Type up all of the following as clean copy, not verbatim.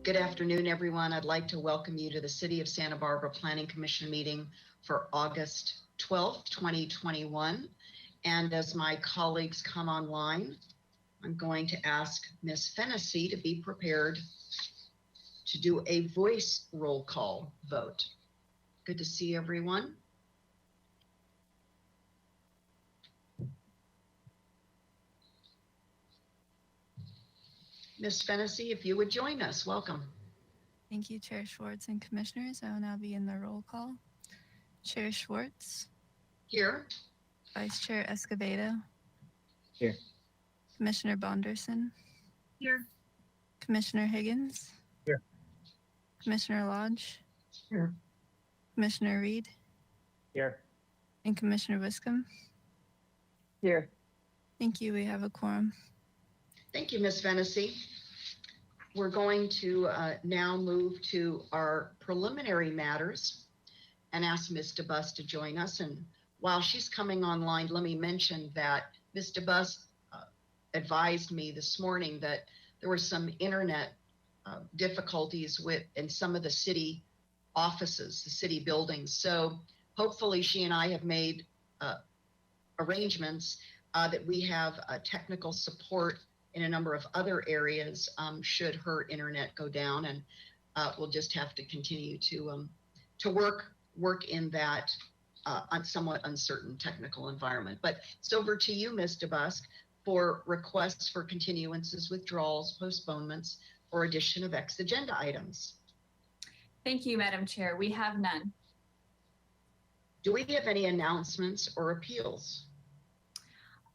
Good afternoon, everyone. I'd like to welcome you to the City of Santa Barbara Planning Commission meeting for August 12th, 2021. And as my colleagues come online, I'm going to ask Ms. Fennessy to be prepared to do a voice roll call vote. Good to see everyone. Ms. Fennessy, if you would join us, welcome. Thank you, Chair Schwartz and Commissioners. I will now begin the roll call. Chair Schwartz. Here. Vice Chair Escobedo. Here. Commissioner Bonderson. Here. Commissioner Higgins. Here. Commissioner Lodge. Here. Commissioner Reed. Here. And Commissioner Wiscombe. Here. Thank you. We have a quorum. Thank you, Ms. Fennessy. We're going to now move to our preliminary matters and ask Ms. DeBus to join us. And while she's coming online, let me mention that Ms. DeBus advised me this morning that there were some internet difficulties in some of the city offices, the city buildings. So hopefully she and I have made arrangements that we have technical support in a number of other areas should her internet go down, and we'll just have to continue to work in that somewhat uncertain technical environment. But it's over to you, Ms. DeBusk, for requests for continuances, withdrawals, postponements, or addition of X agenda items. Thank you, Madam Chair. We have none. Do we have any announcements or appeals?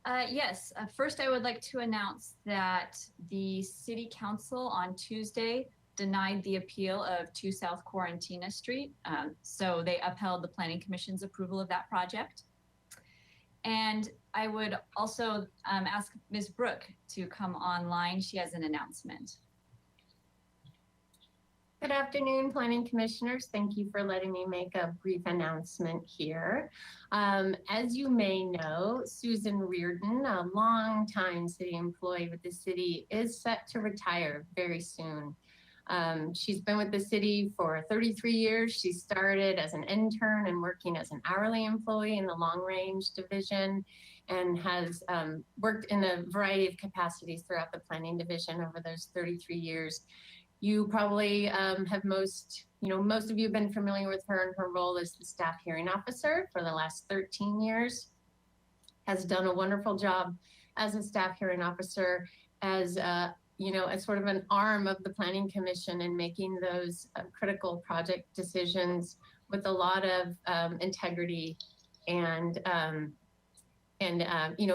Yes, first I would like to announce that the City Council on Tuesday denied the appeal of 2 South Quarantina Street. So they upheld the Planning Commission's approval of that project. And I would also ask Ms. Brooke to come online. She has an announcement. Good afternoon, Planning Commissioners. Thank you for letting me make a brief announcement here. As you may know, Susan Reardon, a longtime city employee with the city, is set to retire very soon. She's been with the city for 33 years. She started as an intern and working as an hourly employee in the long range division, and has worked in a variety of capacities throughout the planning division over those 33 years. You probably have most of you have been familiar with her in her role as the staff hearing officer for the last 13 years. Has done a wonderful job as a staff hearing officer, as as sort of an arm of the Planning Commission in making those critical project decisions with a lot of integrity and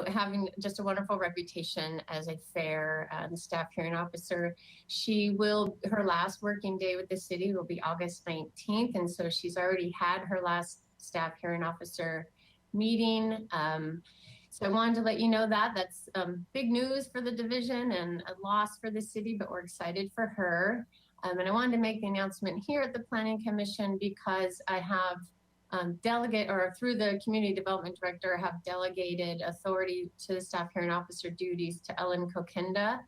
having just a wonderful reputation as a fair staff hearing officer. Her last working day with the city will be August 19th. And so she's already had her last staff hearing officer meeting. So I wanted to let you know that that's big news for the division and a loss for the city, but we're excited for her. And I wanted to make the announcement here at the Planning Commission because I have through the community development director, have delegated authority to the staff hearing officer duties to Ellen Kokinda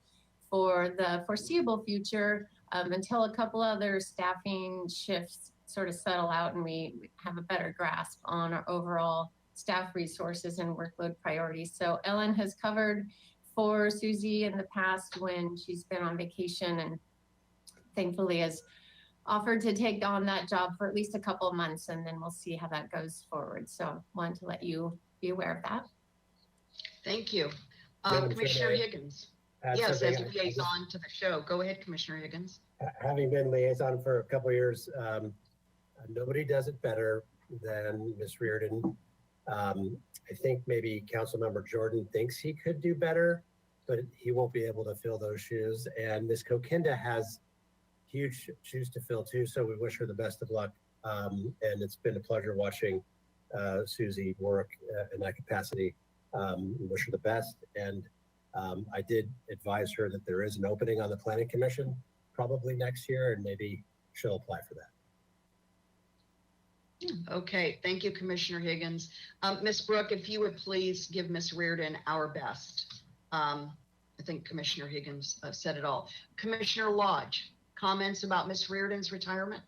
for the foreseeable future until a couple other staffing shifts sort of settle out and we have a better grasp on our overall staff resources and workload priorities. So Ellen has covered for Susie in the past when she's been on vacation, and thankfully has offered to take on that job for at least a couple of months, and then we'll see how that goes forward. So I wanted to let you be aware of that. Thank you. Commissioner Higgins. Yes, as liaison to the show. Go ahead, Commissioner Higgins. Having been liaison for a couple of years, nobody does it better than Ms. Reardon. I think maybe Councilmember Jordan thinks he could do better, but he won't be able to fill those shoes. And Ms. Kokinda has huge shoes to fill too, so we wish her the best of luck. And it's been a pleasure watching Susie work in that capacity. Wish her the best. And I did advise her that there is an opening on the Planning Commission probably next year, and maybe she'll apply for that. Okay, thank you, Commissioner Higgins. Ms. Brooke, if you would please give Ms. Reardon our best. I think Commissioner Higgins said it all. Commissioner Lodge, comments about Ms. Reardon's retirement?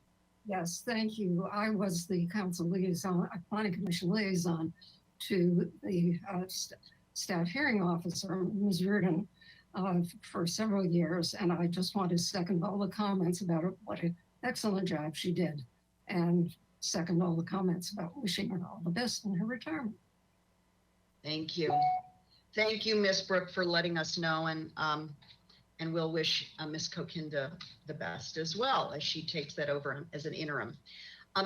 Yes, thank you. I was the council liaison, planning commission liaison to the staff hearing officer, Ms. Reardon, for several years. And I just want to second all the comments about what an excellent job she did. And second all the comments about wishing her all the best in her retirement. Thank you. Thank you, Ms. Brooke, for letting us know, and we'll wish Ms. Kokinda the best as well as she takes that over as an interim.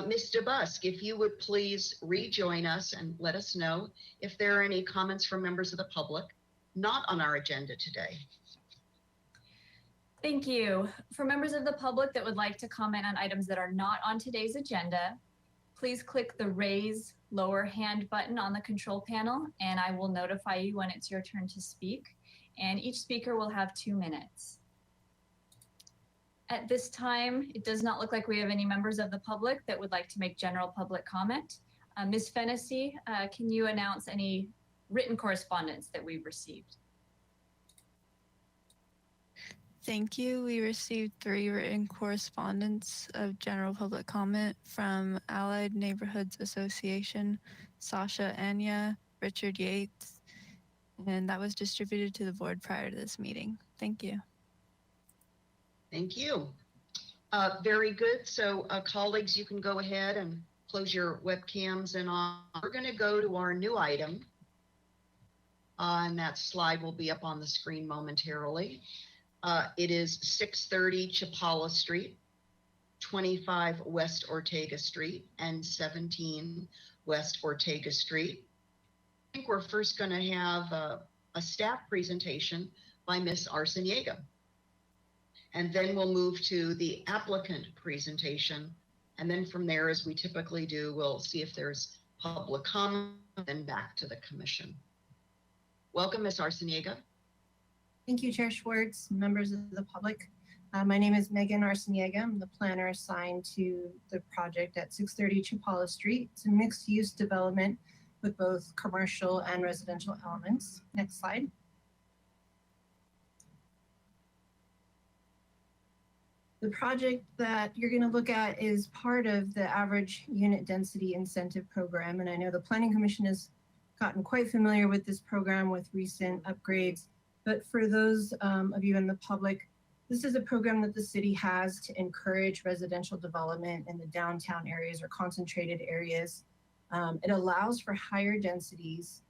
Ms. DeBusk, if you would please rejoin us and let us know if there are any comments from members of the public not on our agenda today. Thank you. For members of the public that would like to comment on items that are not on today's agenda, please click the raise lower hand button on the control panel, and I will notify you when it's your turn to speak. And each speaker will have 2 minutes. At this time, it does not look like we have any members of the public that would like to make general public comment. Ms. Fennessy, can you announce any written correspondence that we've received? Thank you. We received 3 written correspondence of general public comment from Allied Neighborhoods Association, Sasha Anya, Richard Yates, and that was distributed to the board prior to this meeting. Thank you. Thank you. Very good. So colleagues, you can go ahead and close your webcams and on. We're going to go to our new item. And that slide will be up on the screen momentarily. It is 630 Chapala Street, 25 West Ortega Street, and 17 West Ortega Street. I think we're first going to have a staff presentation by Ms. Arciniega. And then we'll move to the applicant presentation. And then from there, as we typically do, we'll see if there's public comment, then back to the commission. Welcome, Ms. Arciniega. Thank you, Chair Schwartz, members of the public. My name is Megan Arciniega. I'm the planner assigned to the project at 630 Chapala Street. It's a mixed-use development with both commercial and residential elements. Next slide. The project that you're going to look at is part of the average unit density incentive program. And I know the Planning Commission has gotten quite familiar with this program with recent upgrades. But for those of you in the public, this is a program that the city has to encourage residential development in the downtown areas or concentrated areas. It allows for higher densities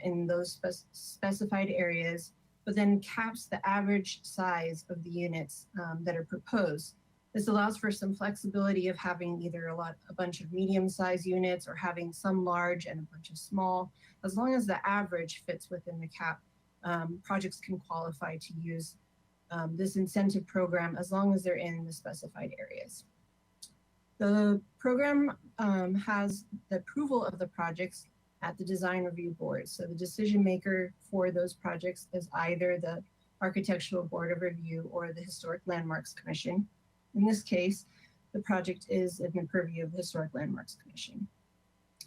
in those specified areas, but then caps the average size of the units that are proposed. This allows for some flexibility of having either a bunch of medium-sized units or having some large and a bunch of small. As long as the average fits within the cap, projects can qualify to use this incentive program as long as they're in the specified areas. The program has the approval of the projects at the design review board. So the decision maker for those projects is either the Architectural Board of Review or the Historic Landmarks Commission. In this case, the project is in the purview of the Historic Landmarks Commission.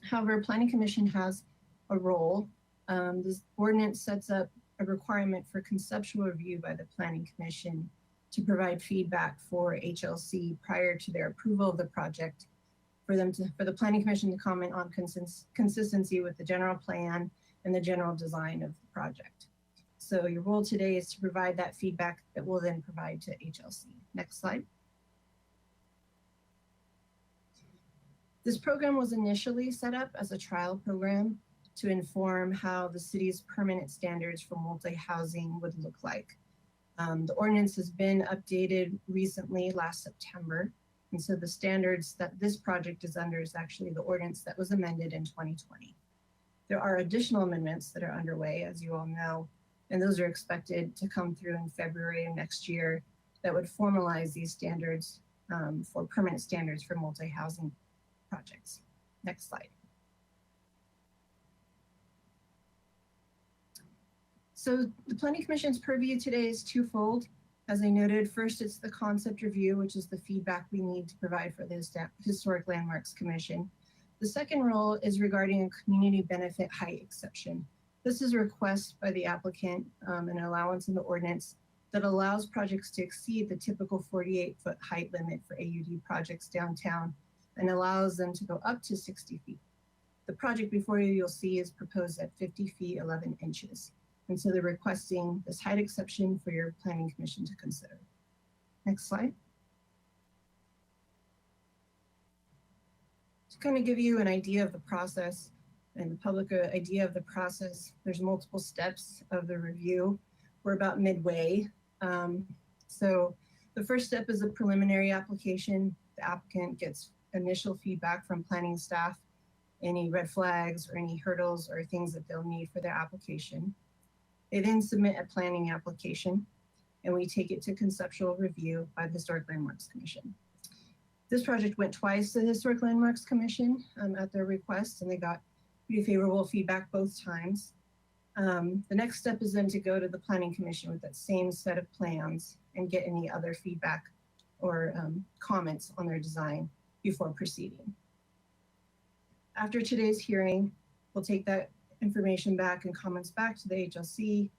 However, Planning Commission has a role. This ordinance sets up a requirement for conceptual review by the Planning Commission to provide feedback for HLC prior to their approval of the project, for the Planning Commission to comment on consistency with the general plan and the general design of the project. So your role today is to provide that feedback that we'll then provide to HLC. Next slide. This program was initially set up as a trial program to inform how the city's permanent standards for multi-housing would look like. The ordinance has been updated recently, last September. And so the standards that this project is under is actually the ordinance that was amended in 2020. There are additional amendments that are underway, as you all know, and those are expected to come through in February of next year that would formalize these standards for permanent standards for multi-housing projects. Next slide. So the Planning Commission's purview today is twofold. As I noted, first, it's the concept review, which is the feedback we need to provide for the Historic Landmarks Commission. The second role is regarding a community benefit height exception. This is a request by the applicant, an allowance in the ordinance that allows projects to exceed the typical 48-foot height limit for AUD projects downtown and allows them to go up to 60 feet. The project before you, you'll see, is proposed at 50 feet, 11 inches. And so they're requesting this height exception for your planning commission to consider. Next slide. To kind of give you an idea of the process and the public idea of the process, there's multiple steps of the review. We're about midway. So the first step is a preliminary application. The applicant gets initial feedback from planning staff, any red flags or any hurdles or things that they'll need for their application. They then submit a planning application and we take it to conceptual review by the Historic Landmarks Commission. This project went twice to the Historic Landmarks Commission at their request, and they got pretty favorable feedback both times. The next step is then to go to the Planning Commission with that same set of plans and get any other feedback or comments on their design before proceeding. After today's hearing, we'll take that information back and comments back to the HLC.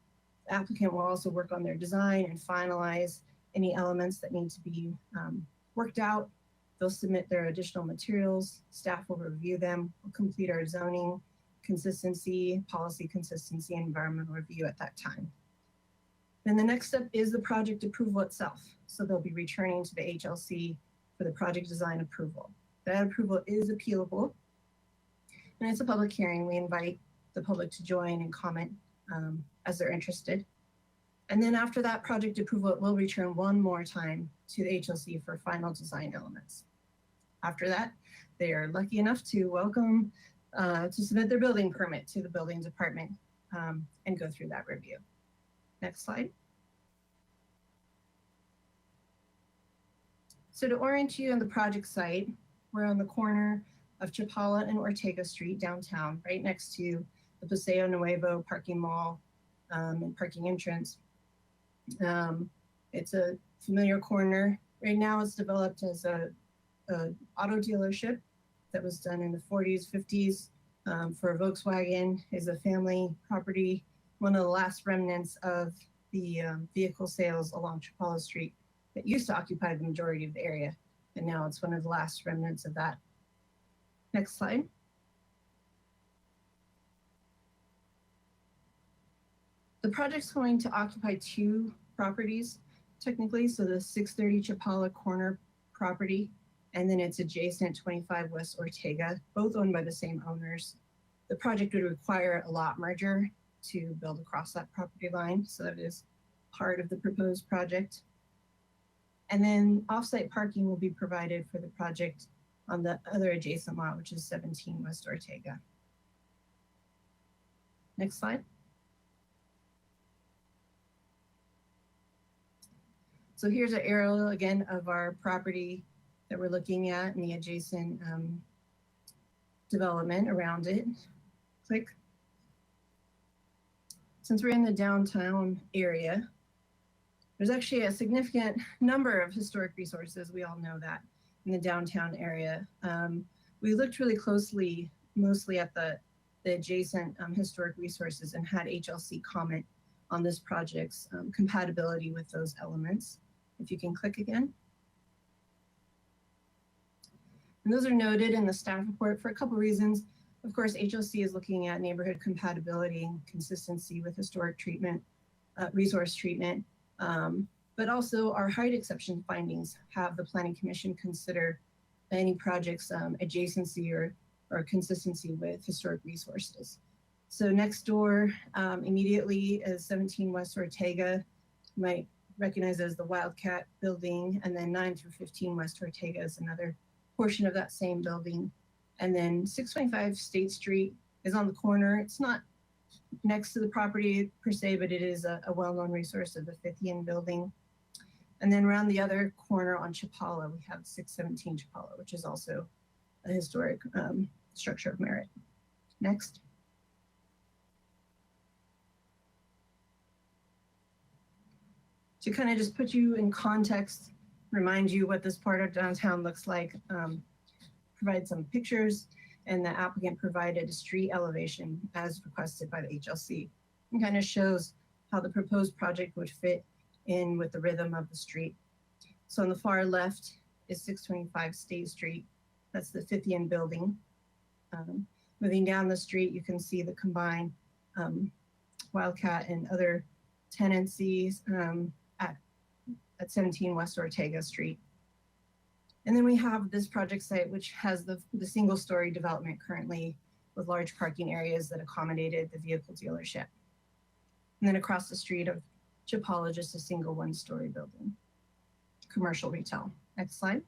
The applicant will also work on their design and finalize any elements that need to be worked out. They'll submit their additional materials. Staff will review them. We'll complete our zoning consistency, policy consistency, and environmental review at that time. Then the next step is the project approval itself. So they'll be returning to the HLC for the project design approval. That approval is appealable, and it's a public hearing. We invite the public to join and comment as they're interested. And then after that project approval, it will return one more time to the HLC for final design elements. After that, they are lucky enough to welcome to submit their building permit to the building department and go through that review. Next slide. So to orient you on the project site, we're on the corner of Chapala and Ortega Street downtown, right next to the Paseo Nuevo parking mall and parking entrance. It's a familiar corner. Right now it's developed as a auto dealership that was done in the 40s, 50s for Volkswagen. Is a family property, one of the last remnants of the vehicle sales along Chapala Street that used to occupy the majority of the area. And now it's one of the last remnants of that. Next slide. The project's going to occupy two properties, technically. So the 630 Chapala corner property, and then it's adjacent 25 West Ortega, both owned by the same owners. The project would require a lot merger to build across that property line. So that is part of the proposed project. And then offsite parking will be provided for the project on the other adjacent lot, which is 17 West Ortega. Next slide. So here's an aerial again of our property that we're looking at and the adjacent development around it. Click. Since we're in the downtown area, there's actually a significant number of historic resources. We all know that in the downtown area. We looked really closely, mostly at the adjacent historic resources and had HLC comment on this project's compatibility with those elements. If you can click again. And those are noted in the staff report for a couple reasons. Of course, HLC is looking at neighborhood compatibility and consistency with historic treatment, resource treatment, but also our height exception findings have the Planning Commission consider any project's adjacency or consistency with historic resources. So next door immediately is 17 West Ortega, you might recognize as the Wildcat building, and then 9 through 15 West Ortega is another portion of that same building. And then 625 State Street is on the corner. It's not next to the property per se, but it is a well-known resource of the Fithian building. And then around the other corner on Chapala, we have 617 Chapala, which is also a historic structure of merit. Next. To kind of just put you in context, remind you what this part of downtown looks like, provide some pictures, and the applicant provided a street elevation as requested by the HLC. It kind of shows how the proposed project would fit in with the rhythm of the street. So on the far left is 625 State Street. That's the Fithian building. Moving down the street, you can see the combined Wildcat and other tenancies at 17 West Ortega Street. And then we have this project site, which has the single-story development currently with large parking areas that accommodated the vehicle dealership. And then across the street of Chapala, just a single one-story building, commercial retail. Next slide.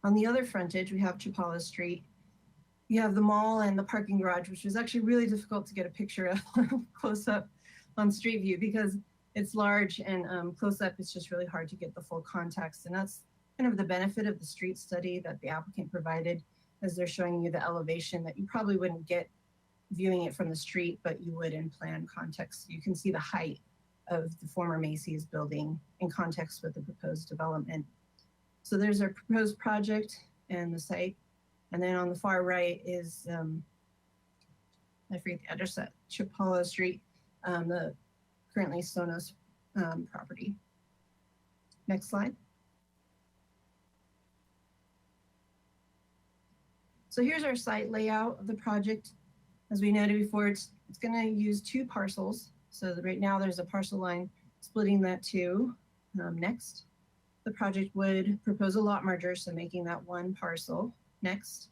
On the other frontage, we have Chapala Street. You have the mall and the parking garage, which was actually really difficult to get a picture of close up on street view because it's large and close up, it's just really hard to get the full context. And that's kind of the benefit of the street study that the applicant provided, as they're showing you the elevation that you probably wouldn't get viewing it from the street, but you would in plan context. You can see the height of the former Macy's building in context with the proposed development. So there's our proposed project and the site. And then on the far right is, I forget the address, at Chapala Street, the currently Sonos property. Next slide. So here's our site layout of the project. As we noted before, it's going to use 2 parcels. So right now there's a parcel line splitting that 2. Next, the project would propose a lot merger, so making that 1 parcel. Next,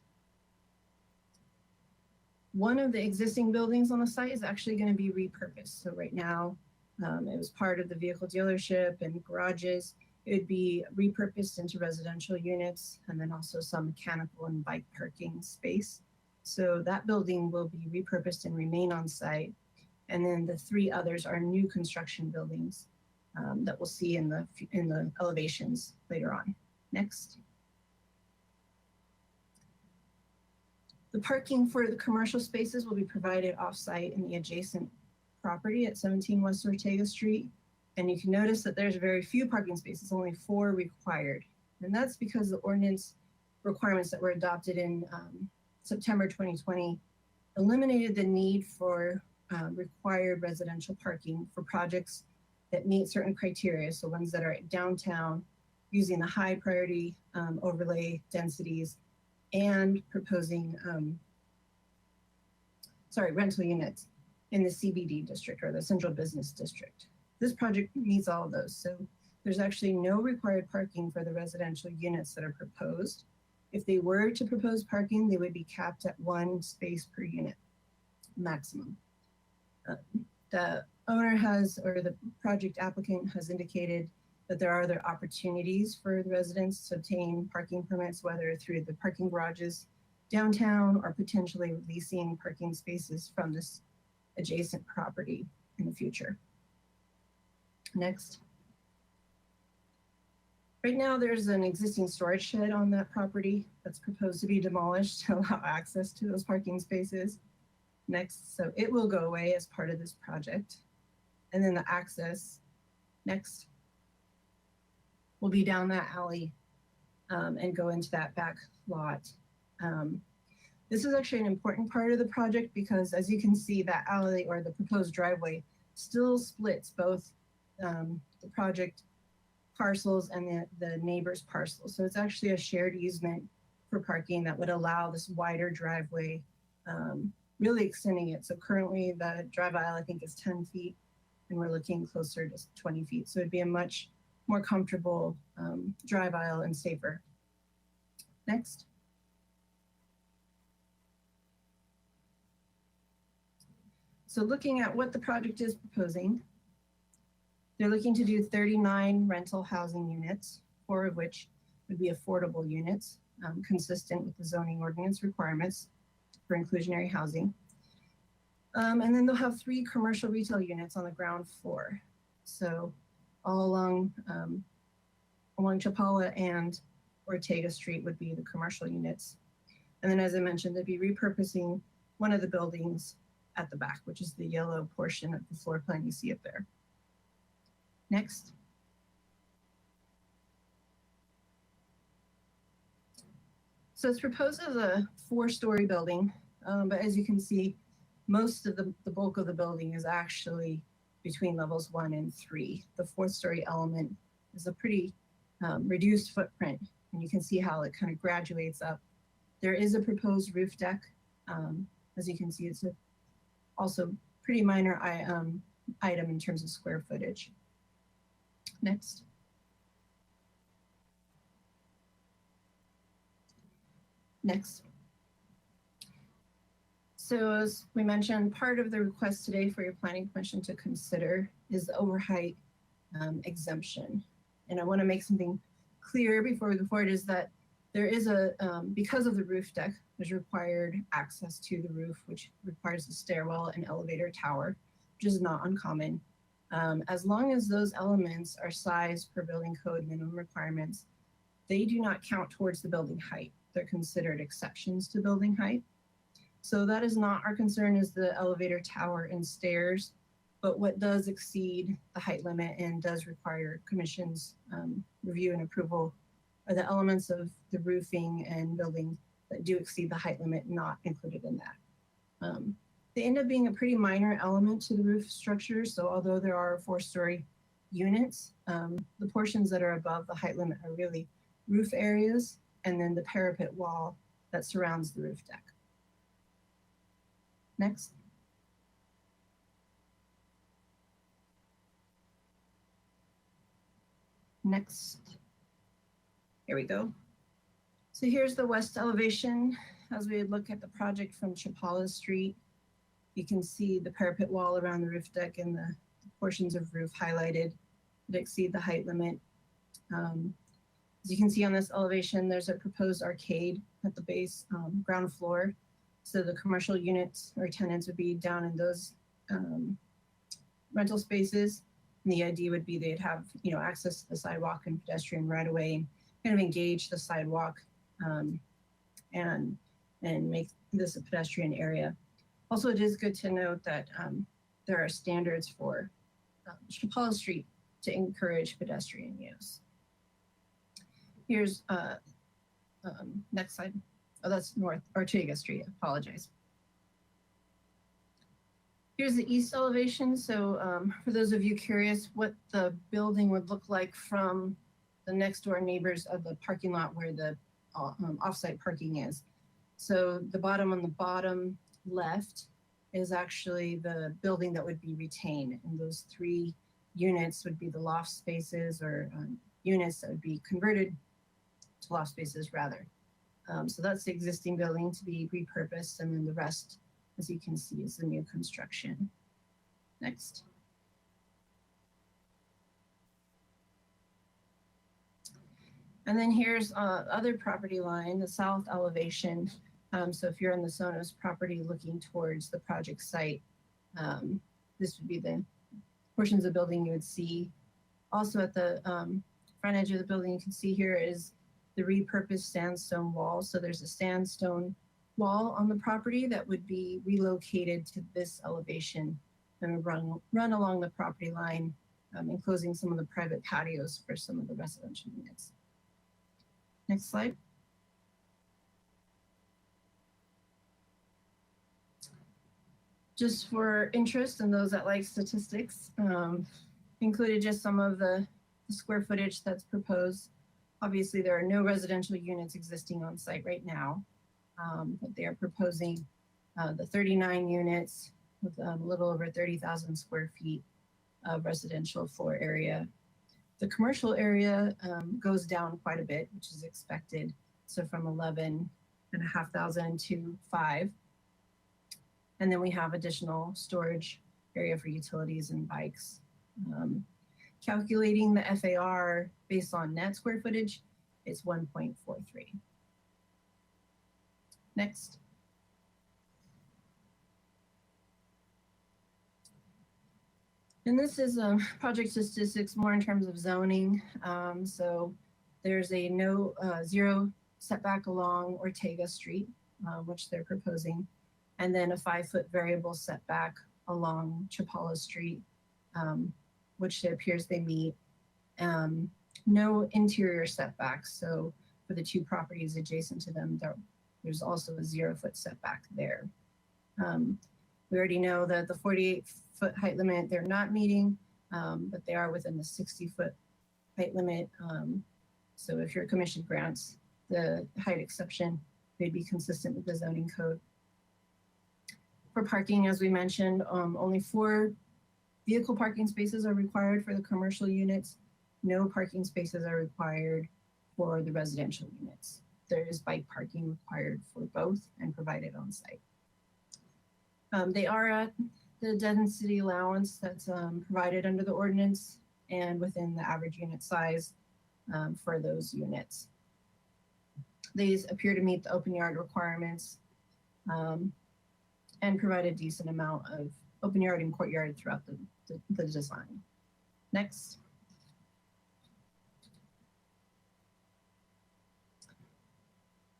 one of the existing buildings on the site is actually going to be repurposed. So right now, it was part of the vehicle dealership and garages. It would be repurposed into residential units and then also some mechanical and bike parking space. So that building will be repurposed and remain on site. And then the 3 others are new construction buildings that we'll see in the elevations later on. Next. The parking for the commercial spaces will be provided off-site in the adjacent property at 17 West Ortega Street. And you can notice that there's very few parking spaces, only 4 required. And that's because the ordinance requirements that were adopted in September 2020 eliminated the need for required residential parking for projects that meet certain criteria. So ones that are downtown, using the high priority overlay densities, and proposing, rental units in the CBD district or the central business district. This project meets all of those. So there's actually no required parking for the residential units that are proposed. If they were to propose parking, they would be capped at 1 space per unit maximum. The owner has, or the project applicant has indicated that there are other opportunities for the residents to obtain parking permits, whether through the parking garages downtown or potentially leasing parking spaces from this adjacent property in the future. Next. Right now, there's an existing storage shed on that property that's proposed to be demolished to allow access to those parking spaces. Next, so it will go away as part of this project. And then the access, next, will be down that alley and go into that back lot. This is actually an important part of the project because, as you can see, that alley or the proposed driveway still splits both the project parcels and the neighbor's parcels. So it's actually a shared easement for parking that would allow this wider driveway, really extending it. So currently the drive aisle, I think, is 10 feet, and we're looking closer to 20 feet. So it'd be a much more comfortable drive aisle and safer. Next. So looking at what the project is proposing, they're looking to do 39 rental housing units, 4 of which would be affordable units, consistent with the zoning ordinance requirements for inclusionary housing. And then they'll have 3 commercial retail units on the ground floor. So all along Chapala and Ortega Street would be the commercial units. And then, as I mentioned, they'd be repurposing one of the buildings at the back, which is the yellow portion of the floor plan you see up there. Next. So it's proposed as a 4-story building, but as you can see, most of the bulk of the building is actually between levels 1 and 3. The 4th story element is a pretty reduced footprint, and you can see how it kind of graduates up. There is a proposed roof deck. As you can see, it's also pretty minor item in terms of square footage. Next. Next. So as we mentioned, part of the request today for your planning commission to consider is the overheight exemption. And I want to make something clear before we go forward is that there is because of the roof deck, there's required access to the roof, which requires a stairwell and elevator tower, which is not uncommon. As long as those elements are sized per building code minimum requirements, they do not count towards the building height. They're considered exceptions to building height. So that is not our concern is the elevator tower and stairs, but what does exceed the height limit and does require commission's review and approval are the elements of the roofing and building that do exceed the height limit not included in that. They end up being a pretty minor element to the roof structure. So although there are 4-story units, the portions that are above the height limit are really roof areas and then the parapet wall that surrounds the roof deck. Next. Next. Here we go. So here's the west elevation. As we look at the project from Chapala Street, you can see the parapet wall around the roof deck and the portions of roof highlighted that exceed the height limit. As you can see on this elevation, there's a proposed arcade at the base ground floor. So the commercial units or tenants would be down in those rental spaces. And the idea would be they'd have, access to the sidewalk and pedestrian right away, and kind of engage the sidewalk and make this a pedestrian area. Also, it is good to note that there are standards for Chapala Street to encourage pedestrian use. Here's next slide. Oh, that's North Ortega Street. I apologize. Here's the east elevation. So for those of you curious what the building would look like from the next door neighbors of the parking lot where the offsite parking is. So the bottom on the bottom left is actually the building that would be retained. And those 3 units would be the loft spaces or units that would be converted to loft spaces rather. So that's the existing building to be repurposed. And then the rest, as you can see, is the new construction. Next. And then here's other property line, the south elevation. So if you're on the Sonos property looking towards the project site, this would be the portions of the building you would see. Also at the front edge of the building, you can see here is the repurposed sandstone wall. So there's a sandstone wall on the property that would be relocated to this elevation and run along the property line, enclosing some of the private patios for some of the residential units. Next slide. Just for interest and those that like statistics, included just some of the square footage that's proposed. Obviously, there are no residential units existing on site right now, but they are proposing the 39 units with a little over 30,000 square feet of residential floor area. The commercial area goes down quite a bit, which is expected. So from 11,500 to 5. And then we have additional storage area for utilities and bikes. Calculating the FAR based on net square footage, it's 1.43. Next. And this is project statistics more in terms of zoning. So there's a zero setback along Ortega Street, which they're proposing, and then a 5-foot variable setback along Chapala Street, which it appears they meet. No interior setbacks. So for the 2 properties adjacent to them, there's also a 0-foot setback there. We already know that the 48-foot height limit, they're not meeting, but they are within the 60-foot height limit. So if your commission grants the height exception, they'd be consistent with the zoning code. For parking, as we mentioned, only 4 vehicle parking spaces are required for the commercial units. No parking spaces are required for the residential units. There is bike parking required for both and provided on site. They are at the density allowance that's provided under the ordinance and within the average unit size for those units. These appear to meet the open yard requirements and provide a decent amount of open yard and courtyard throughout the design. Next.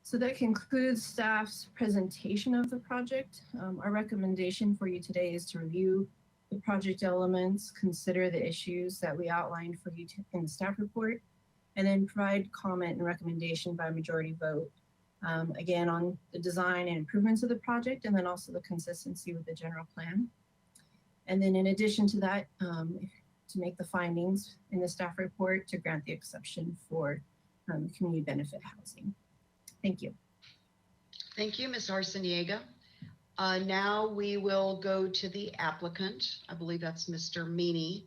So that concludes staff's presentation of the project. Our recommendation for you today is to review the project elements, consider the issues that we outlined for you in the staff report, and then provide comment and recommendation by majority vote, again, on the design and improvements of the project, and then also the consistency with the general plan. And then in addition to that, to make the findings in the staff report to grant the exception for community benefit housing. Thank you. Thank you, Ms. Arciniega. Now we will go to the applicant. I believe that's Mr. Meany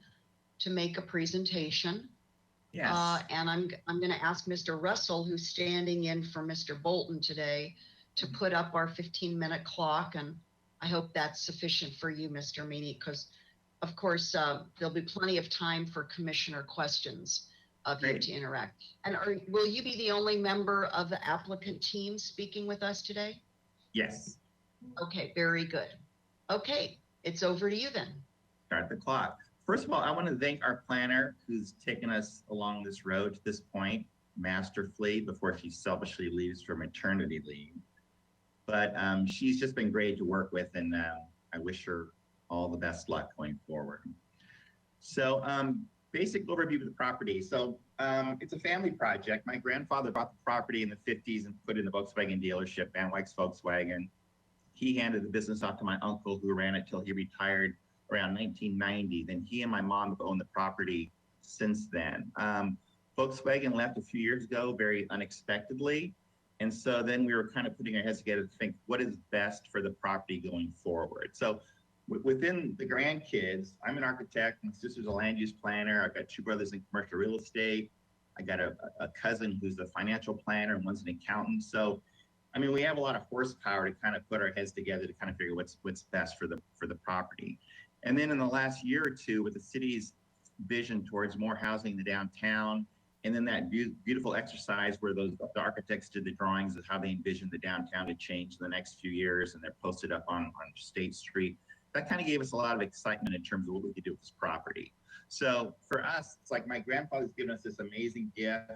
to make a presentation. Yes. And I'm going to ask Mr. Russell, who's standing in for Mr. Bolton today, to put up our 15-minute clock. And I hope that's sufficient for you, Mr. Meany, because of course, there'll be plenty of time for commissioner questions of you to interact. And will you be the only member of the applicant team speaking with us today? Yes. Okay, very good. Okay, it's over to you then. Start the clock. First of all, I want to thank our planner who's taken us along this road to this point, masterfully, before she selfishly leaves for maternity leave. But she's just been great to work with, and I wish her all the best luck going forward. So basic overview of the property. So it's a family project. My grandfather bought the property in the 50s and put it in the Volkswagen dealership, Van Wyck's Volkswagen. He handed the business off to my uncle, who ran it till he retired around 1990. Then he and my mom have owned the property since then. Volkswagen left a few years ago, very unexpectedly. And so then we were kind of putting our heads together to think what is best for the property going forward. So within the grandkids, I'm an architect, my sister's a land use planner. I've got 2 brothers in commercial real estate. I got a cousin who's a financial planner and one's an accountant. So, I mean, we have a lot of horsepower to kind of put our heads together to kind of figure what's best for the property. And then in the last year or two, with the city's vision towards more housing in the downtown, and then that beautiful exercise where the architects did the drawings of how they envisioned the downtown to change in the next few years, and they're posted up on State Street. That kind of gave us a lot of excitement in terms of what we could do with this property. So for us, it's like my grandfather's given us this amazing gift,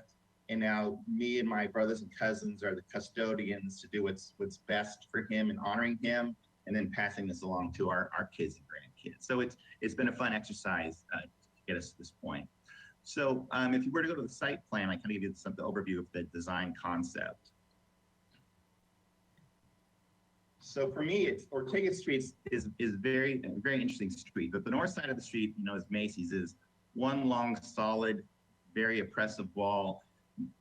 and now me and my brothers and cousins are the custodians to do what's best for him and honoring him, and then passing this along to our kids and grandkids. So it's been a fun exercise to get us to this point. So if you were to go to the site plan, I kind of give you the overview of the design concept. So for me, Ortega Street is very interesting street. But the north side of the street, you know, is Macy's, is one long, solid, very oppressive wall.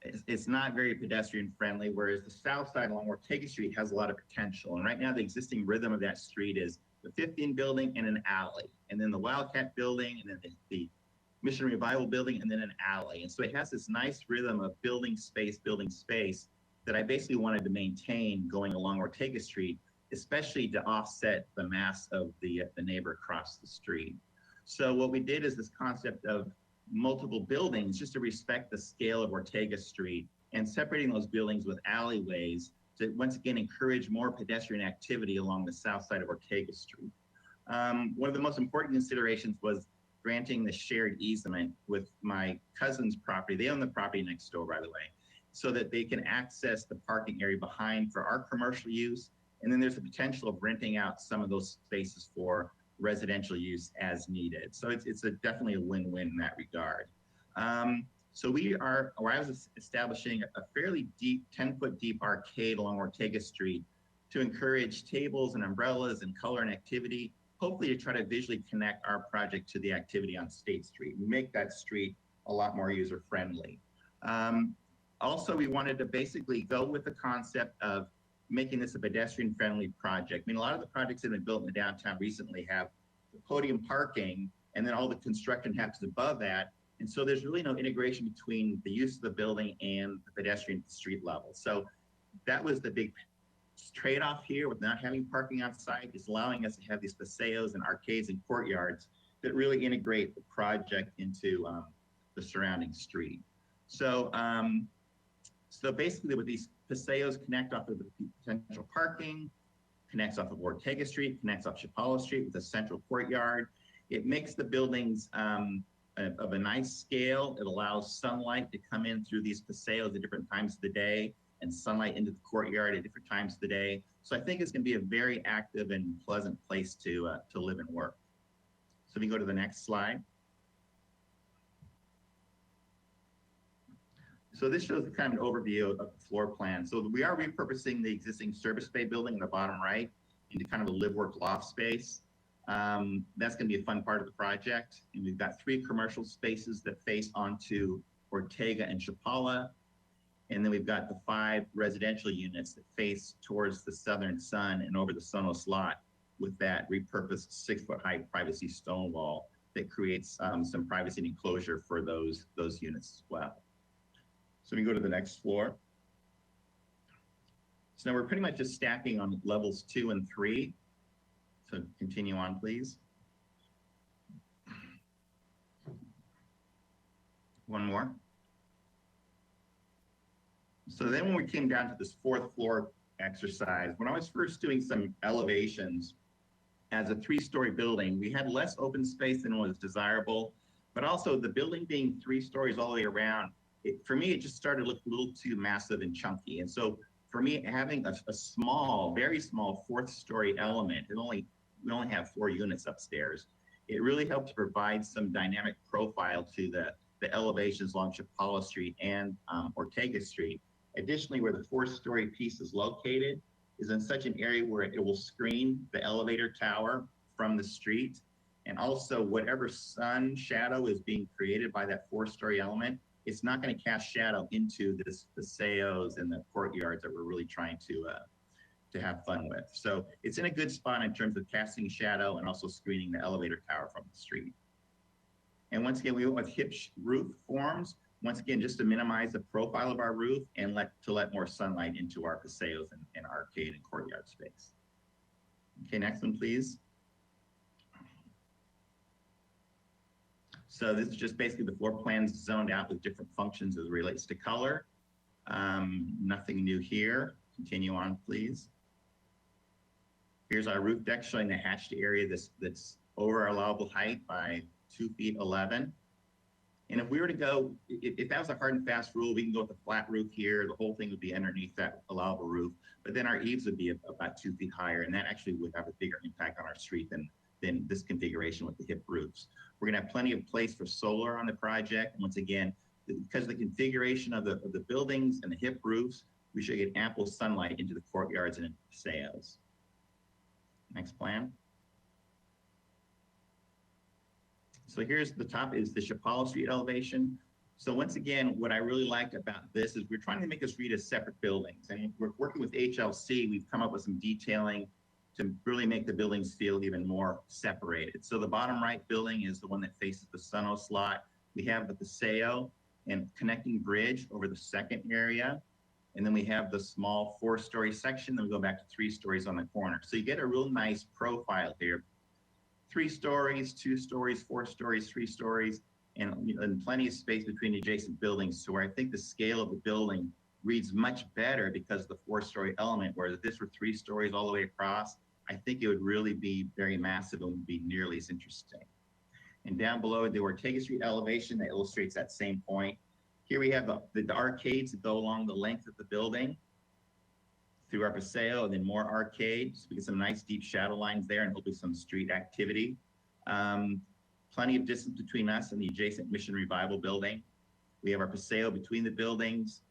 It's not very pedestrian friendly, whereas the south side along Ortega Street has a lot of potential. And right now, the existing rhythm of that street is the 15 building and an alley, and then the Wildcat building, and then the Mission Revival building, and then an alley. And so it has this nice rhythm of building space that I basically wanted to maintain going along Ortega Street, especially to offset the mass of the neighbor across the street. So what we did is this concept of multiple buildings, just to respect the scale of Ortega Street, and separating those buildings with alleyways to once again encourage more pedestrian activity along the south side of Ortega Street. One of the most important considerations was granting the shared easement with my cousin's property. They own the property next door, by the way, so that they can access the parking area behind for our commercial use. And then there's the potential of renting out some of those spaces for residential use as needed. So it's definitely a win-win in that regard. So I was establishing a fairly deep, 10-foot deep arcade along Ortega Street to encourage tables and umbrellas and color and activity, hopefully to try to visually connect our project to the activity on State Street and make that street a lot more user-friendly. Also, we wanted to basically go with the concept of making this a pedestrian-friendly project. I mean, a lot of the projects that have been built in the downtown recently have the podium parking, and then all the construction happens above that. And so there's really no integration between the use of the building and the pedestrian street level. So that was the big trade-off here with not having parking on site, is allowing us to have these paseos and arcades and courtyards that really integrate the project into the surrounding street. So, so basically with these paseos connect off of the potential parking, connects off of Ortega Street, connects off Chapala Street with a central courtyard. It makes the buildings of a nice scale. It allows sunlight to come in through these paseos at different times of the day and sunlight into the courtyard at different times of the day. So I think it's going to be a very active and pleasant place to live and work. So if you go to the next slide. So this shows kind of an overview of the floor plan. So we are repurposing the existing Service Bay building in the bottom right into kind of a live work loft space. That's going to be a fun part of the project. And we've got 3 commercial spaces that face onto Ortega and Chapala. And then we've got the 5 residential units that face towards the southern sun and over the Sonos lot with that repurposed 6-foot-high privacy stone wall that creates some privacy and enclosure for those units as well. So we go to the next floor. So now we're pretty much just stacking on levels 2 and 3. So continue on, please. One more. So then when we came down to this 4th floor exercise, when I was first doing some elevations as a 3-story building, we had less open space than was desirable, but also the building being 3 stories all the way around, for me, it just started to look a little too massive and chunky. And so for me, having a small, very small 4th story element, we only have 4 units upstairs. It really helped to provide some dynamic profile to the elevations along Chapala Street and Ortega Street. Additionally, where the 4th story piece is located is in such an area where it will screen the elevator tower from the street. And also whatever sun shadow is being created by that 4th story element, it's not going to cast shadow into the paseos and the courtyards that we're really trying to have fun with. So it's in a good spot in terms of casting shadow and also screening the elevator tower from the street. And once again, we went with hip roof forms, once again, just to minimize the profile of our roof and let more sunlight into our paseos and arcade and courtyard space. Okay, next one, please. So this is just basically the floor plans zoned out with different functions as it relates to color. Nothing new here. Continue on, please. Here's our roof deck showing the hatched area that's over our allowable height by 2'11". And if we were to go, if that was a hard and fast rule, we can go with a flat roof here. The whole thing would be underneath that allowable roof, but then our eaves would be about 2 feet higher, and that actually would have a bigger impact on our street than this configuration with the hip roofs. We're gonna have plenty of place for solar on the project. And once again, because of the configuration of the buildings and the hip roofs, we should get ample sunlight into the courtyards and into paseos. Next plan. So here's the top is the Chapala Street elevation. So once again, what I really liked about this is we're trying to make this read as separate buildings. And we're working with HLC. We've come up with some detailing to really make the buildings feel even more separated. So the bottom right building is the one that faces the Sonos lot. We have the paseo and connecting bridge over the second area. And then we have the small 4-story section. Then we go back to 3 stories on the corner. So you get a real nice profile here. 3 stories, 2 stories, 4 stories, 3 stories, and plenty of space between adjacent buildings. So where I think the scale of the building reads much better because of the 4-story element, whereas if this were 3 stories all the way across, I think it would really be very massive and would be nearly as interesting. And down below the Ortega Street elevation that illustrates that same point. Here we have the arcades that go along the length of the building through our paseo, and then more arcades. We get some nice deep shadow lines there and hopefully some street activity. Plenty of distance between us and the adjacent Mission Revival building. We have our paseo between the buildings.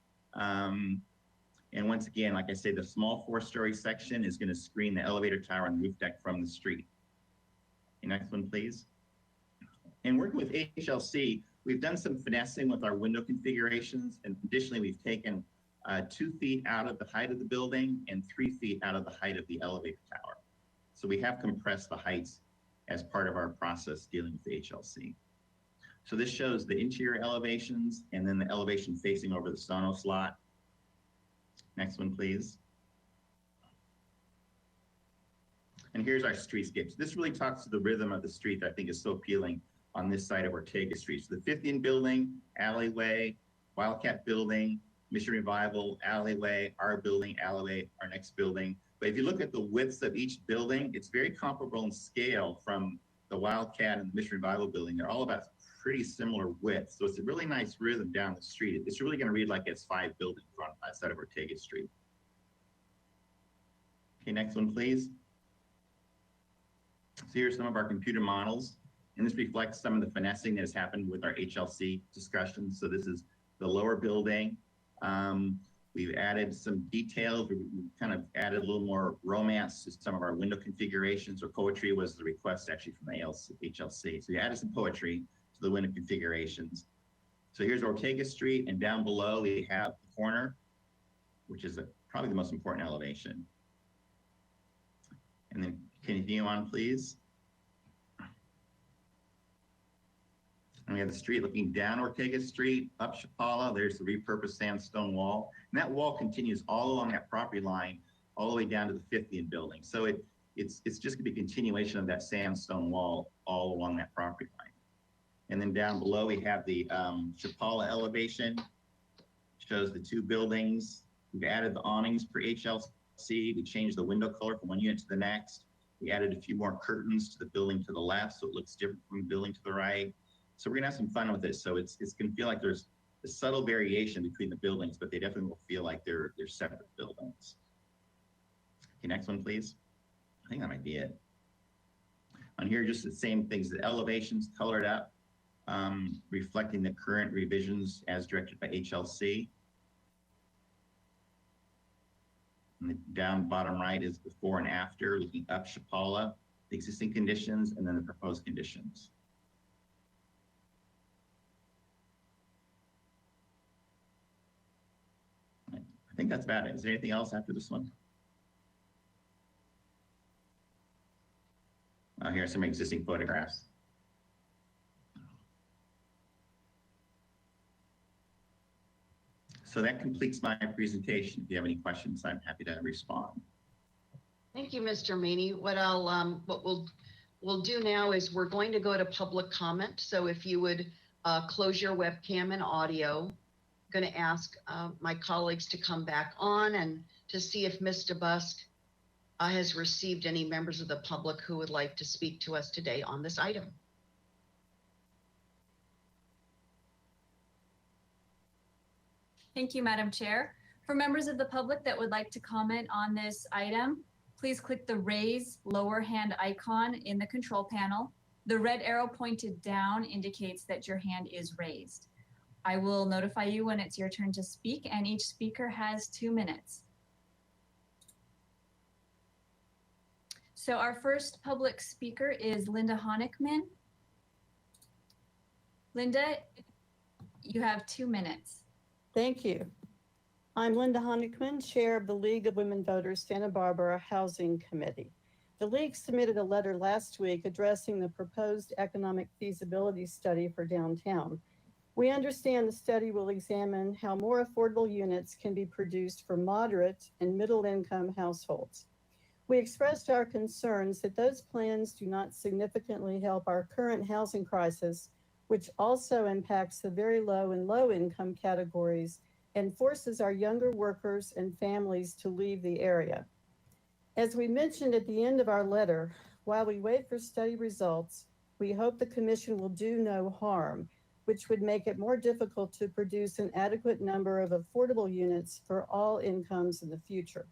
And once again, like I say, the small 4-story section is going to screen the elevator tower and roof deck from the street. Okay, next one, please. And working with HLC, we've done some finessing with our window configurations. And additionally, we've taken 2 feet out of the height of the building and 3 feet out of the height of the elevator tower. So we have compressed the heights as part of our process dealing with the HLC. So this shows the interior elevations and then the elevation facing over the Sonos lot. Next one, please. And here's our streetscapes. This really talks to the rhythm of the street that I think is so appealing on this side of Ortega Street. So the 50th building, alleyway, Wildcat building, Mission Revival, alleyway, our building, alleyway, our next building. But if you look at the widths of each building, it's very comparable in scale from the Wildcat and the Mission Revival building. They're all about pretty similar widths. So it's a really nice rhythm down the street. It's really going to read like it's 5 buildings on that side of Ortega Street. Okay, next one, please. So here's some of our computer models. And this reflects some of the finessing that has happened with our HLC discussions. So this is the lower building. We've added some details. We've kind of added a little more romance to some of our window configurations, or poetry was the request actually from the HLC. So we added some poetry to the window configurations. So here's Ortega Street, and down below we have the corner, which is probably the most important elevation. And then continue on, please. And we have the street looking down Ortega Street, up Chapala. There's the repurposed sandstone wall. And that wall continues all along that property line, all the way down to the 50th building. So it's just gonna be a continuation of that sandstone wall all along that property line. And then down below, we have the Chapala elevation. Shows the 2 buildings. We've added the awnings for HLC. We changed the window color from one unit to the next. We added a few more curtains to the building to the left, so it looks different from the building to the right. So we're gonna have some fun with this. So it's gonna feel like there's a subtle variation between the buildings, but they definitely will feel like they're separate buildings. Okay, next one, please. I think that might be it. On here, just the same things, the elevations colored up, reflecting the current revisions as directed by HLC. And the down bottom right is before and after, looking up Chapala, the existing conditions, and then the proposed conditions. I think that's about it. Is there anything else after this one? Here are some existing photographs. So that completes my presentation. If you have any questions, I'm happy to respond. Thank you, Mr. Meany. What we'll do now is we're going to go to public comment. So if you would close your webcam and audio. Going to ask my colleagues to come back on and to see if Ms. DeBusk has received any members of the public who would like to speak to us today on this item. Thank you, Madam Chair. For members of the public that would like to comment on this item, please click the raise lower hand icon in the control panel. The red arrow pointed down indicates that your hand is raised. I will notify you when it's your turn to speak, and each speaker has 2 minutes. So our first public speaker is Linda Honigman. Linda, you have 2 minutes. Thank you. I'm Linda Honigman, Chair of the League of Women Voters Santa Barbara Housing Committee. The League submitted a letter last week addressing the proposed economic feasibility study for downtown. We understand the study will examine how more affordable units can be produced for moderate and middle-income households. We expressed our concerns that those plans do not significantly help our current housing crisis, which also impacts the very low and low-income categories and forces our younger workers and families to leave the area. As we mentioned at the end of our letter, while we wait for study results, we hope the Commission will do no harm, which would make it more difficult to produce an adequate number of affordable units for all incomes in the future.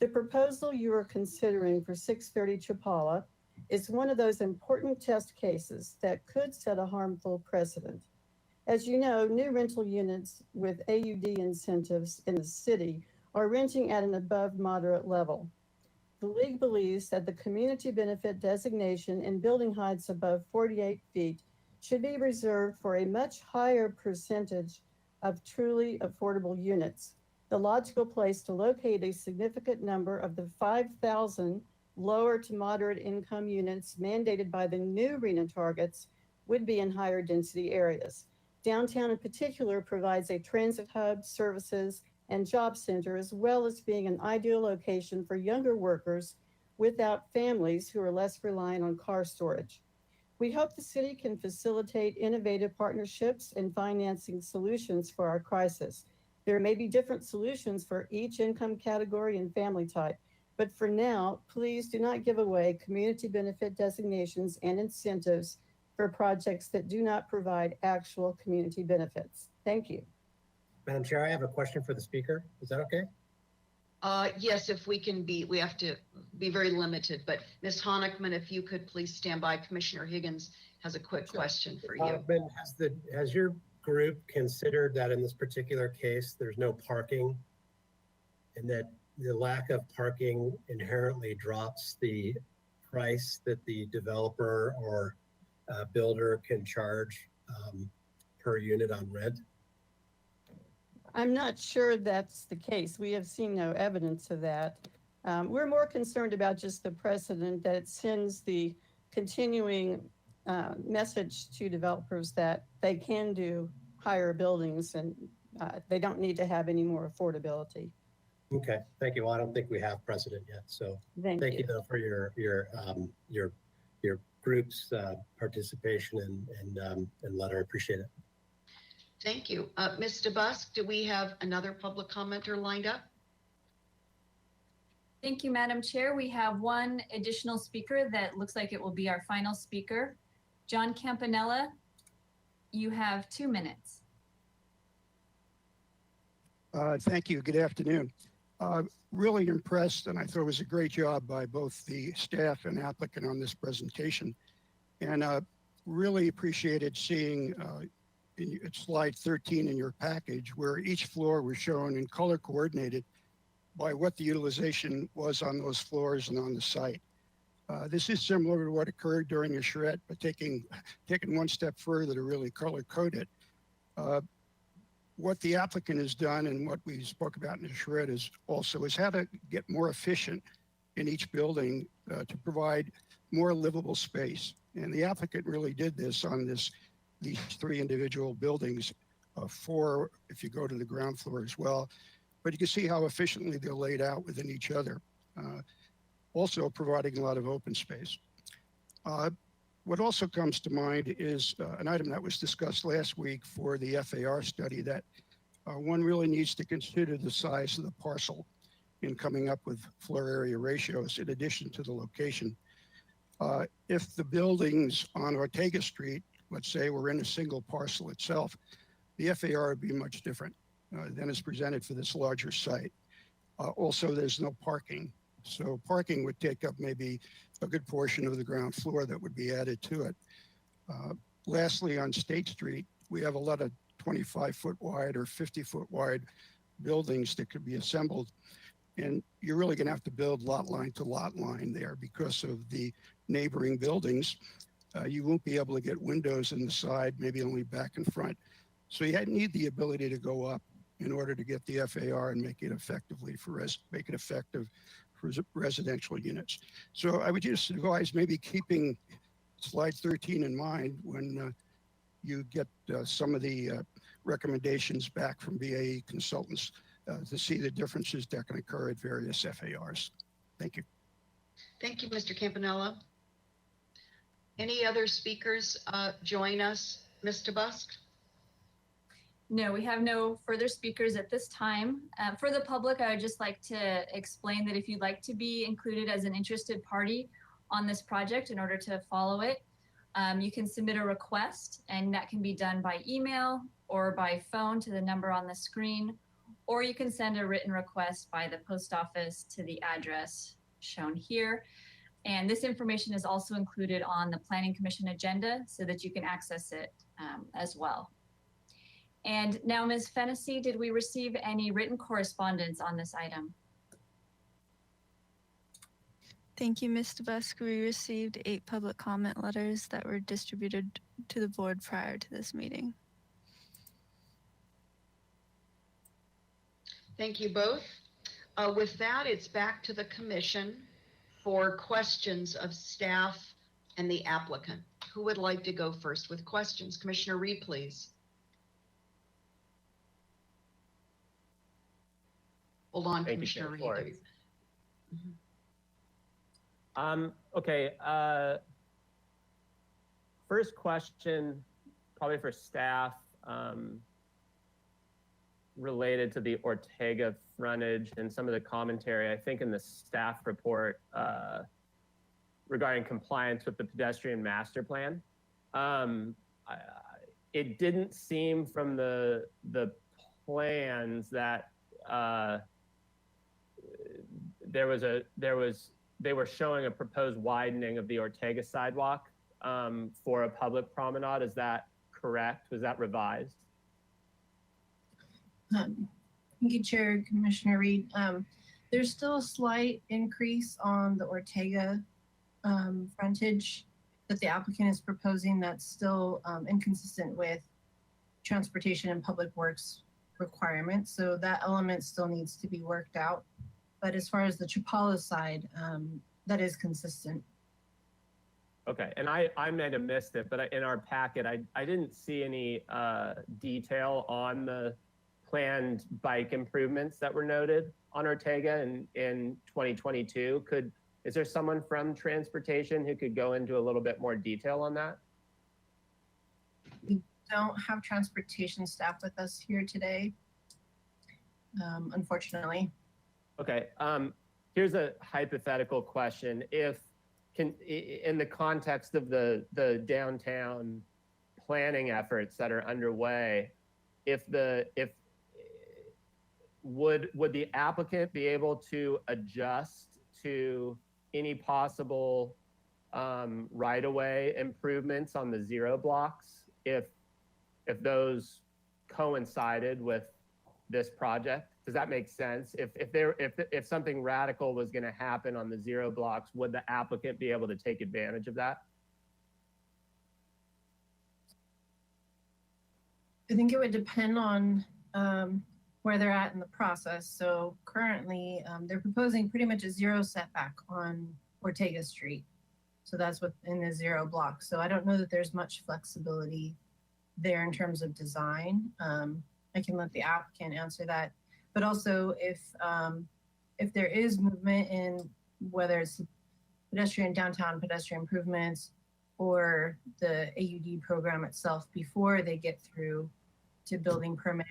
The proposal you are considering for 630 Chapala is one of those important test cases that could set a harmful precedent. As you know, new rental units with AUD incentives in the city are renting at an above moderate level. The league believes that the community benefit designation in building heights above 48 feet should be reserved for a much higher percentage of truly affordable units. The logical place to locate a significant number of the 5,000 lower to moderate income units mandated by the new RHNA targets would be in higher density areas. Downtown in particular provides a transit hub, services, and job center, as well as being an ideal location for younger workers without families who are less reliant on car storage. We hope the city can facilitate innovative partnerships and financing solutions for our crisis. There may be different solutions for each income category and family type, but for now, please do not give away community benefit designations and incentives for projects that do not provide actual community benefits. Thank you. Madam Chair, I have a question for the speaker. Is that okay? Yes, if we can be, we have to be very limited, but Ms. Honickman, if you could please stand by. Commissioner Higgins has a quick question for you. Honickman, has your group considered that in this particular case, there's no parking and that the lack of parking inherently drops the price that the developer or builder can charge per unit on rent? I'm not sure that's the case. We have seen no evidence of that. We're more concerned about just the precedent that it sends the continuing message to developers that they can do higher buildings and they don't need to have any more affordability. Okay, thank you. Well, I don't think we have precedent yet. So thank you though for your group's participation and letter. I appreciate it. Thank you. Ms. DeBusk, do we have another public commenter lined up? Thank you, Madam Chair. We have one additional speaker that looks like it will be our final speaker. John Campanella, you have 2 minutes. Thank you. Good afternoon. Really impressed, and I thought it was a great job by both the staff and applicant on this presentation. And really appreciated seeing in slide 13 in your package where each floor was shown and color coordinated by what the utilization was on those floors and on the site. This is similar to what occurred during the charrette, but taking one step further to really color code it. What the applicant has done and what we spoke about in the charrette is how to get more efficient in each building to provide more livable space. And the applicant really did this on these 3 individual buildings, 4 if you go to the ground floor as well. But you can see how efficiently they're laid out within each other, also providing a lot of open space. What also comes to mind is an item that was discussed last week for the FAR study that one really needs to consider the size of the parcel in coming up with floor area ratios in addition to the location. If the buildings on Ortega Street, let's say, were in a single parcel itself, the FAR would be much different than is presented for this larger site. Also, there's no parking. So parking would take up maybe a good portion of the ground floor that would be added to it. Lastly, on State Street, we have a lot of 25-foot wide or 50-foot wide buildings that could be assembled. And you're really going to have to build lot line to lot line there because of the neighboring buildings. You won't be able to get windows in the side, maybe only back and front. So you need the ability to go up in order to get the FAR and make it effective for residential units. So I would just advise maybe keeping slide 13 in mind when you get some of the recommendations back from BAE consultants to see the differences that can occur at various FARs. Thank you. Thank you, Mr. Campanella. Any other speakers join us, Ms. DeBusk? No, we have no further speakers at this time. For the public, I would just like to explain that if you'd like to be included as an interested party on this project in order to follow it, you can submit a request, and that can be done by email or by phone to the number on the screen, or you can send a written request by the post office to the address shown here. And this information is also included on the Planning Commission agenda so that you can access it as well. And now, Ms. Fennessy, did we receive any written correspondence on this item? Thank you, Ms. DeBusk. We received 8 public comment letters that were distributed to the board prior to this meeting. Thank you both. With that, it's back to the commission for questions of staff and the applicant. Who would like to go first with questions? Commissioner Reed, please. Hold on, Thank you, Commissioner Chair Flores. Reed. Okay. First question, probably for staff, related to the Ortega frontage and some of the commentary, I think in the staff report regarding compliance with the pedestrian master plan. It didn't seem from the plans that they were showing a proposed widening of the Ortega sidewalk for a public promenade. Is that correct? Was that revised? Thank you, Chair, Commissioner Reed. There's still a slight increase on the Ortega frontage that the applicant is proposing that's still inconsistent with transportation and public works requirements. So that element still needs to be worked out. But as far as the Chapala side, that is consistent. Okay, and I might have missed it, but in our packet, I didn't see any detail on the planned bike improvements that were noted on Ortega in 2022. Is there someone from transportation who could go into a little bit more detail on that? We don't have transportation staff with us here today, unfortunately. Okay, here's a hypothetical question. In the context of the downtown planning efforts that are underway, would the applicant be able to adjust to any possible right-of-way improvements on the zero blocks if those coincided with this project? Does that make sense? If something radical was going to happen on the zero blocks, would the applicant be able to take advantage of that? I think it would depend on where they're at in the process. So currently, they're proposing pretty much a zero setback on Ortega Street. So that's within the zero block. So I don't know that there's much flexibility there in terms of design. I can let the applicant answer that. But also, if there is movement in whether it's downtown pedestrian improvements or the AUD program itself before they get through to building permit,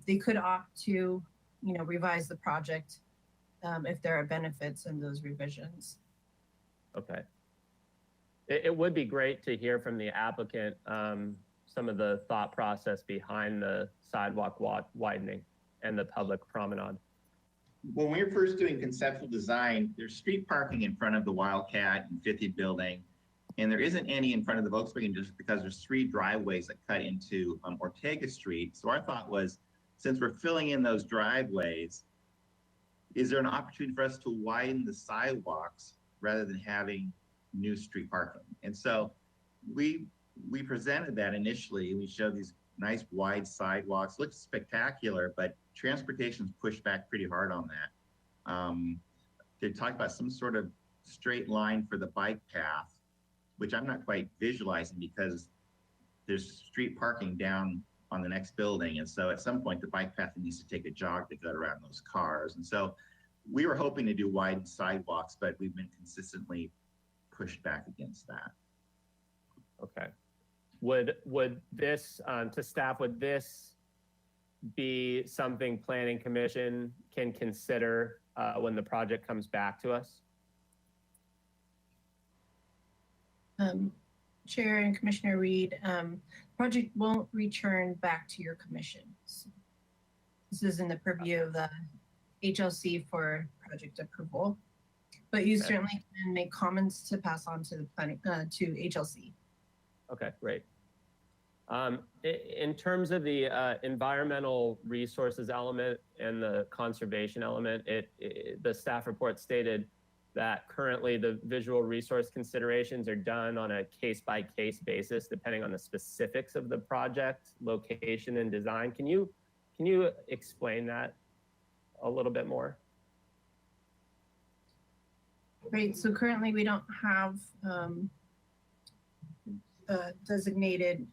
they could opt to, revise the project if there are benefits in those revisions. Okay. It would be great to hear from the applicant some of the thought process behind the sidewalk widening and the public promenade. When we were first doing conceptual design, there's street parking in front of the Wildcat and 50th building, and there isn't any in front of the Volkswagen just because there's 3 driveways that cut into Ortega Street. So our thought was, since we're filling in those driveways, is there an opportunity for us to widen the sidewalks rather than having new street parking? And so we presented that initially. We showed these nice wide sidewalks, looks spectacular, but transportation's pushed back pretty hard on that. They talked about some sort of straight line for the bike path, which I'm not quite visualizing because there's street parking down on the next building. And so at some point the bike path needs to take a jog to get around those cars. And so we were hoping to do wide sidewalks, but we've been consistently pushed back against that. Okay. Would this, to staff, would this be something Planning Commission can consider when the project comes back to us? Chair and Commissioner Reed, project won't return back to your commission. This is in the purview of the HLC for project approval, but you certainly can make comments to pass on to the planning to HLC. Okay, great. In terms of the environmental resources element and the conservation element, the staff report stated that currently the visual resource considerations are done on a case-by-case basis, depending on the specifics of the project, location, and design. Can you explain that a little bit more? Right, so currently we don't have designated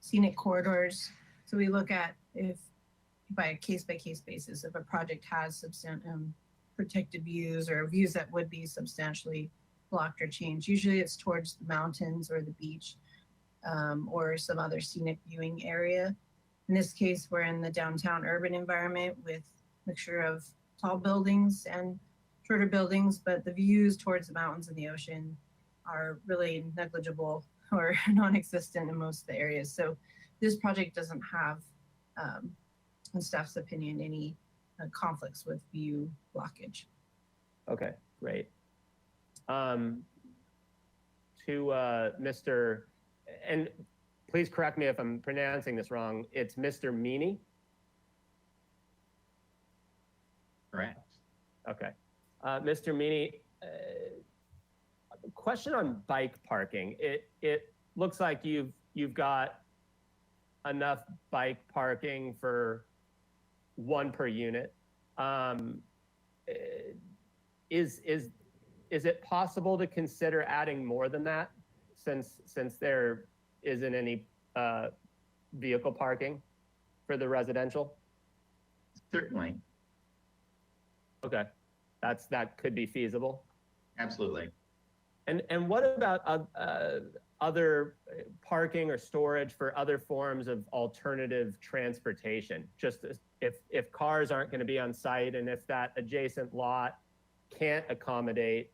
scenic corridors. So we look at if by a case-by-case basis, if a project has protected views or views that would be substantially blocked or changed. Usually it's towards the mountains or the beach or some other scenic viewing area. In this case, we're in the downtown urban environment with a mixture of tall buildings and shorter buildings, but the views towards the mountains and the ocean are really negligible or non-existent in most of the areas. So this project doesn't have, in staff's opinion, any conflicts with view blockage. Okay, great. To Mr. and please correct me if I'm pronouncing this wrong. It's Mr. Meany? Correct. Okay. Mr. Meany, question on bike parking. It looks like you've got enough bike parking for one per unit. Is it possible to consider adding more than that, since there isn't any vehicle parking for the residential? Certainly. Okay, that could be feasible. Absolutely. And what about other parking or storage for other forms of alternative transportation? Just if cars aren't going to be on site, and if that adjacent lot can't accommodate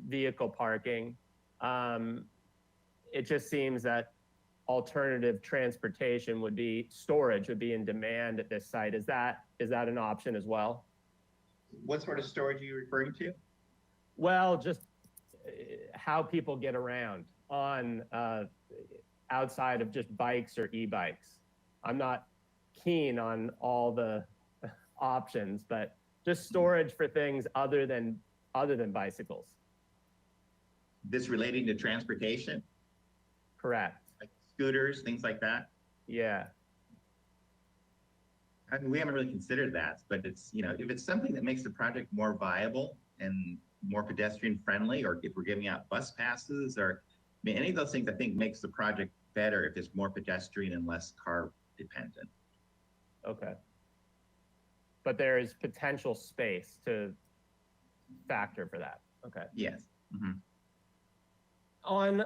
vehicle parking, it just seems that alternative transportation storage would be in demand at this site. Is that an option as well? What sort of storage are you referring to? Well, just how people get around on outside of just bikes or e-bikes. I'm not keen on all the options, but just storage for things other than bicycles. This relating to transportation? Correct. Like scooters, things like that? Yeah. I mean, we haven't really considered that, but it's, if it's something that makes the project more viable and more pedestrian friendly, or if we're giving out bus passes, or any of those things, I think makes the project better if it's more pedestrian and less car dependent. Okay. But there is potential space to factor for that. Okay. Yes. Mm-hmm. On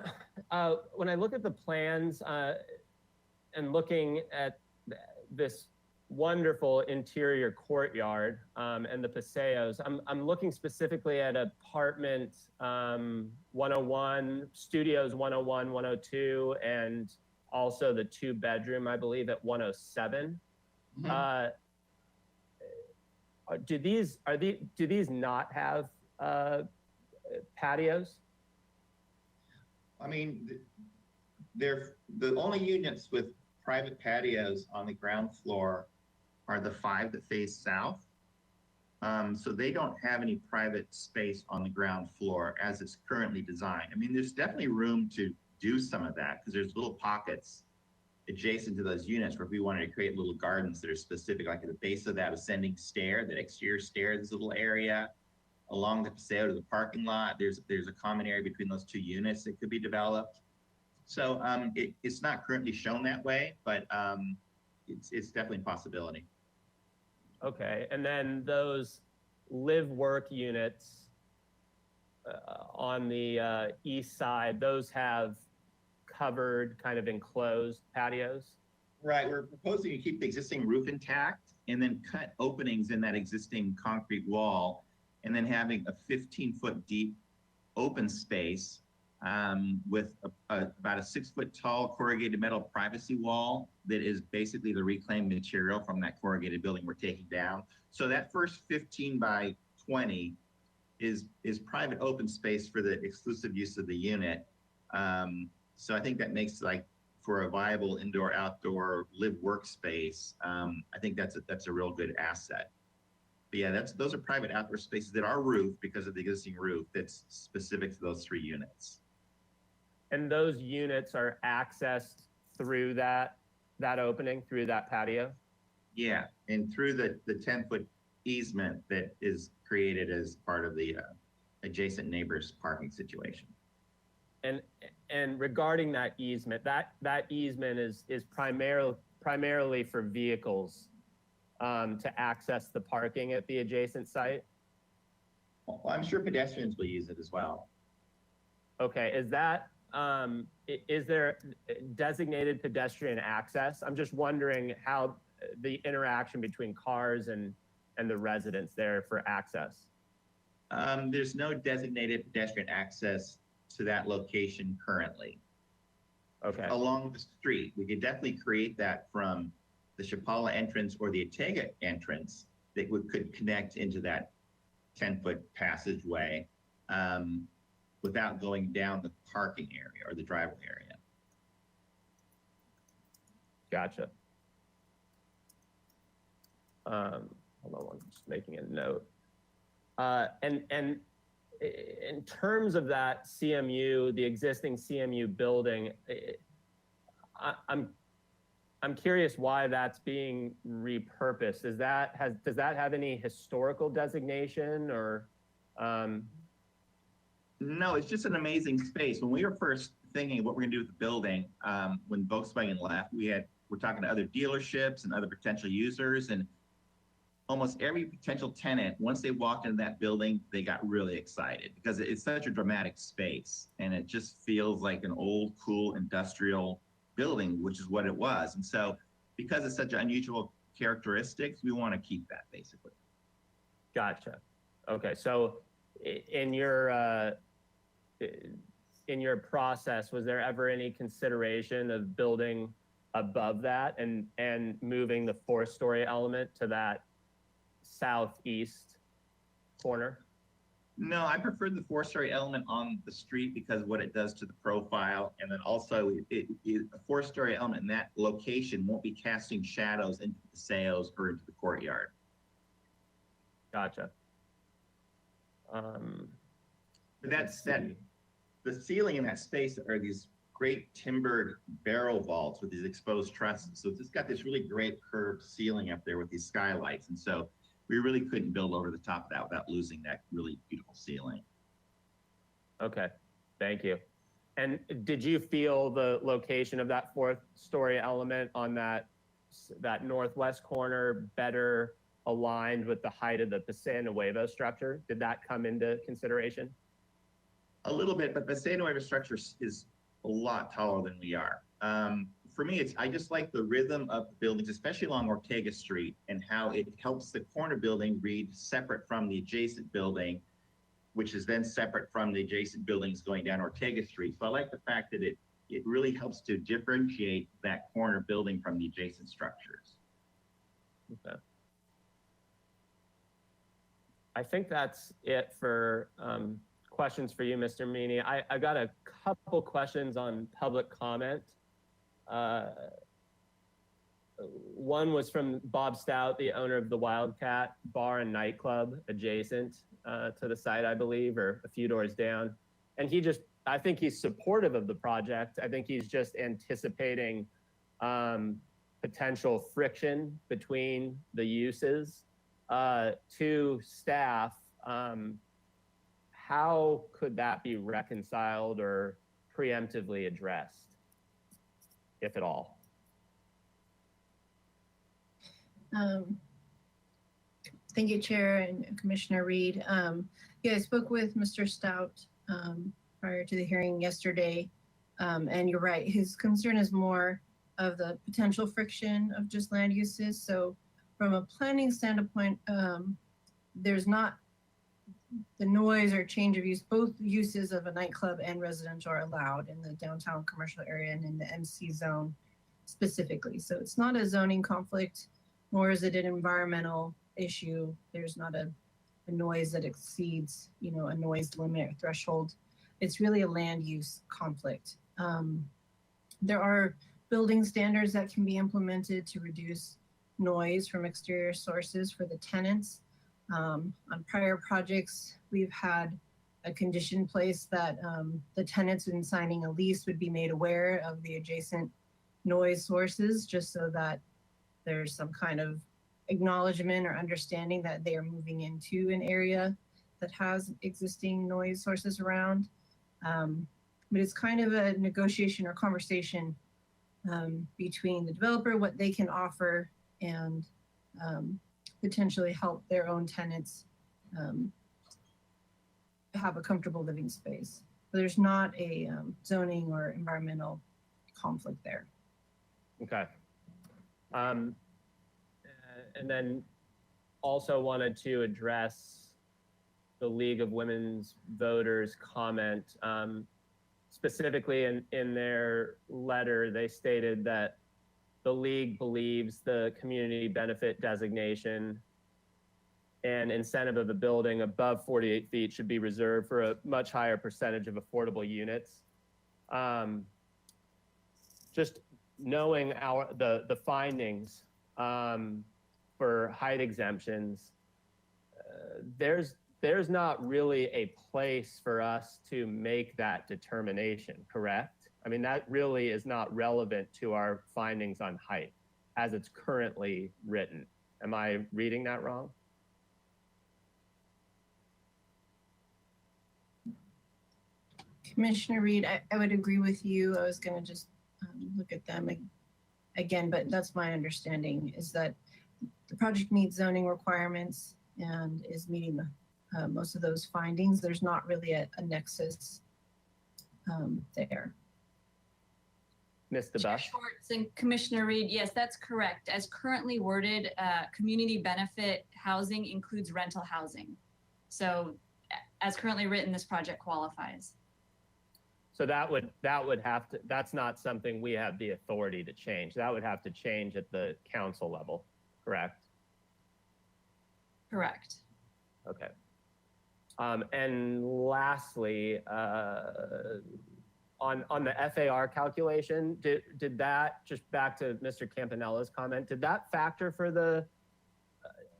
when I look at the plans and looking at this wonderful interior courtyard and the paseos, I'm looking specifically at apartment 101, studios 101, 102, and also the 2-bedroom, I believe, at 107. Mm-hmm. Do these not have patios? I mean, they're the only units with private patios on the ground floor are the 5 that face south. So they don't have any private space on the ground floor as it's currently designed. I mean, there's definitely room to do some of that because there's little pockets adjacent to those units where if we wanted to create little gardens that are specific, like at the base of that ascending stair, that exterior stair, this little area along the paseo to the parking lot. There's a common area between those 2 units that could be developed. So it's not currently shown that way, but it's definitely a possibility. Okay, and then those live-work units on the east side, those have covered, kind of enclosed patios? Right, we're proposing to keep the existing roof intact and then cut openings in that existing concrete wall, and then having a 15-foot deep open space with about a 6-foot tall corrugated metal privacy wall that is basically the reclaimed material from that corrugated building we're taking down. So that first 15 by 20 is private open space for the exclusive use of the unit. So I think that makes like for a viable indoor outdoor live workspace, I think that's a real good asset. But yeah, those are private outdoor spaces that are roofed because of the existing roof that's specific to those 3 units. And those units are accessed through that opening, through that patio? Yeah, and through the 10-foot easement that is created as part of the adjacent neighbors parking situation. And regarding that easement, that easement is primarily for vehicles to access the parking at the adjacent site? Well, I'm sure pedestrians will use it as well. Okay, is there designated pedestrian access? I'm just wondering how the interaction between cars and the residents there for access. There's no designated pedestrian access to that location currently. Okay. Along the street, we could definitely create that from the Chapala entrance or the Ortega entrance that could connect into that 10-foot passageway without going down the parking area or the driveway area. Gotcha. Hold on, I'm just making a note. And in terms of that CMU, the existing CMU building, I'm curious why that's being repurposed. Does that have any historical designation or? No, it's just an amazing space. When we were first thinking of what we're gonna do with the building, when Volkswagen left, we're talking to other dealerships and other potential users, and almost every potential tenant, once they walked into that building, they got really excited because it's such a dramatic space and it just feels like an old, cool industrial building, which is what it was. And so because it's such unusual characteristics, we want to keep that basically. Gotcha. Okay, so in your process, was there ever any consideration of building above that and moving the 4-story element to that southeast corner? No, I preferred the 4-story element on the street because of what it does to the profile. And then also a 4-story element in that location won't be casting shadows into the sales or into the courtyard. Gotcha. The ceiling in that space are these great timbered barrel vaults with these exposed trusses. So it's got this really great curved ceiling up there with these skylights. And so we really couldn't build over the top of that without losing that really beautiful ceiling. Okay, thank you. And did you feel the location of that 4th-story element on that northwest corner better aligned with the height of the Paseo Nuevo structure? Did that come into consideration? A little bit, but the Paseo Nuevo structure is a lot taller than we are. For me, I just like the rhythm of the buildings, especially along Ortega Street, and how it helps the corner building read separate from the adjacent building, which is then separate from the adjacent buildings going down Ortega Street. So I like the fact that it really helps to differentiate that corner building from the adjacent structures. Okay. I think that's it for questions for you, Mr. Meany. I got a couple questions on public comment. One was from Bob Stout, the owner of the Wildcat Bar and Nightclub adjacent to the site, I believe, or a few doors down. And I think he's supportive of the project. I think he's just anticipating potential friction between the uses. To staff, how could that be reconciled or preemptively addressed, if at all? Thank you, Chair and Commissioner Reed. Yeah, I spoke with Mr. Stout prior to the hearing yesterday, and you're right. His concern is more of the potential friction of just land uses. So from a planning standpoint, there's not the noise or change of use. Both uses of a nightclub and residential are allowed in the downtown commercial area and in the MC zone specifically. So it's not a zoning conflict, nor is it an environmental issue. There's not a noise that exceeds, a noise limit or threshold. It's really a land use conflict. There are building standards that can be implemented to reduce noise from exterior sources for the tenants. On prior projects, we've had a condition placed that the tenants in signing a lease would be made aware of the adjacent noise sources, just so that there's some kind of acknowledgement or understanding that they are moving into an area that has existing noise sources around. But it's kind of a negotiation or conversation between the developer, what they can offer, and potentially help their own tenants have a comfortable living space. But there's not a zoning or environmental conflict there. Okay. And then also wanted to address the League of Women's Voters comment. Specifically in their letter, they stated that the League believes the community benefit designation and incentive of a building above 48 feet should be reserved for a much higher percentage of affordable units. Just knowing the findings for height exemptions, there's not really a place for us to make that determination, correct? I mean, that really is not relevant to our findings on height as it's currently written. Am I reading that wrong? Commissioner Reed, I would agree with you. I was going to just look at them again, but that's my understanding, is that the project meets zoning requirements and is meeting most of those findings. There's not really a nexus there. Ms. Chair DeBusk? Schwartz and Commissioner Reed, yes, that's correct. As currently worded, community benefit housing includes rental housing. So as currently written, this project qualifies. So that would have to, that's not something we have the authority to change. That would have to change at the council level, correct? Correct. Okay. And lastly, on the FAR calculation, did that, just back to Mr. Campanella's comment, did that factor for the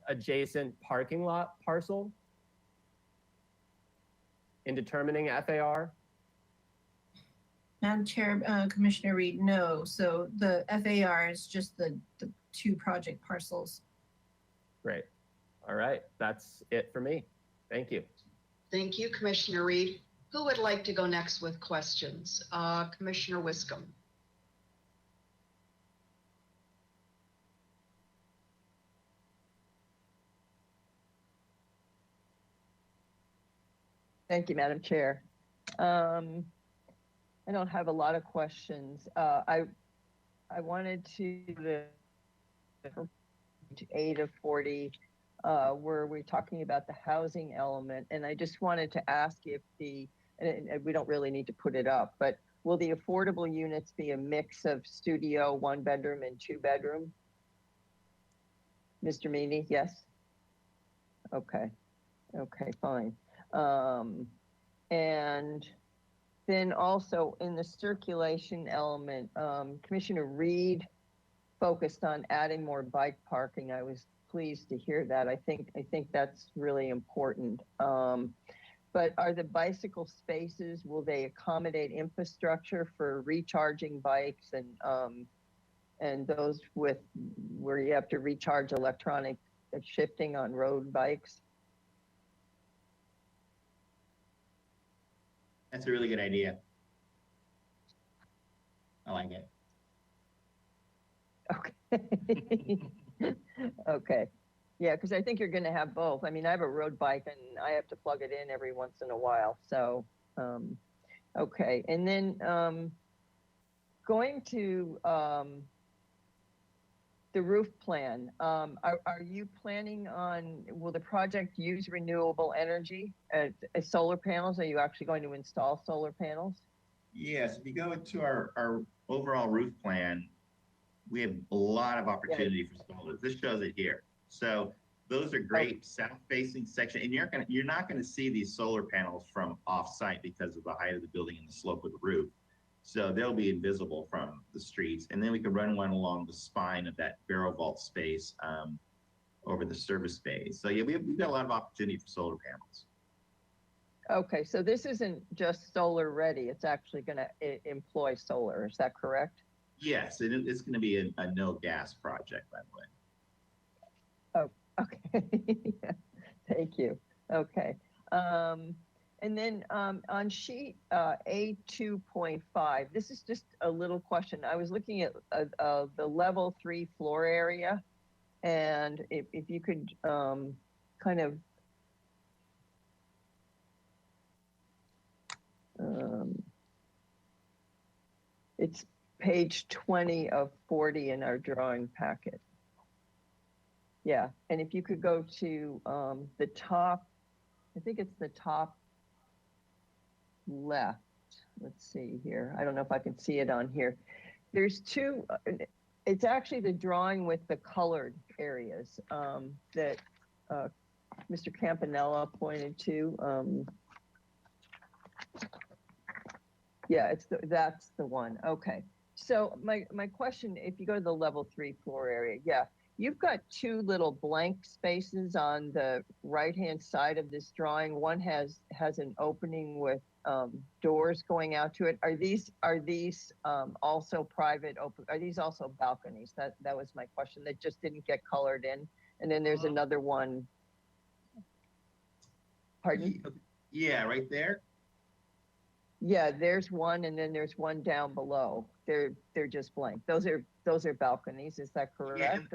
adjacent parking lot parcel in determining FAR? Madam Chair, Commissioner Reed, no. So the FAR is just the two project parcels. Great. All right. That's it for me. Thank you. Thank you, Commissioner Reed. Who would like to go next with questions? Commissioner Wiscombe. Thank you, Madam Chair. I don't have a lot of questions. I wanted to 8 of 40, where we're talking about the housing element, and I just wanted to ask if and we don't really need to put it up, but will the affordable units be a mix of studio, 1 bedroom, and 2 bedroom? Mr. Meany, yes? Okay, fine. And then also in the circulation element, Commissioner Reed focused on adding more bike parking. I was pleased to hear that. I think that's really important. But are the bicycle spaces, will they accommodate infrastructure for recharging bikes and those with where you have to recharge electronic shifting on road bikes? That's a really good idea. I like it. Okay. Okay. Yeah, because I think you're going to have both. I mean, I have a road bike and I have to plug it in every once in a while. So, okay. And then going to the roof plan, are you planning on, will the project use renewable energy as solar panels? Are you actually going to install solar panels? Yes, if you go into our overall roof plan, we have a lot of opportunity for solar. This shows it here. So those are great south-facing section, and you're not gonna see these solar panels from off-site because of the height of the building and the slope of the roof. So they'll be invisible from the streets. And then we can run one along the spine of that barrel vault space over the service bays. So yeah, we've got a lot of opportunity for solar panels. Okay, so this isn't just solar ready, it's actually gonna employ solar, is that correct? Yes, it's going to be a no gas project, by the way. Okay, thank you. Okay. And then on sheet A2.5, this is just a little question. I was looking at the level 3 floor area, and if you could kind of it's page 20 of 40 in our drawing packet. Yeah, and if you could go to the top, I think it's the top left. Let's see here. I don't know if I can see it on here. There's two, it's actually the drawing with the colored areas that Mr. Campanella pointed to. Yeah, that's the one. Okay. So my question, if you go to the level 3 floor area, yeah, you've got two little blank spaces on the right-hand side of this drawing. One has an opening with doors going out to it. Are these also private open? Are these also balconies? That was my question. That just didn't get colored in. And then there's another one. Pardon? Yeah, right there. Yeah, there's one, and then there's one down below. They're just blank. Those are balconies. Is that correct? Yeah, and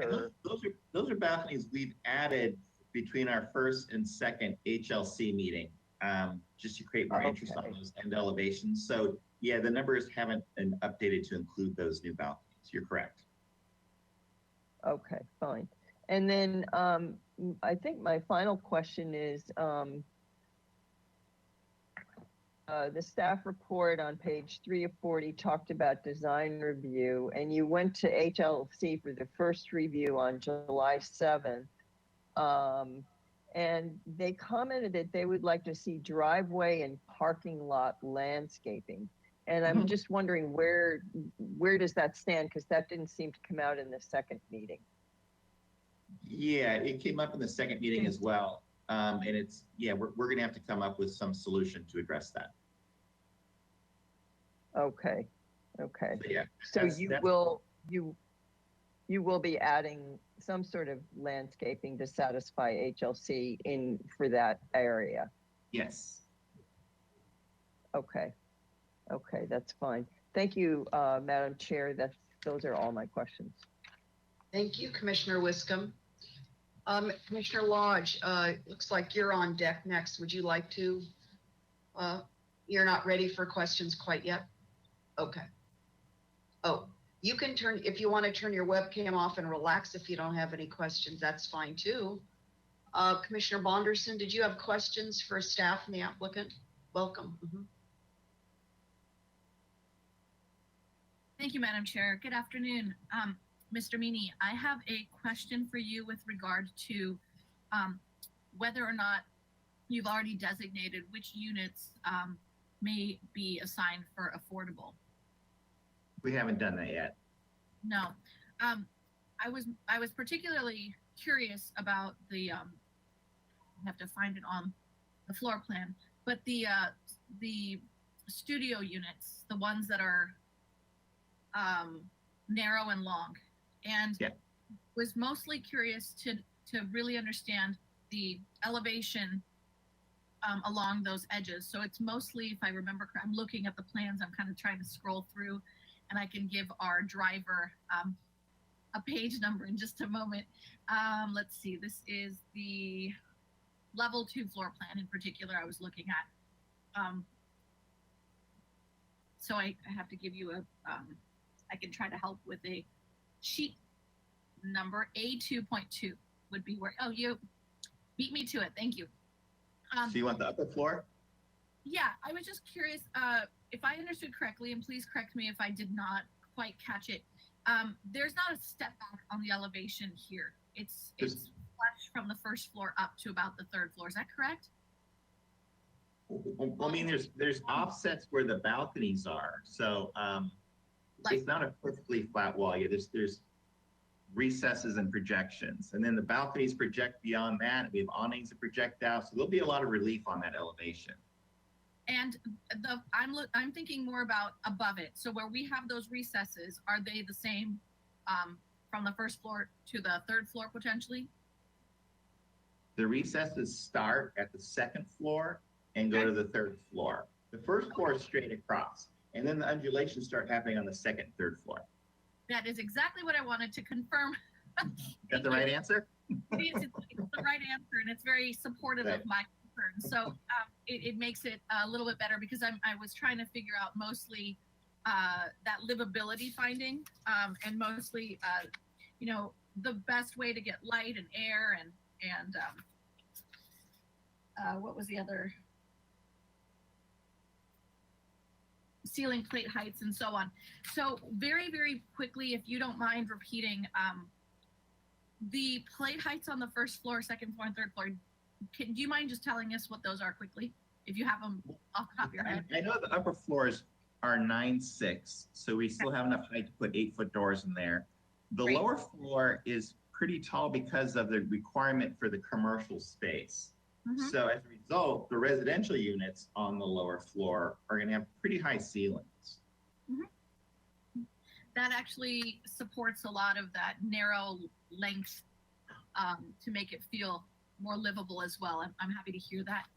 those are balconies we've added between our first and second HLC meeting, just to create more interest on those end elevations. So yeah, the numbers haven't been updated to include those new balconies. You're correct. Okay, fine. And then I think my final question is. The staff report on page 3 of 40 talked about design review, and you went to HLC for the first review on July 7th. And they commented that they would like to see driveway and parking lot landscaping. And I'm just wondering where does that stand? Because that didn't seem to come out in the second meeting. Yeah, it came up in the second meeting as well. And it's, yeah, we're going to have to come up with some solution to address that. Okay. Okay. So, yeah. So you will be adding some sort of landscaping to satisfy HLC for that area. Yes. Okay. Okay, that's fine. Thank you, Madam Chair. Those are all my questions. Thank you, Commissioner Wiscombe. Commissioner Lodge, looks like you're on deck next. Would you like to? You're not ready for questions quite yet? Okay. Oh, you can turn, if you want to turn your webcam off and relax if you don't have any questions, that's fine too. Commissioner Bonderson, did you have questions for staff and the applicant? Welcome. Thank you, Madam Chair. Good afternoon. Mr. Meany, I have a question for you with regard to whether or not you've already designated which units may be assigned for affordable. We haven't done that yet. No. I was particularly curious about the I have to find it on the floor plan, but the studio units, the ones that are narrow and long, and was mostly curious to really understand the elevation along those edges. So it's mostly, if I remember correctly, I'm looking at the plans, I'm kind of trying to scroll through, and I can give our driver a page number in just a moment. Let's see, this is the level 2 floor plan in particular I was looking at. So I have to give you I can try to help with a sheet number. A2.2 would be where, oh, you beat me to it. Thank you. So you want the upper floor? Yeah, I was just curious if I understood correctly, and please correct me if I did not quite catch it. There's not a step back on the elevation here. It's flush from the first floor up to about the third floor. Is that correct? I mean, there's offsets where the balconies are. So it's not a perfectly flat wall. Yeah, there's recesses and projections. And then the balconies project beyond that. We have awnings that project out. So there'll be a lot of relief on that elevation. And I'm thinking more about above it. So where we have those recesses, are they the same from the first floor to the third floor potentially? The recesses start at the second floor and go to the third floor. The first floor is straight across, and then the undulations start happening on the second, third floor. That is exactly what I wanted to confirm. Is that the right answer? It's the right answer, and it's very supportive of my concern. So it makes it a little bit better because I was trying to figure out mostly that livability finding and mostly, the best way to get light and air and what was the other? Ceiling plate heights and so on. So very, very quickly, if you don't mind repeating, the plate heights on the first floor, second floor, and third floor, do you mind just telling us what those are quickly, if you have them off the top of your head? I know the upper floors are 9.6, so we still have enough height to put 8-foot doors in there. The Great. lower floor is pretty tall because of the requirement for the commercial space. Mhm. So as a result, the residential units on the lower floor are going to have pretty high ceilings. That actually supports a lot of that narrow length to make it feel more livable as well. I'm happy to hear that.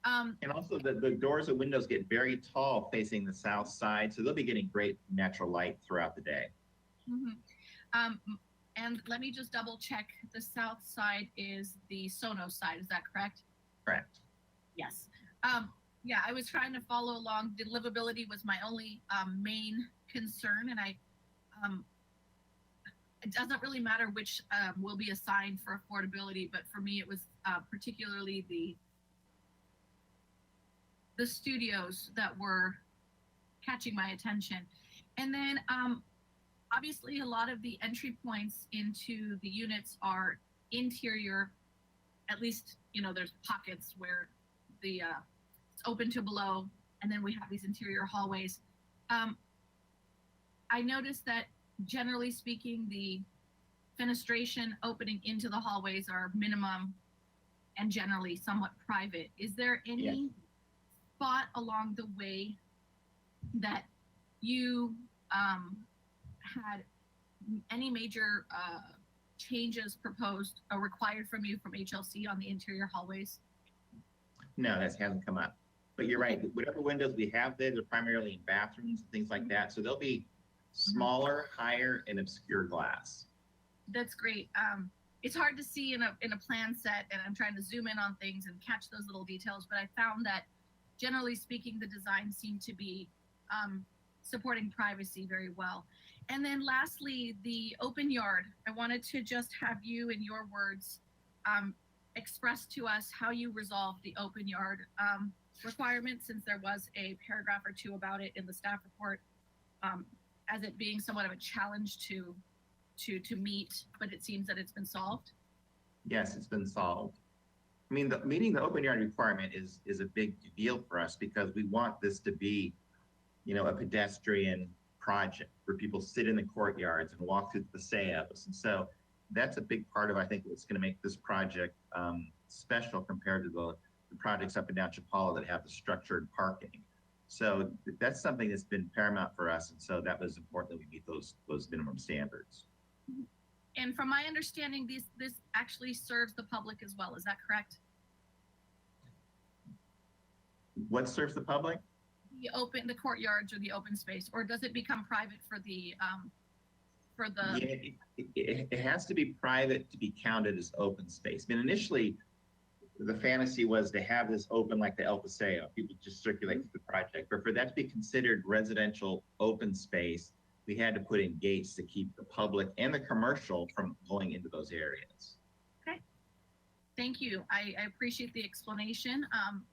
And also the doors and windows get very tall facing the south side, so they'll be getting great natural light throughout the day. And let me just double check. The south side is the Sonos side. Is that correct? Correct. Yes. Yeah, I was trying to follow along. The livability was my only main concern, and it doesn't really matter which will be assigned for affordability, but for me, it was particularly the studios that were catching my attention. And then obviously a lot of the entry points into the units are interior, at least, there's pockets where it's open to below, and then we have these interior hallways. I noticed that generally speaking, the fenestration opening into the hallways are minimum and generally somewhat private. Is there any thought along the way that you had any major changes proposed or required from you from HLC on the interior hallways? No, that hasn't come up. But you're right. Whatever windows we have there, they're primarily in bathrooms and things like that. So they'll be smaller, higher, and obscure glass. That's great. It's hard to see in a plan set, and I'm trying to zoom in on things and catch those little details. But I found that, generally speaking, the design seemed to be supporting privacy very well. And then lastly, the open yard. I wanted to just have you, in your words, express to us how you resolved the open yard requirement, since there was a paragraph or two about it in the staff report, as it being somewhat of a challenge to meet, but it seems that it's been solved. Yes, it's been solved. I mean, meeting the open yard requirement is a big deal for us because we want this to be, a pedestrian project where people sit in the courtyards and walk through the paseos. And so that's a big part of, I think, what's going to make this project special compared to the projects up and down Chapala that have the structured parking. So that's something that's been paramount for us. And so that was important that we meet those minimum standards. And from my understanding, this actually serves the public as well. Is that correct? What serves the public? The courtyards or the open space, or does it become private for the it has to be private to be counted as open space. I mean, initially the fantasy was to have this open like the El Paseo, people just circulate through the project, but for that to be considered residential open space, we had to put in gates to keep the public and the commercial from going into those areas. Okay, thank you. I appreciate the explanation.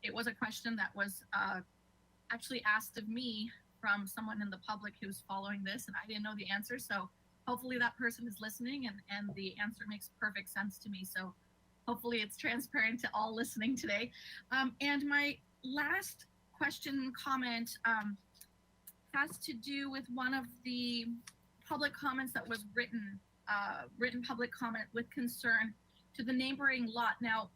It was a question that was actually asked of me from someone in the public who's following this, and I didn't know the answer. So hopefully that person is listening, and the answer makes perfect sense to me. So hopefully it's transparent to all listening today. And my last question comment has to do with one of the public comments that was written public comment with concern to the neighboring lot. Now,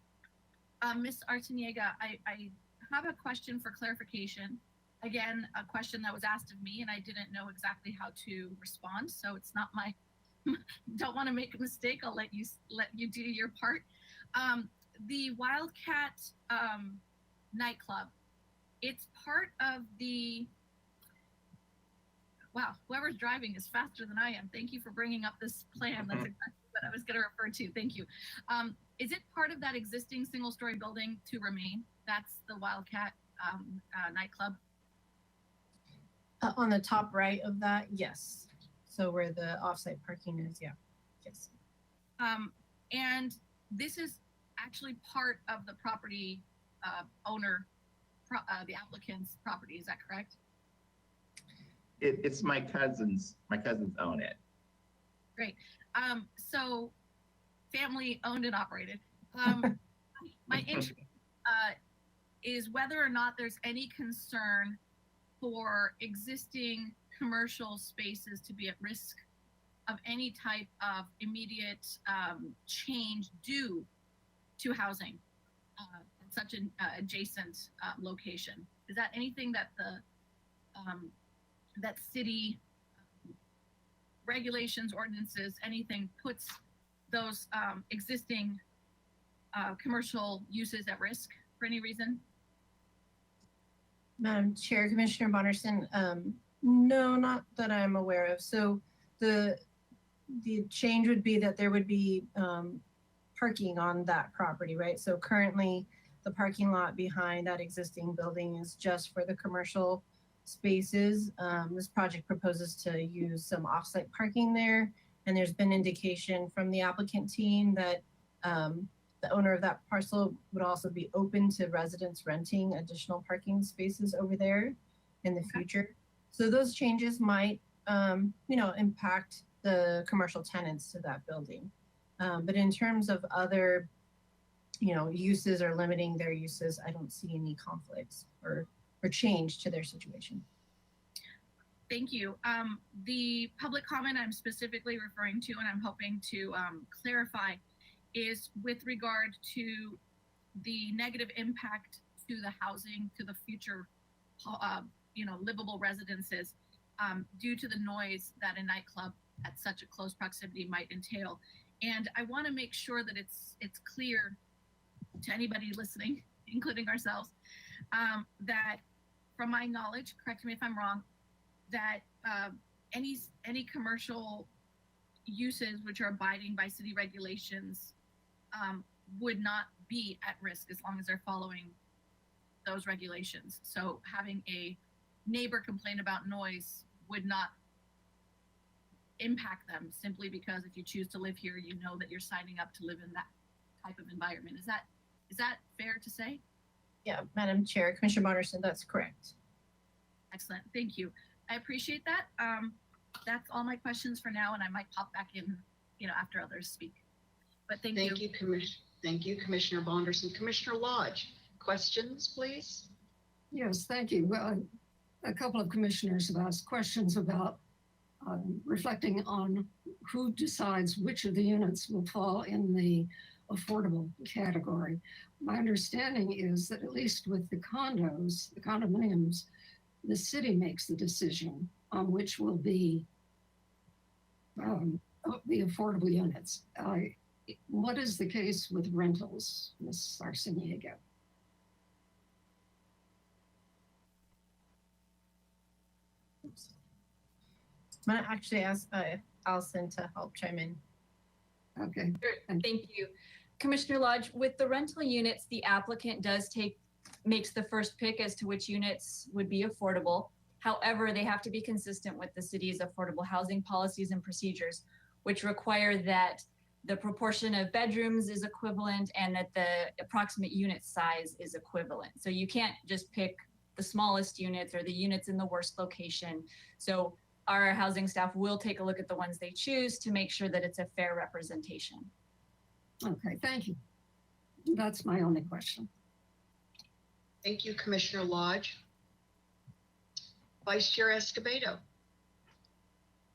Ms. Arciniega, I have a question for clarification. Again, a question that was asked of me and I didn't know exactly how to respond. So it's not my, don't want to make a mistake. I'll let you do your part. The Wildcat nightclub, it's part of the, wow, whoever's driving is faster than I am. Thank you for bringing up this plan. That's exactly what I was going to refer to. Thank you. Is it part of that existing single-story building to remain? That's the Wildcat nightclub? On the top right of that, yes. So where the offsite parking is, yeah, yes. And this is actually part of the property owner, the applicant's property, is that correct? It's my cousins. My cousins own it. Great. So family owned and operated. My interest is whether or not there's any concern for existing commercial spaces to be at risk of any type of immediate change due to housing at such an adjacent location. Is that anything that the that city regulations, ordinances, anything puts those existing commercial uses at risk for any reason? Madam Chair, Commissioner Bonderson, no, not that I'm aware of. So the change would be that there would be parking on that property, right? So currently the parking lot behind that existing building is just for the commercial spaces. This project proposes to use some offsite parking there. And there's been indication from the applicant team that the owner of that parcel would also be open to residents renting additional parking spaces over there in the future. So those changes might, impact the commercial tenants to that building. But in terms of other, uses or limiting their uses, I don't see any conflicts or change to their situation. Thank you. The public comment I'm specifically referring to, and I'm hoping to clarify, is with regard to the negative impact to the housing, to the future, livable residences due to the noise that a nightclub at such a close proximity might entail. And I want to make sure that it's clear to anybody listening, including ourselves, that from my knowledge, correct me if I'm wrong, that any commercial uses which are abiding by city regulations would not be at risk as long as they're following those regulations. So having a neighbor complain about noise would not impact them simply because if you choose to live here, you know that you're signing up to live in that type of environment. Is that fair to say? Yeah, Madam Chair, Commissioner Bonderson, that's correct. Excellent, thank you. I appreciate that. That's all my questions for now, and I might pop back in, after others speak. But thank you. Thank you, Commissioner Bonderson. Commissioner Lodge, questions, please? Yes, thank you. Well, a couple of commissioners have asked questions about reflecting on who decides which of the units will fall in the affordable category. My understanding is that at least with the condos, the condominiums, the city makes the decision on which will be the affordable units. What is the case with rentals, Ms. Arciniega? I'm going to actually ask Allison to help chime in. Okay. Sure. Thank you. Commissioner Lodge, with the rental units, the applicant makes the first pick as to which units would be affordable. However, they have to be consistent with the city's affordable housing policies and procedures, which require that the proportion of bedrooms is equivalent and that the approximate unit size is equivalent. So you can't just pick the smallest units or the units in the worst location. So our housing staff will take a look at the ones they choose to make sure that it's a fair representation. Okay, thank you. That's my only question. Thank you, Commissioner Lodge. Vice Chair Escobedo.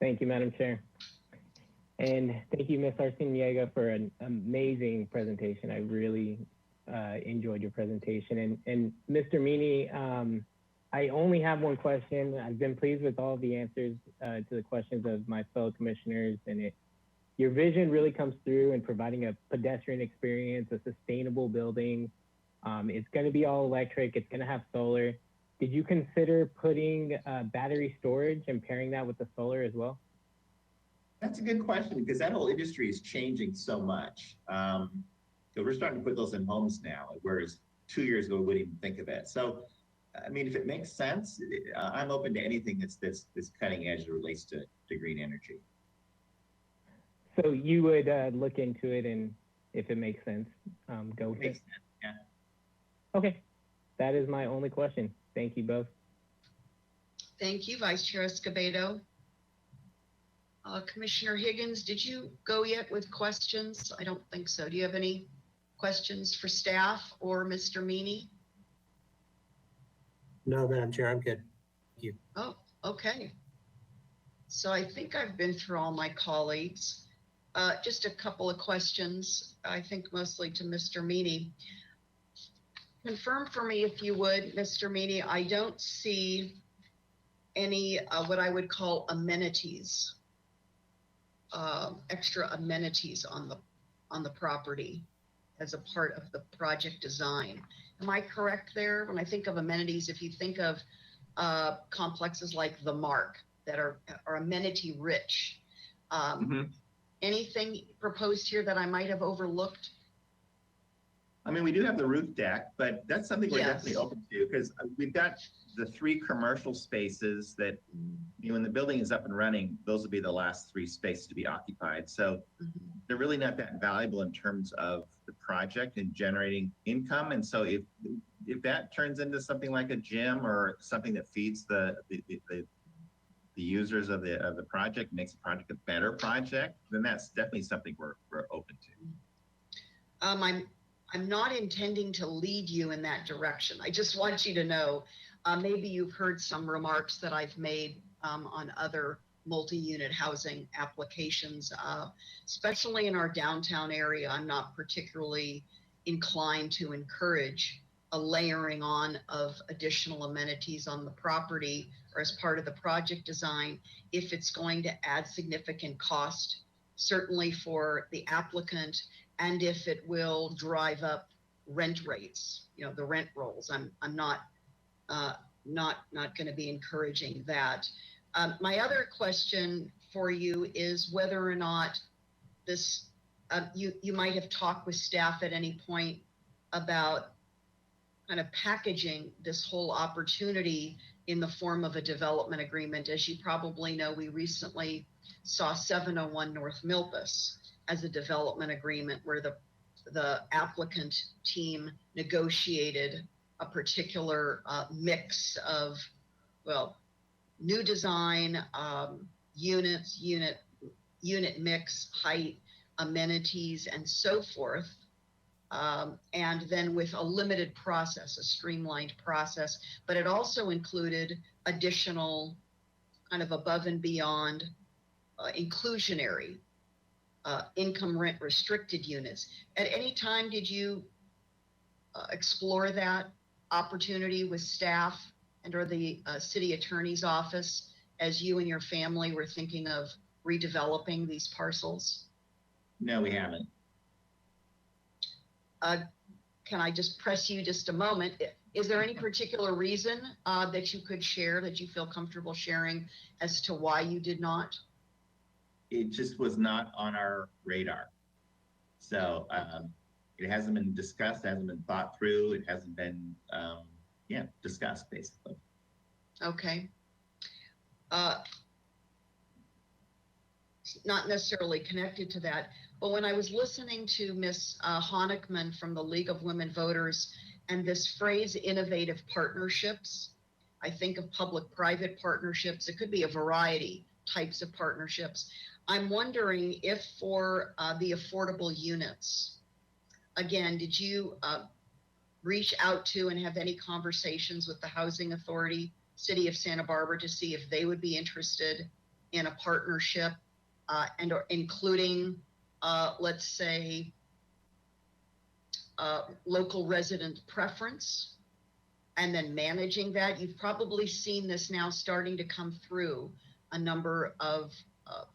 Thank you, Madam Chair. And thank you, Ms. Arciniega, for an amazing presentation. I really enjoyed your presentation. And Mr. Meany, I only have one question. I've been pleased with all the answers to the questions of my fellow commissioners, and your vision really comes through in providing a pedestrian experience, a sustainable building. It's going to be all electric. It's going to have solar. Did you consider putting battery storage and pairing that with the solar as well? That's a good question because that whole industry is changing so much. So we're starting to put those in homes now, whereas 2 years ago we wouldn't even think of it. So, I mean, if it makes sense, I'm open to anything that's cutting edge that relates to green energy. So you would look into it, and if it makes sense, go with it. Makes sense, yeah. Okay, that is my only question. Thank you both. Thank you, Vice Chair Escobedo. Commissioner Higgins, did you go yet with questions? I don't think so. Do you have any questions for staff or Mr. Meany? No, Madam Chair, I'm good. Thank you. Oh, okay. So I think I've been through all my colleagues. Just a couple of questions, I think mostly to Mr. Meany. Confirm for me, if you would, Mr. Meany, I don't see any what I would call amenities, extra amenities on the property as a part of the project design. Am I correct there? When I think of amenities, if you think of complexes like the Mark that are amenity rich, anything proposed here that I might have overlooked? I mean, we do have the roof deck, but that's something we're Yes. definitely open to because we've got the 3 commercial spaces that, when the building is up and running, those will be the last 3 spaces to be occupied. So they're really not that valuable in terms of the project and generating income. And so if that turns into something like a gym or something that feeds the users of the project, makes the project a better project, then that's definitely something we're open to. I'm not intending to lead you in that direction. I just want you to know, maybe you've heard some remarks that I've made on other multi-unit housing applications, especially in our downtown area. I'm not particularly inclined to encourage a layering on of additional amenities on the property or as part of the project design if it's going to add significant cost, certainly for the applicant, and if it will drive up rent rates, the rent rolls. I'm not going to be encouraging that. My other question for you is whether or not this, you might have talked with staff at any point about kind of packaging this whole opportunity in the form of a development agreement. As you probably know, we recently saw 701 North Milpas as a development agreement where the applicant team negotiated a particular mix of, new design, unit mix, height, amenities, and so forth. And then with a limited process, a streamlined process, but it also included additional kind of above and beyond inclusionary income rent restricted units. At any time, did you explore that opportunity with staff and or the city attorney's office as you and your family were thinking of redeveloping these parcels? No, we haven't. Can I just press you just a moment? Is there any particular reason that you could share, that you feel comfortable sharing as to why you did not? It just was not on our radar. So it hasn't been discussed, hasn't been thought through, it hasn't been, discussed basically. Okay. Not necessarily connected to that, but when I was listening to Ms. Honickman from the League of Women Voters and this phrase, innovative partnerships, I think of public-private partnerships. It could be a variety types of partnerships. I'm wondering if for the affordable units, again, did you reach out to and have any conversations with the Housing Authority, City of Santa Barbara, to see if they would be interested in a partnership and or including, let's say, local resident preference, and then managing that. You've probably seen this now starting to come through a number of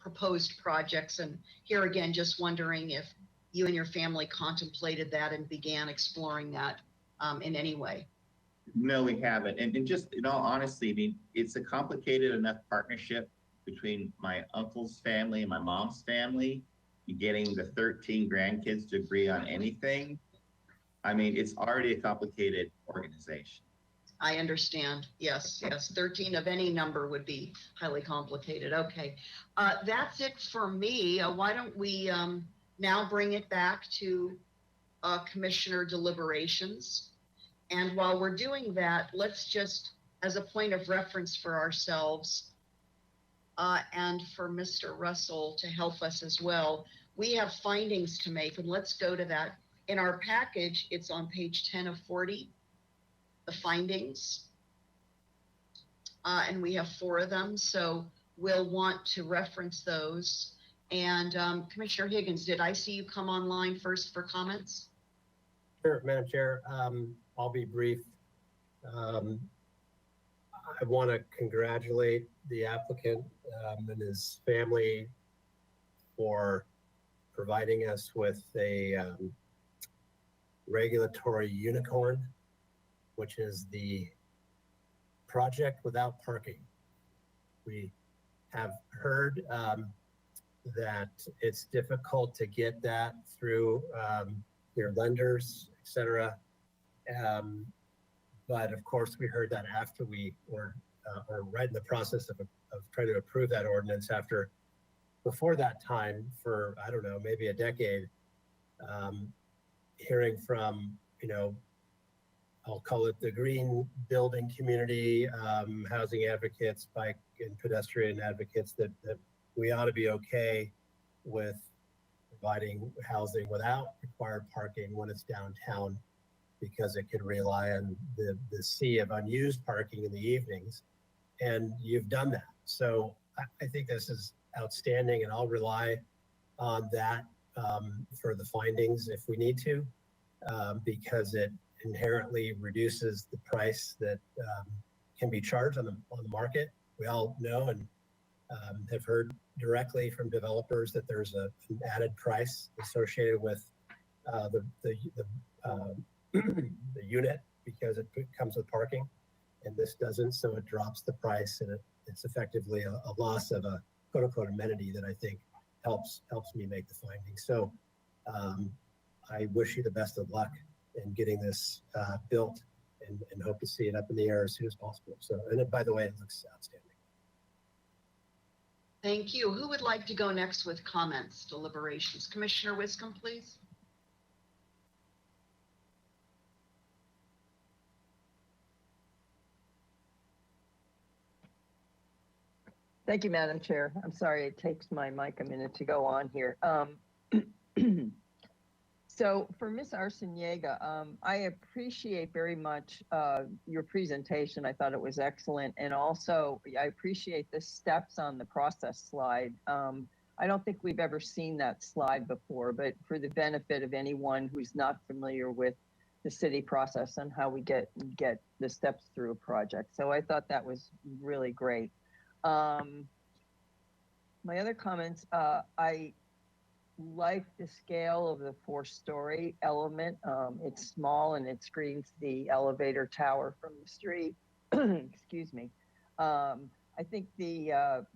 proposed projects. And here again, just wondering if you and your family contemplated that and began exploring that in any way. No, we haven't. And just in all honesty, I mean, it's a complicated enough partnership between my uncle's family and my mom's family, getting the 13 grandkids to agree on anything. I mean, it's already a complicated organization. I understand. Yes, yes. 13 of any number would be highly complicated. Okay. That's it for me. Why don't we now bring it back to commissioner deliberations. And while we're doing that, let's just, as a point of reference for ourselves and for Mr. Russell to help us as well, we have findings to make, and let's go to that. In our package, it's on page 10 of 40, the findings. And we have 4 of them, so we'll want to reference those. And Commissioner Higgins, did I see you come online first for comments? Sure, Madam Chair. I'll be brief. I want to congratulate the applicant and his family for providing us with a regulatory unicorn, which is the project without parking. We have heard that it's difficult to get that through your lenders, et cetera. But of course, we heard that after we were right in the process of trying to approve that ordinance after, before that time, for, I don't know, maybe a decade, hearing from, you know, I'll call it the green building community, housing advocates, bike and pedestrian advocates, that we ought to be okay with providing housing without required parking when it's downtown, because it could rely on the sea of unused parking in the evenings. And you've done that. So I think this is outstanding, and I'll rely on that for the findings if we need to, because it inherently reduces the price that can be charged on the market. We all know and have heard directly from developers that there's an added price associated with the unit, because it comes with parking, and this doesn't, so it drops the price, and it's effectively a loss of a quote unquote amenity that I think helps me make the findings. So I wish you the best of luck in getting this built, and hope to see it up in the air as soon as possible. So, and by the way, it looks outstanding. Thank you. Who would like to go next with comments, deliberations? Commissioner Wiscombe, please. Thank you, Madam Chair. I'm sorry, it takes my mic a minute to go on here. So for Ms. Arciniega, I appreciate very much your presentation. I thought it was excellent. And also I appreciate the steps on the process slide. I don't think we've ever seen that slide before, but for the benefit of anyone who's not familiar with the city process and how we get the steps through a project. So I thought that was really great. My other comments, I like the scale of the 4-story element. It's small and it screens the elevator tower from the street. Excuse me. I think the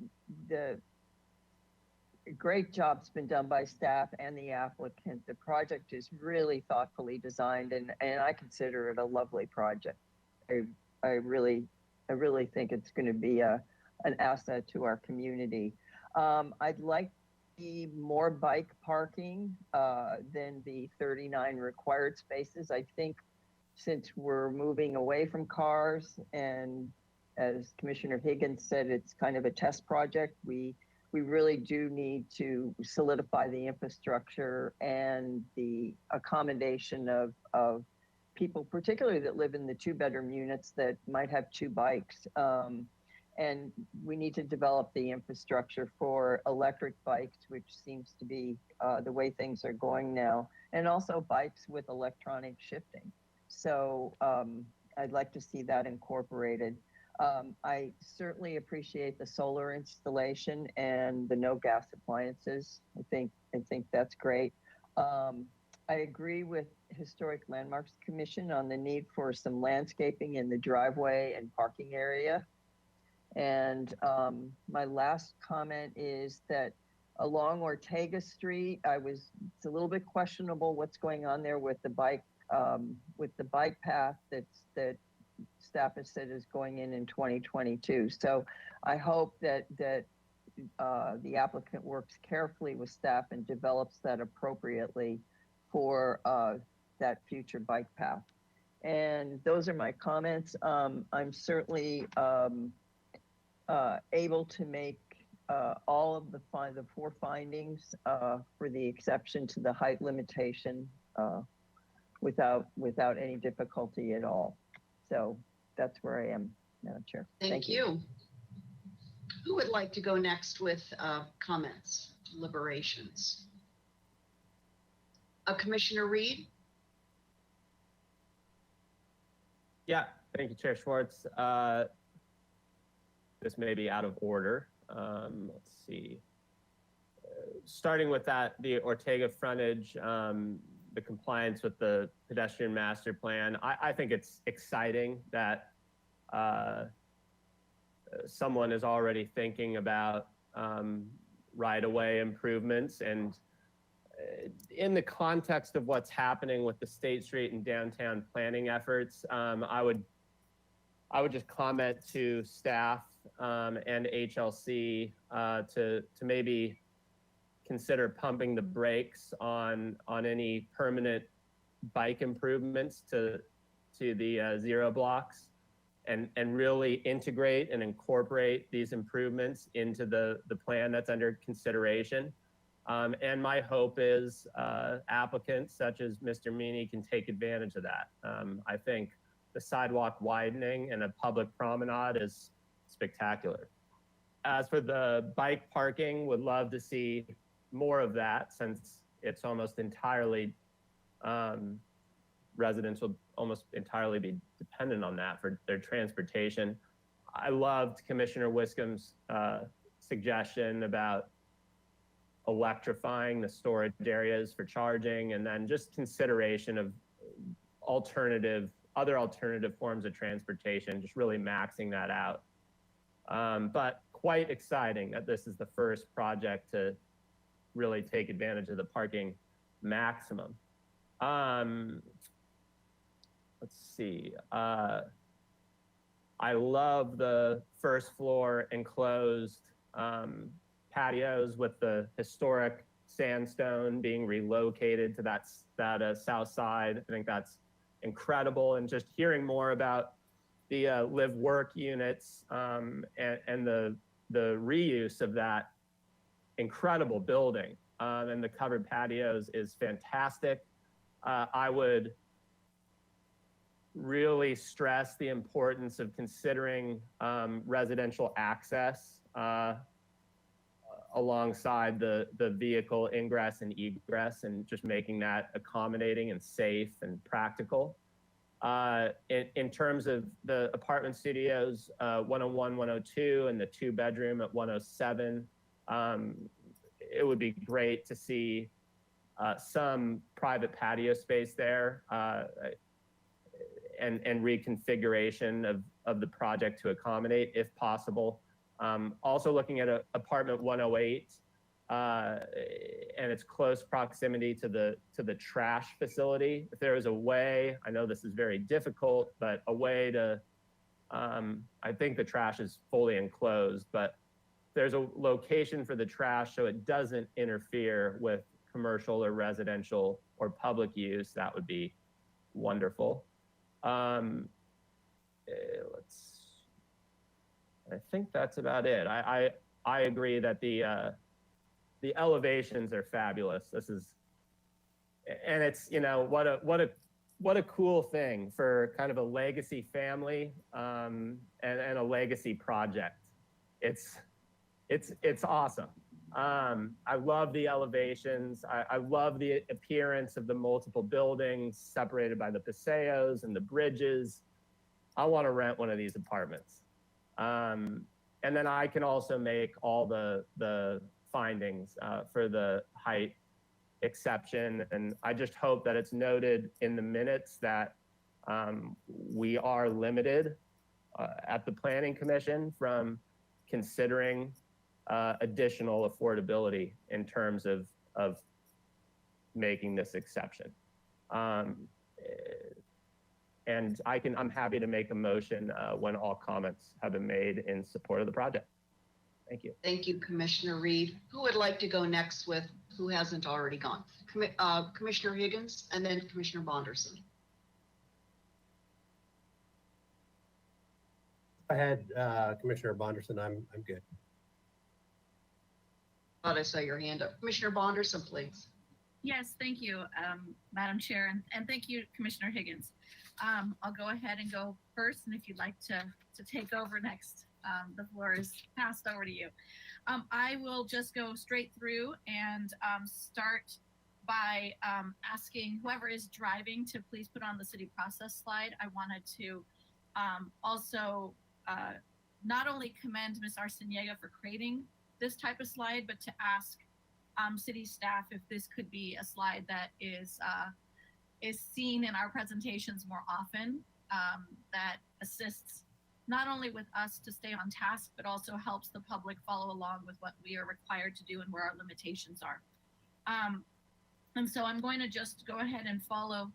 great job's been done by staff and the applicant. The project is really thoughtfully designed, and I consider it a lovely project. I really think it's going to be an asset to our community. I'd like more bike parking than the 39 required spaces. I think since we're moving away from cars, and as Commissioner Higgins said, it's kind of a test project, we really do need to solidify the infrastructure and the accommodation of people, particularly that live in the 2-bedroom units that might have 2 bikes. And we need to develop the infrastructure for electric bikes, which seems to be the way things are going now, and also bikes with electronic shifting. So I'd like to see that incorporated. I certainly appreciate the solar installation and the no gas appliances. I think that's great. I agree with Historic Landmarks Commission on the need for some landscaping in the driveway and parking area. And my last comment is that along Ortega Street, it's a little bit questionable what's going on there with the bike path that staff has said is going in 2022. So I hope that the applicant works carefully with staff and develops that appropriately for that future bike path. And those are my comments. I'm certainly able to make all of the 4 findings for the exception to the height limitation without any difficulty at all. So that's where I am, Madam Chair. Thank you. Who would like to go next with comments, deliberations? Commissioner Reed? Yeah, thank you, Chair Schwartz. This may be out of order. Let's see. Starting with the Ortega frontage, the compliance with the pedestrian master plan. I think it's exciting that someone is already thinking about right-of-way improvements, and in the context of what's happening with the State Street and downtown planning efforts, I would just comment to staff and HLC to maybe consider pumping the brakes on any permanent bike improvements to the 0 blocks, and really integrate and incorporate these improvements into the plan that's under consideration. And my hope is applicants such as Mr. Meany can take advantage of that. I think the sidewalk widening and a public promenade is spectacular. As for the bike parking, would love to see more of that, since it's almost entirely residents will almost entirely be dependent on that for their transportation. I loved Commissioner Wiscombe's suggestion about electrifying the storage areas for charging, and then just consideration of other alternative forms of transportation, just really maxing that out. But quite exciting that this is the first project to really take advantage of the parking maximum. Let's see. I love the first floor enclosed patios with the historic sandstone being relocated to that south side. I think that's incredible. And just hearing more about the live work units and the reuse of that incredible building and the covered patios is fantastic. I would really stress the importance of considering residential access alongside the vehicle ingress and egress, and just making that accommodating and safe and practical. In terms of the apartment studios, 101, 102, and the 2-bedroom at 107, it would be great to see some private patio space there and reconfiguration of the project to accommodate if possible. Also looking at apartment 108 and its close proximity to the trash facility. If there was a way, I know this is very difficult, but a way to, I think the trash is fully enclosed, but there's a location for the trash so it doesn't interfere with commercial or residential or public use, that would be wonderful. I think that's about it. I agree that the elevations are fabulous. This is, and it's, you know, what a what a cool thing for kind of a legacy family and a legacy project. It's awesome. I love the elevations. I love the appearance of the multiple buildings separated by the paseos and the bridges. I want to rent one of these apartments. And then I can also make all the findings for the height exception. And I just hope that it's noted in the minutes that we are limited at the Planning Commission from considering additional affordability in terms of making this exception. And I'm happy to make a motion when all comments have been made in support of the project. Thank you. Thank you, Commissioner Reed. Who would like to go next with who hasn't already gone? Commissioner Higgins and then Commissioner Bonderson. Go ahead, Commissioner Bonderson. I'm good. Thought I saw your hand up. Commissioner Bonderson, please. Yes, thank you, Madam Chair, and thank you, Commissioner Higgins. I'll go ahead and go first, and if you'd like to take over next, the floor is passed over to you. I will just go straight through and start by asking whoever is driving to please put on the city process slide. I wanted to also not only commend Ms. Arciniega for creating this type of slide, but to ask city staff if this could be a slide that is seen in our presentations more often, that assists not only with us to stay on task, but also helps the public follow along with what we are required to do and where our limitations are. And so I'm going to just go ahead and follow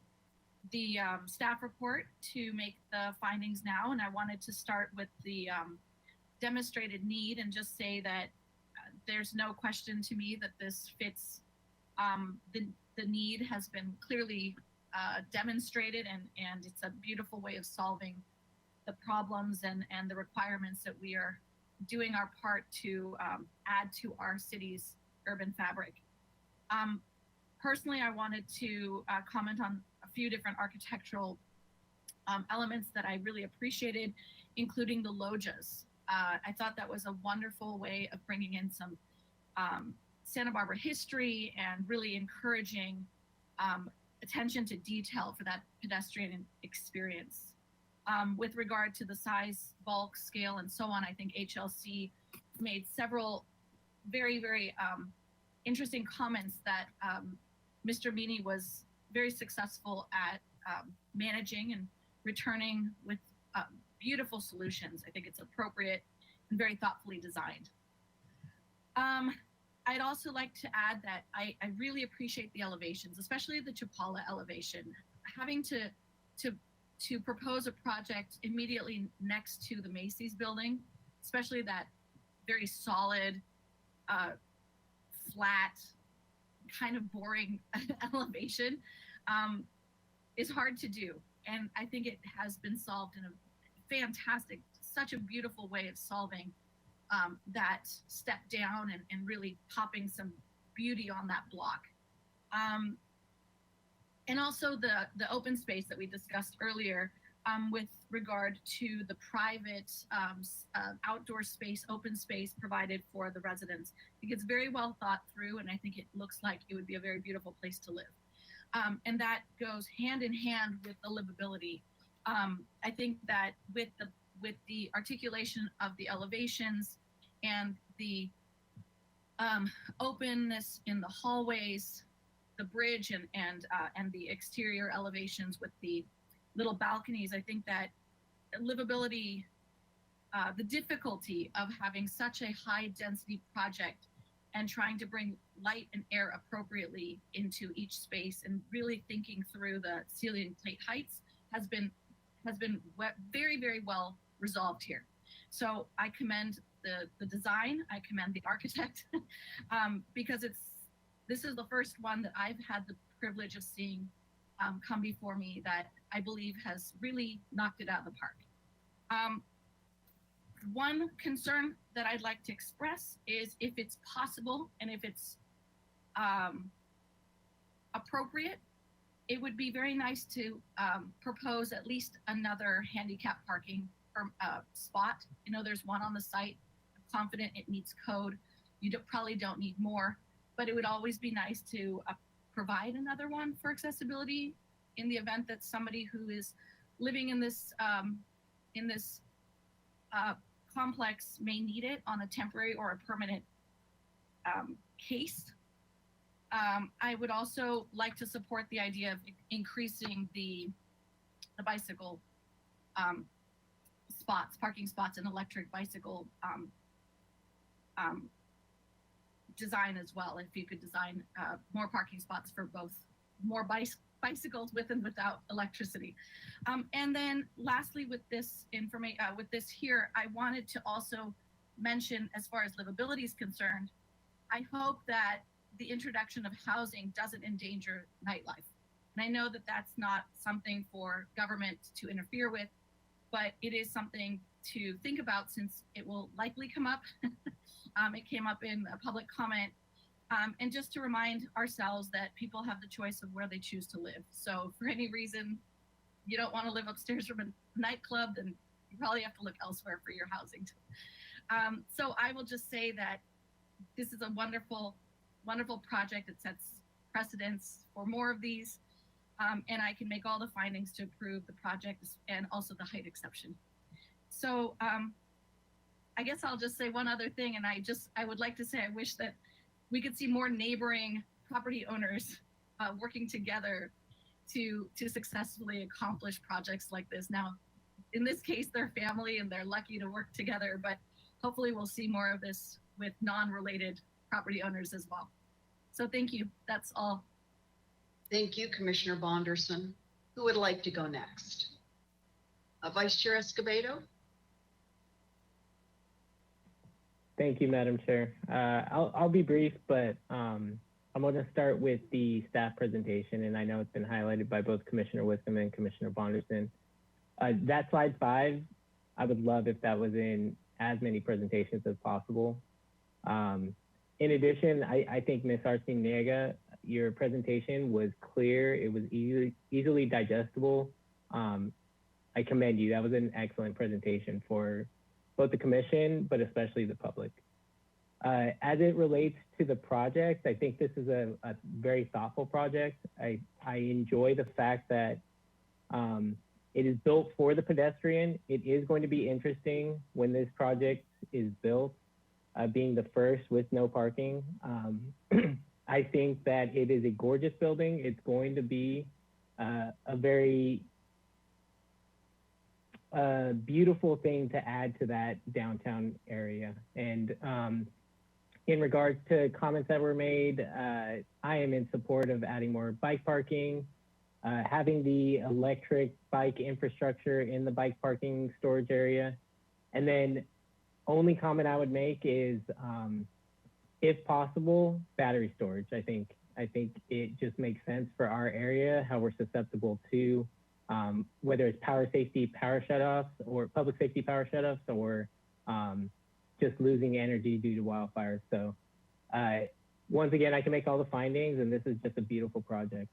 the staff report to make the findings now. And I wanted to start with the demonstrated need and just say that there's no question to me that this fits. The need has been clearly demonstrated, and it's a beautiful way of solving the problems and the requirements that we are doing our part to add to our city's urban fabric. Personally, I wanted to comment on a few different architectural elements that I really appreciated, including the loggias. I thought that was a wonderful way of bringing in some Santa Barbara history and really encouraging attention to detail for that pedestrian experience. With regard to the size, bulk, scale, and so on, I think HLC made several very, very interesting comments that Mr. Meany was very successful at managing and returning with beautiful solutions. I think it's appropriate and very thoughtfully designed. I'd also like to add that I really appreciate the elevations, especially the Chapala elevation. Having to propose a project immediately next to the Macy's building, especially that very solid, flat, kind of boring elevation, is hard to do. And I think it has been solved in a fantastic, such a beautiful way of solving that step down and really popping some beauty on that block. And also the open space that we discussed earlier with regard to the private outdoor space, open space provided for the residents. I think it's very well thought through, and I think it looks like it would be a very beautiful place to live. And that goes hand in hand with the livability. I think that with the articulation of the elevations and the openness in the hallways, the bridge and the exterior elevations with the little balconies, I think that livability, the difficulty of having such a high density project and trying to bring light and air appropriately into each space and really thinking through the ceiling plate heights has been very, very well resolved here. So I commend the design, I commend the architect, because this is the first one that I've had the privilege of seeing come before me that I believe has really knocked it out of the park. One concern that I'd like to express is if it's possible and if it's appropriate it would be very nice to propose at least another handicap parking spot. You know, there's one on the site. I'm confident it meets code. You probably don't need more, but it would always be nice to provide another one for accessibility in the event that somebody who is living in this complex may need it on a temporary or a permanent case. I would also like to support the idea of increasing the bicycle parking spots, and electric bicycle design as well. If you could design more parking spots for both more bicycles with and without electricity. And then lastly, with this here, I wanted to also mention, as far as livability is concerned, I hope that the introduction of housing doesn't endanger nightlife. And I know that that's not something for government to interfere with, but it is something to think about since it will likely come up. It came up in a public comment. And just to remind ourselves that people have the choice of where they choose to live. So for any reason you don't want to live upstairs from a nightclub, then you probably have to look elsewhere for your housing. So I will just say that this is a wonderful, wonderful project. It sets precedents for more of these. And I can make all the findings to approve the project and also the height exception. So I guess I'll just say one other thing. And I would like to say, I wish that we could see more neighboring property owners working together to successfully accomplish projects like this. Now, in this case, they're family and they're lucky to work together, but hopefully we'll see more of this with non-related property owners as well. So thank you. That's all. Thank you, Commissioner Bonderson. Who would like to go next? Vice Chair Escobedo? Thank you, Madam Chair. I'll be brief, but I'm going to start with the staff presentation, and I know it's been highlighted by both Commissioner Wickham and Commissioner Bonderson. That slide 5, I would love if that was in as many presentations as possible. In addition, I think Ms. Arciniega, your presentation was clear. It was easily digestible. I commend you. That was an excellent presentation for both the commission, but especially the public. As it relates to the project, I think this is a very thoughtful project. I enjoy the fact that it is built for the pedestrian. It is going to be interesting when this project is built, being the first with no parking. I think that it is a gorgeous building. It's going to be a very beautiful thing to add to that downtown area. And in regards to comments that were made, I am in support of adding more bike parking, having the electric bike infrastructure in the bike parking storage area. And then only comment I would make is, if possible, battery storage. I think it just makes sense for our area, how we're susceptible to whether it's power safety, power shutoffs, or public safety power shutoffs, or just losing energy due to wildfires. So once again, I can make all the findings, and this is just a beautiful project.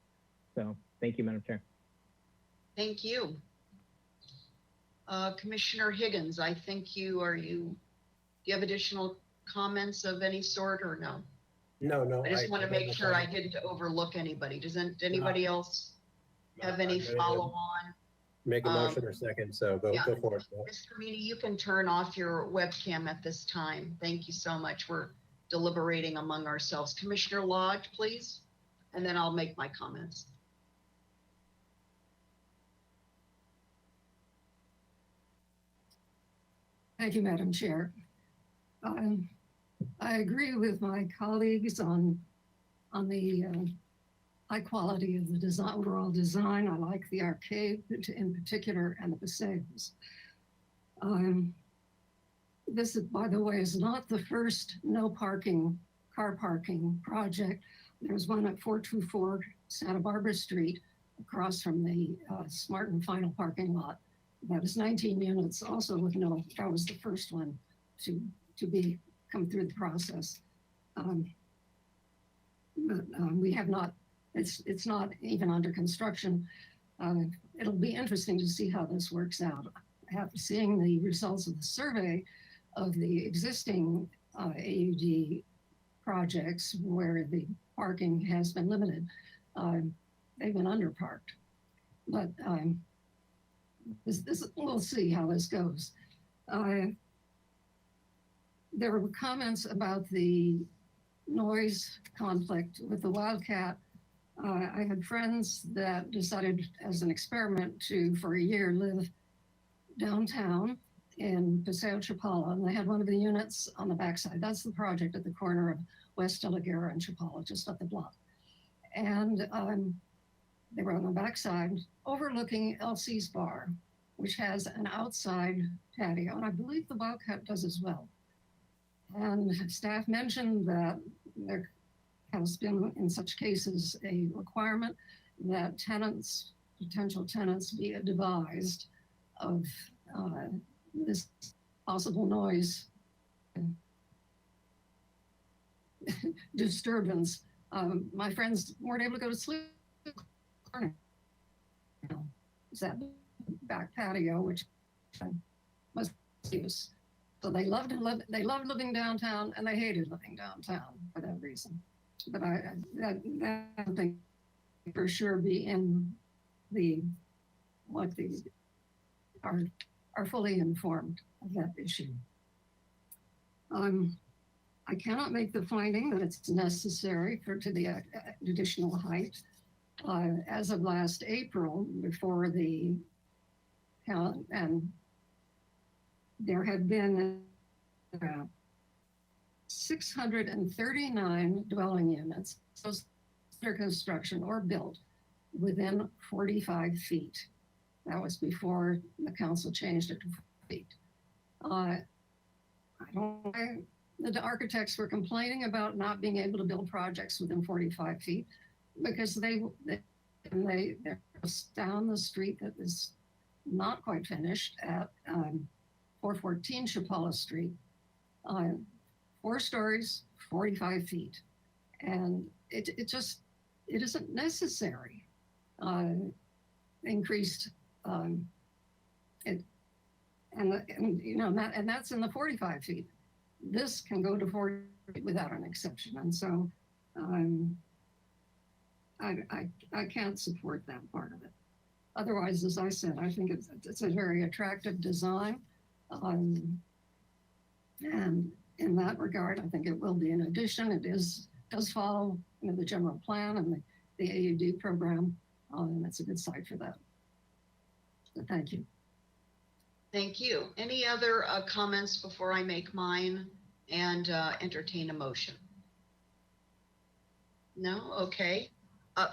So thank you, Madam Chair. Thank you. Commissioner Higgins, I think do you have additional comments of any sort or no? No. I just want to make sure I didn't overlook anybody. Doesn't anybody else have any follow on? Make a motion or second, so go for it. Ms. Carmini, you can turn off your webcam at this time. Thank you so much. We're deliberating among ourselves. Commissioner Lodge, please, and then I'll make my comments. Thank you, Madam Chair. I agree with my colleagues on the high quality of the design, overall design. I like the arcade in particular and the facades. This, by the way, is not the first no parking, car parking project. There's one at 424 Santa Barbara Street across from the Smart and Final parking lot. That is 19 units also with no, that was the first one to come through the process. We have not It's not even under construction. It'll be interesting to see how this works out. After seeing the results of the survey of the existing AUD projects where the parking has been limited, they've been underparked. But we'll see how this goes. There were comments about the noise conflict with the Wildcat. I had friends that decided as an experiment to, for a year, live downtown in Paseo Chapala, and they had one of the units on the backside. That's the project at the corner of West De La Guerra and Chapala, just up the block. And they were on the backside overlooking LC's bar, which has an outside patio, and I believe the Wildcat does as well. And staff mentioned that there has been, in such cases, a requirement that tenants, potential tenants, be advised of this possible noise disturbance. My friends weren't able to go to sleep. Is that back patio, which I must use. So they loved living downtown, and they hated living downtown for that reason. But that thing for sure be in are fully informed of that issue. I cannot make the finding that it's necessary to the additional height. As of last April, before the count, and there had been 639 dwelling units, those under construction or built within 45 feet. That was before the council changed it to 40 feet. The architects were complaining about not being able to build projects within 45 feet because they're down the street that is not quite finished at 414 Chapala Street, 4 stories, 45 feet. And it isn't necessary. Increased, and that's in the 45 feet. This can go to 40 feet without an exception. And so I can't support that part of it. Otherwise, as I said, I think it's a very attractive design. And in that regard, I think it will be an addition. It does follow the general plan and the AUD program, and it's a good site for that. So thank you. Thank you. Any other comments before I make mine and entertain a motion? No? Okay.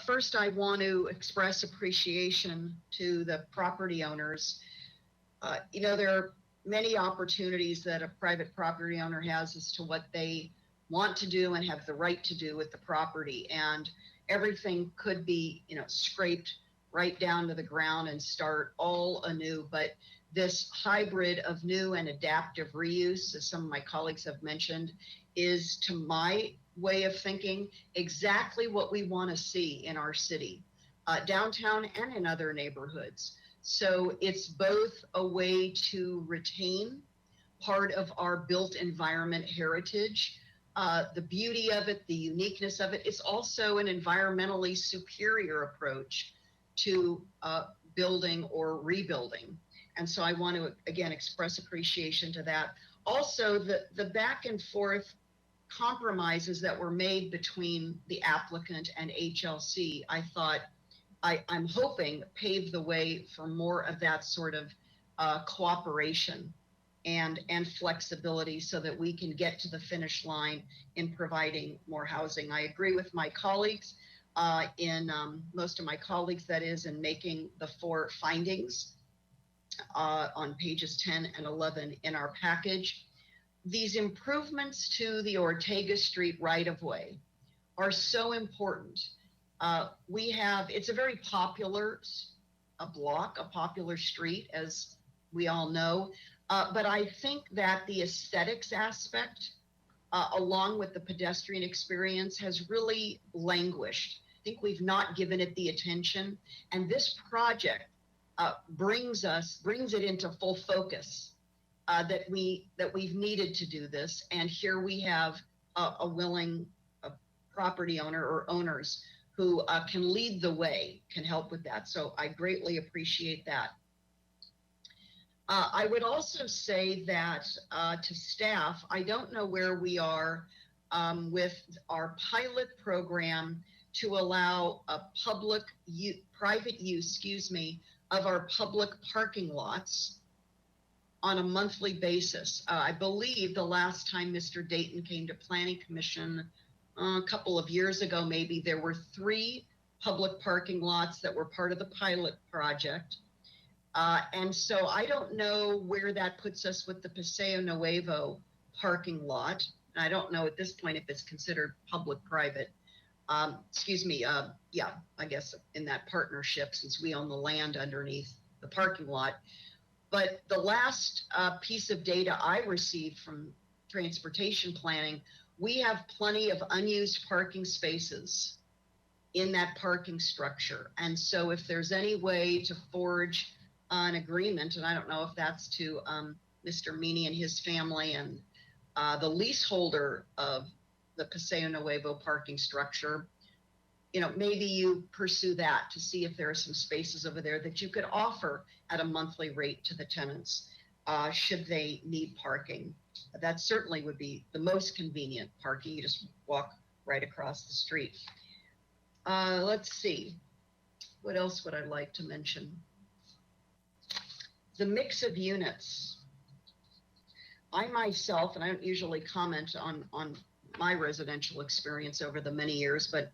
First, I want to express appreciation to the property owners. There are many opportunities that a private property owner has as to what they want to do and have the right to do with the property. And everything could be, scraped right down to the ground and start all anew. But this hybrid of new and adaptive reuse, as some of my colleagues have mentioned, is, to my way of thinking, exactly what we want to see in our city, downtown and in other neighborhoods. So it's both a way to retain part of our built environment heritage, the beauty of it, the uniqueness of it. It's also an environmentally superior approach to building or rebuilding. And so I want to, again, express appreciation to that. Also, the back and forth compromises that were made between the applicant and HLC, I thought, I'm hoping pave the way for more of that sort of cooperation and flexibility so that we can get to the finish line in providing more housing. I agree with my colleagues, most of my colleagues, that is, in making the 4 findings on pages 10 and 11 in our package. These improvements to the Ortega Street right-of-way are so important. It's a very popular block, a popular street, as we all know. But I think that the aesthetics aspect, along with the pedestrian experience, has really languished. think we've not given it the attention. And this project brings it into full focus that we've needed to do this. And here we have a willing property owner or owners who can lead the way, can help with that. So I greatly appreciate that. I would also say that to staff, I don't know where we are with our pilot program to allow a private use, of our public parking lots on a monthly basis. I believe the last time Mr. Dayton came to Planning Commission a couple of years ago, maybe, there were 3 public parking lots that were part of the pilot project. And so I don't know where that puts us with the Paseo Nuevo parking lot. I don't know at this point if it's considered public-private. Yeah, I guess in that partnership, since we own the land underneath the parking lot. But the last piece of data I received from transportation planning, we have plenty of unused parking spaces in that parking structure. And so if there's any way to forge an agreement, and I don't know if that's to Mr. Meany and his family and the leaseholder of the Paseo Nuevo parking structure, maybe you pursue that to see if there are some spaces over there that you could offer at a monthly rate to the tenants should they need parking. That certainly would be the most convenient parking. You just walk right across the street. Let's see. What else would I like to mention? The mix of units. I myself, and I don't usually comment on my residential experience over the many years, but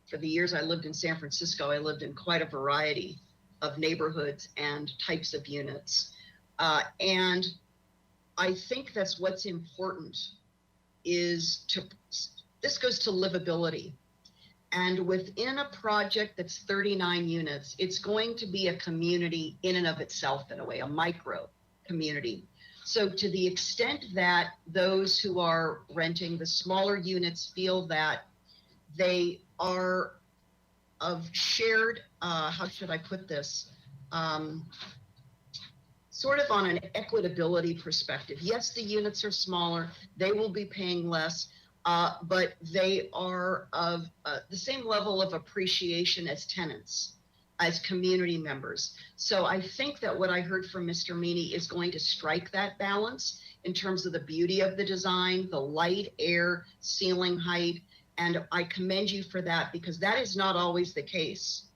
for the years I lived in San Francisco, I lived in quite a variety of neighborhoods and types of units. And I think that's what's important this goes to livability. And within a project that's 39 units, it's going to be a community in and of itself, in a way, a micro community. So to the extent that those who are renting the smaller units feel that they are of shared, how should I put this? Sort of on an equitability perspective. Yes, the units are smaller, they will be paying less, but they are of the same level of appreciation as tenants, as community members. So I think that what I heard from Mr. Meany is going to strike that balance in terms of the beauty of the design, the light, air, ceiling height, and I commend you for that, because that is not always the case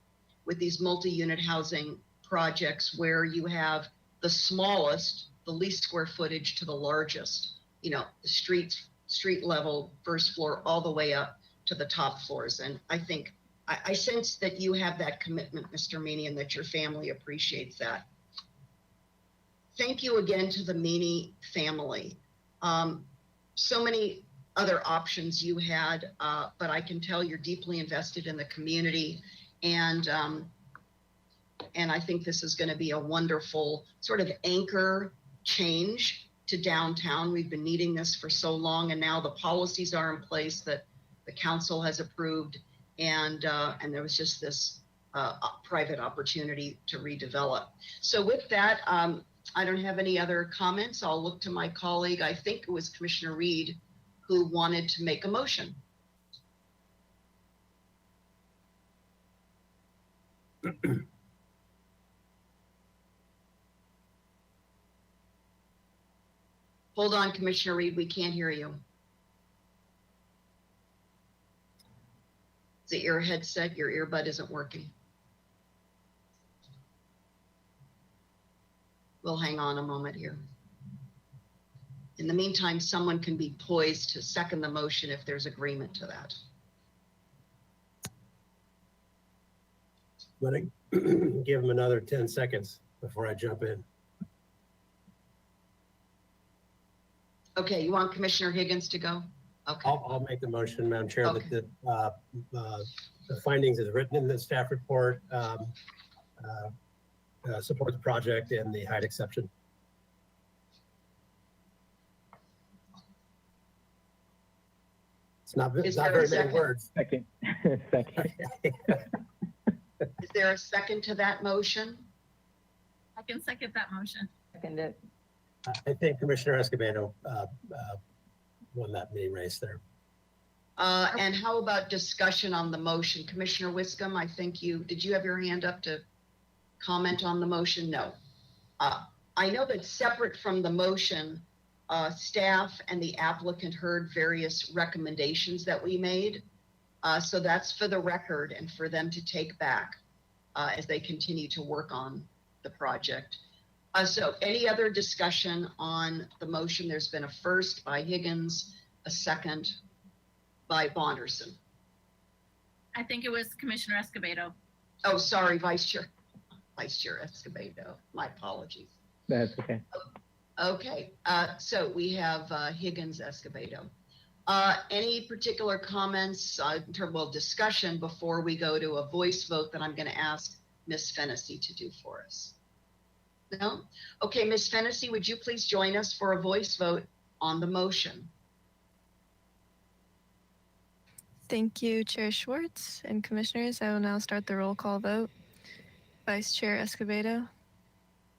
with these multi-unit housing projects where you have the smallest, the least square footage to the largest, the street level, first floor, all the way up to the top floors. And I think, I sense that you have that commitment, Mr. Meany, and that your family appreciates that. Thank you again to the Meany family. So many other options you had, but I can tell you're deeply invested in the community. And I think this is going to be a wonderful sort of anchor change to downtown. We've been needing this for so long, and now the policies are in place that the council has approved, and there was just this private opportunity to redevelop. So with that, I don't have any other comments. I'll look to my colleague. I think it was Commissioner Reed who wanted to make a motion. Hold on, Commissioner Reed, we can't hear you. Is it your headset? Your earbud isn't working. We'll hang on a moment here. In the meantime, someone can be poised to second the motion if there's agreement to that. Let me give him another 10 seconds before I jump in. Okay, you want Commissioner Higgins to go? Okay. I'll make the motion, Madam Chair, Okay. that the findings as written in the staff report support the project and the height exception. It's not Is not there a very many second? words. Second. Second. Is there a second to that motion? I can second that motion. Second it. I think Commissioner Escobedo won that mini race there. And how about discussion on the motion? Commissioner Wiscombe, I think did you have your hand up to comment on the motion? No. I know that separate from the motion, staff and the applicant heard various recommendations that we made. So that's for the record and for them to take back as they continue to work on the project. So any other discussion on the motion? There's been a first by Higgins, a second by Bonderson. I think it was Commissioner Escobedo. Oh, sorry, Vice Chair Escobedo. My apologies. That's okay. Okay, so we have Higgins, Escobedo. Any particular comments in terms of discussion before we go to a voice vote that I'm going to ask Ms. Fennessy to do for us? No? Okay, Ms. Fennessy, would you please join us for a voice vote on the motion? Thank you, Chair Schwartz and Commissioners. I will now start the roll call vote. Vice Chair Escobedo,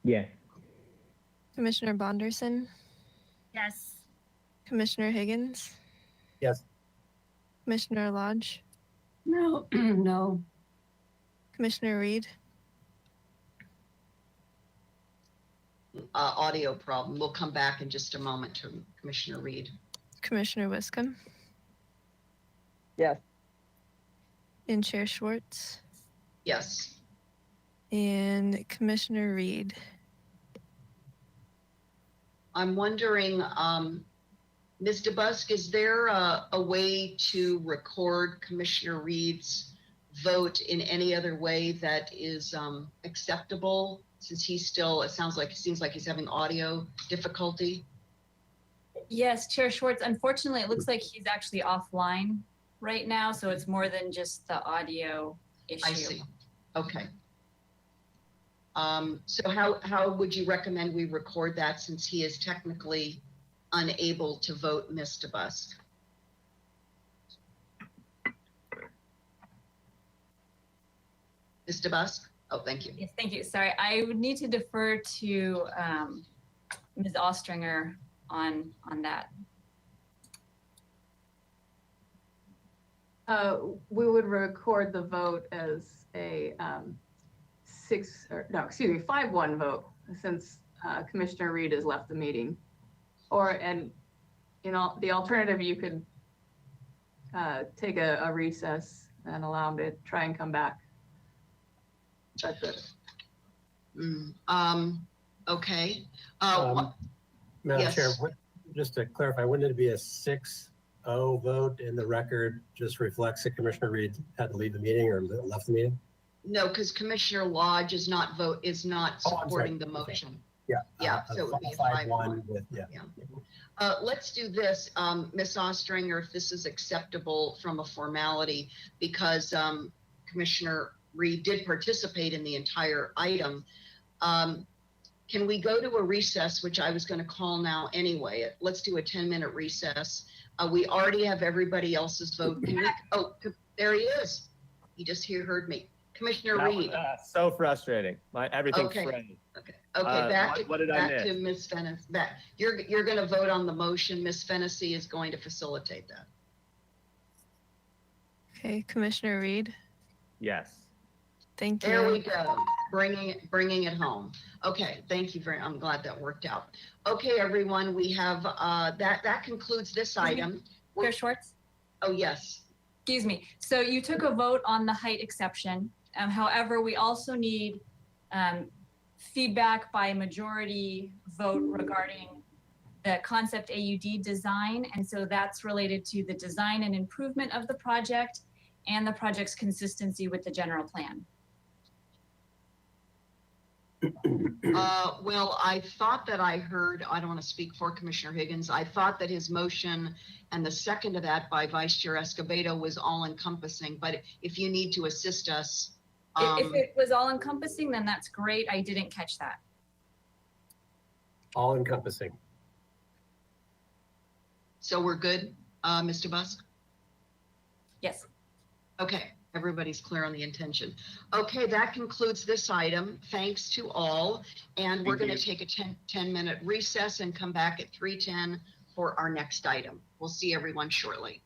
Yes. Commissioner Bonderson, Yes. Commissioner Higgins, Yes. Commissioner Lodge, No, no. Commissioner Reed, Audio problem. We'll come back in just a moment to Commissioner Reed. Commissioner Wiscombe, Yes. and Chair Schwartz, Yes. and Commissioner Reed. I'm wondering, Ms. DeBusk, is there a way to record Commissioner Reed's vote in any other way that is acceptable? Since he's still, seems like he's having audio difficulty. Yes, Chair Schwartz, unfortunately, it looks like he's actually offline right now, so it's more than just the audio issue. I see. Okay. So how would you recommend we record that since he is technically unable to vote, Ms. DeBusk? Ms. DeBusk? Oh, thank you. Yes, thank you. Sorry, I would need to defer to Ms. Ostringer on that. We would record the vote as a 5-1 vote since Commissioner Reed has left the meeting. The alternative, you could take a recess and allow him to try and come back. That's it. Okay. Madam yes. Chair, just to clarify, wouldn't it be a 6-0 vote in the record just reflects that Commissioner Reed had to leave the meeting or left the meeting? No, because Commissioner Lodge is not supporting the motion. Yeah. Yeah, so it would be a 5-1 with, yeah. Let's do this, Ms. Ostringer, if this is acceptable from a formality, because Commissioner Reed did participate in the entire item. Can we go to a recess, which I was going to call now anyway? Let's do a 10-minute recess. We already have everybody else's vote. Oh, there he is. He just heard me. Commissioner Reed. So frustrating. Everything's Okay. frozen. Okay, back miss? to Ms. Fennessy. You're going to vote on the motion. Ms. Fennessy is going to facilitate that. Okay, Commissioner Reed, Yes. thank you. There we go. Bringing it home. Okay, thank you I'm glad that worked out. Okay, everyone, we have that concludes this item. Chair Schwartz? Oh, yes. Excuse me. So you took a vote on the height exception. However, we also need feedback by majority vote regarding the concept AUD design. And so that's related to the design and improvement of the project and the project's consistency with the general plan. Well, I thought that I heard, I don't want to speak for Commissioner Higgins. I thought that his motion and the second of that by Vice Chair Escobedo was all encompassing, but if you need to assist us. If it was all encompassing, then that's great. I didn't catch that. All encompassing. So we're good, Mr. Busk? Yes. Okay, everybody's clear on the intention. Okay, that concludes this item. Thanks to all. And we're Thank going to take a 10-minute recess and come back at 3:10 for our next item. We'll see everyone shortly.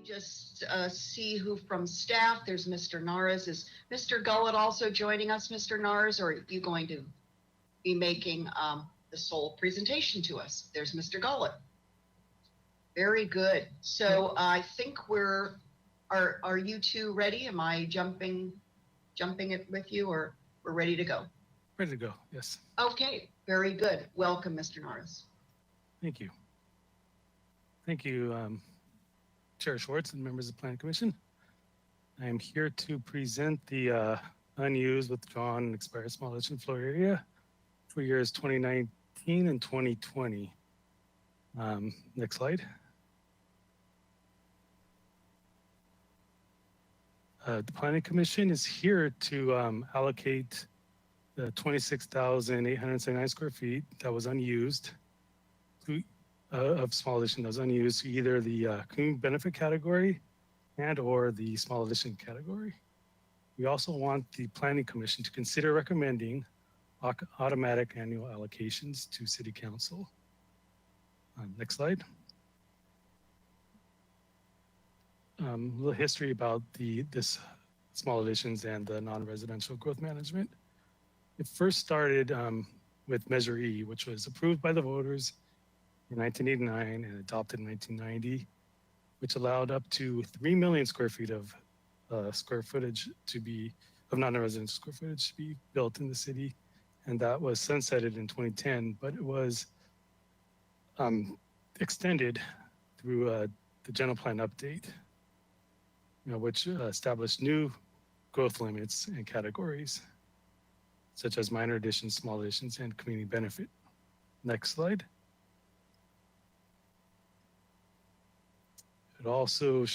Just see who from staff. There's Mr. Naras. Is Mr. Gullett also joining us, Mr. Naras, or are you going to be making the sole presentation to us? There's Mr. Gullett. Very good. So I think are you two ready? Am I jumping it with you, or we're ready to go? Ready to go, yes. Okay, very good. Welcome, Mr. Naras. Thank you. Thank you, Chair Schwartz and members of the Planning Commission. I am here to present the unused, withdrawn, and expired small addition floor area for years 2019 and 2020. Next slide. The Planning Commission is here to allocate the 26,879 square feet that was unused to of small addition that was unused to either the community benefit category and or the small addition category. We also want the Planning Commission to consider recommending automatic annual allocations to City Council. Next slide. A little history about this small additions and the non-residential growth management. It first started with Measure E, which was approved by the voters in 1989 and adopted in 1990, which allowed up to 3 million square feet of square footage to be, of non-residential square footage to be built in the city. And that was sunsetted in 2010, but it was extended through the general plan update, which established new growth limits and categories, such as minor additions, small additions, and community benefit. Next slide. It also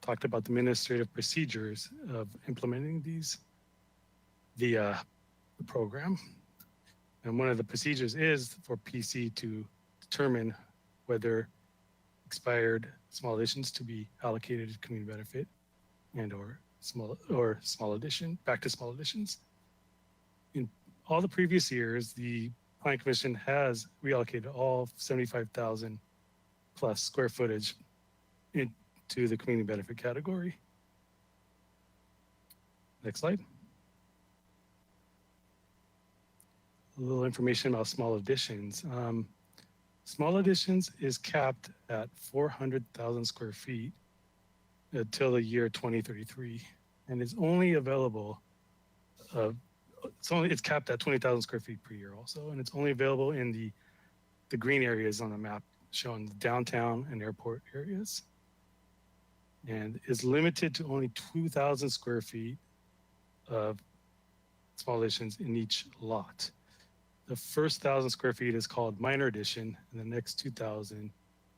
talked about the administrative procedures of implementing the program. And one of the procedures is for PC to determine whether expired small additions to be allocated to community benefit and or small addition, back to small additions. In all the previous years, the Planning Commission has reallocated all 75,000 plus square footage into the community benefit category. Next slide. A little information about small additions. Small additions is capped at 400,000 square feet until the year 2033, and is only available. It's capped at 20,000 square feet per year also, and it's only available in the green areas on the map showing the downtown and airport areas, and is limited to only 2,000 square feet of small additions in each lot. The first 1,000 square feet is called minor addition, and the next 2,000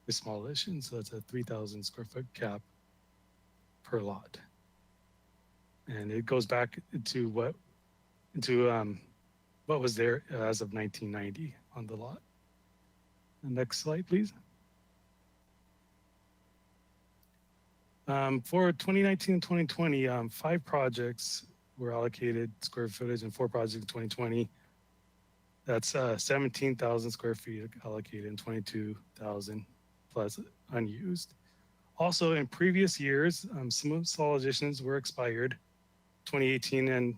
is small addition. So it's a 3,000 square foot cap per lot. And it goes back to what was there as of 1990 on the lot. The next slide, please. For 2019 and 2020, 5 projects were allocated square footage, and 4 projects in 2020. That's 17,000 square feet allocated and 22,000 plus unused. Also, in previous years, some small additions were expired, 2018 and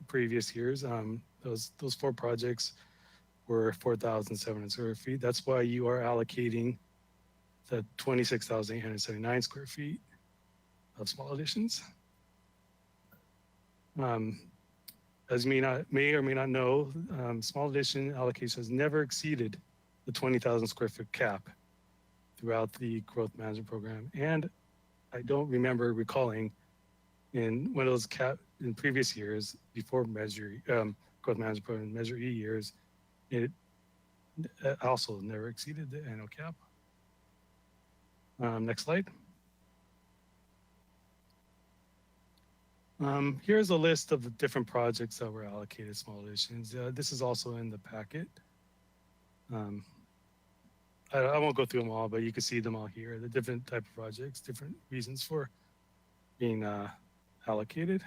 previous years. Those 4 projects were 4,700 square feet. That's why you are allocating the 26,879 square feet of small additions. As you may or may not know, small addition allocation has never exceeded the 20,000 square foot cap throughout the growth management program. And I don't remember recalling in one of those in previous years before growth management program, Measure E years, it also never exceeded the annual cap. Next slide. Here's a list of the different projects that were allocated small additions. This is also in the packet. I won't go through them all, but you can see them all here. The different type of projects, different reasons for being allocated.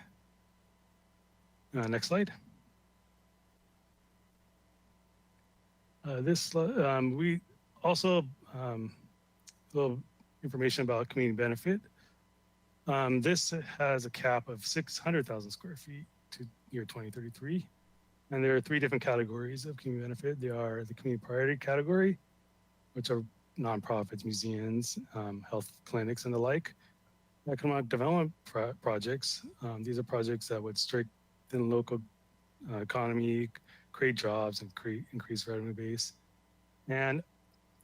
Next slide. We also little information about community benefit. This has a cap of 600,000 square feet to year 2033. And there are 3 different categories of community benefit. They are the community priority category, which are nonprofits, museums, health clinics, and the like. Economic development projects. These are projects that would strengthen local economy, create jobs, and increase revenue base. And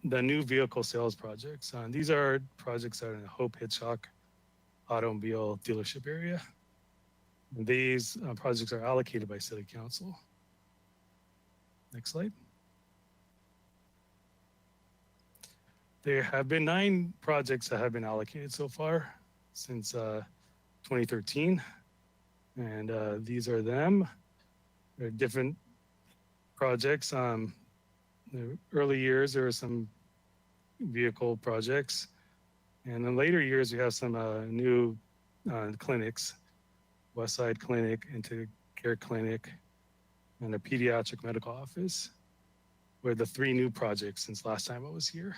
the new vehicle sales projects. These are projects that are in the Hope Hitchcock automobile dealership area. And these projects are allocated by City Council. Next slide. There have been 9 projects that have been allocated so far since 2013. And these are them. They're different projects. In the early years, there were some vehicle projects. And in later years, we have some new clinics, Westside Clinic, Care Clinic, and a pediatric medical office, were the 3 new projects since last time I was here.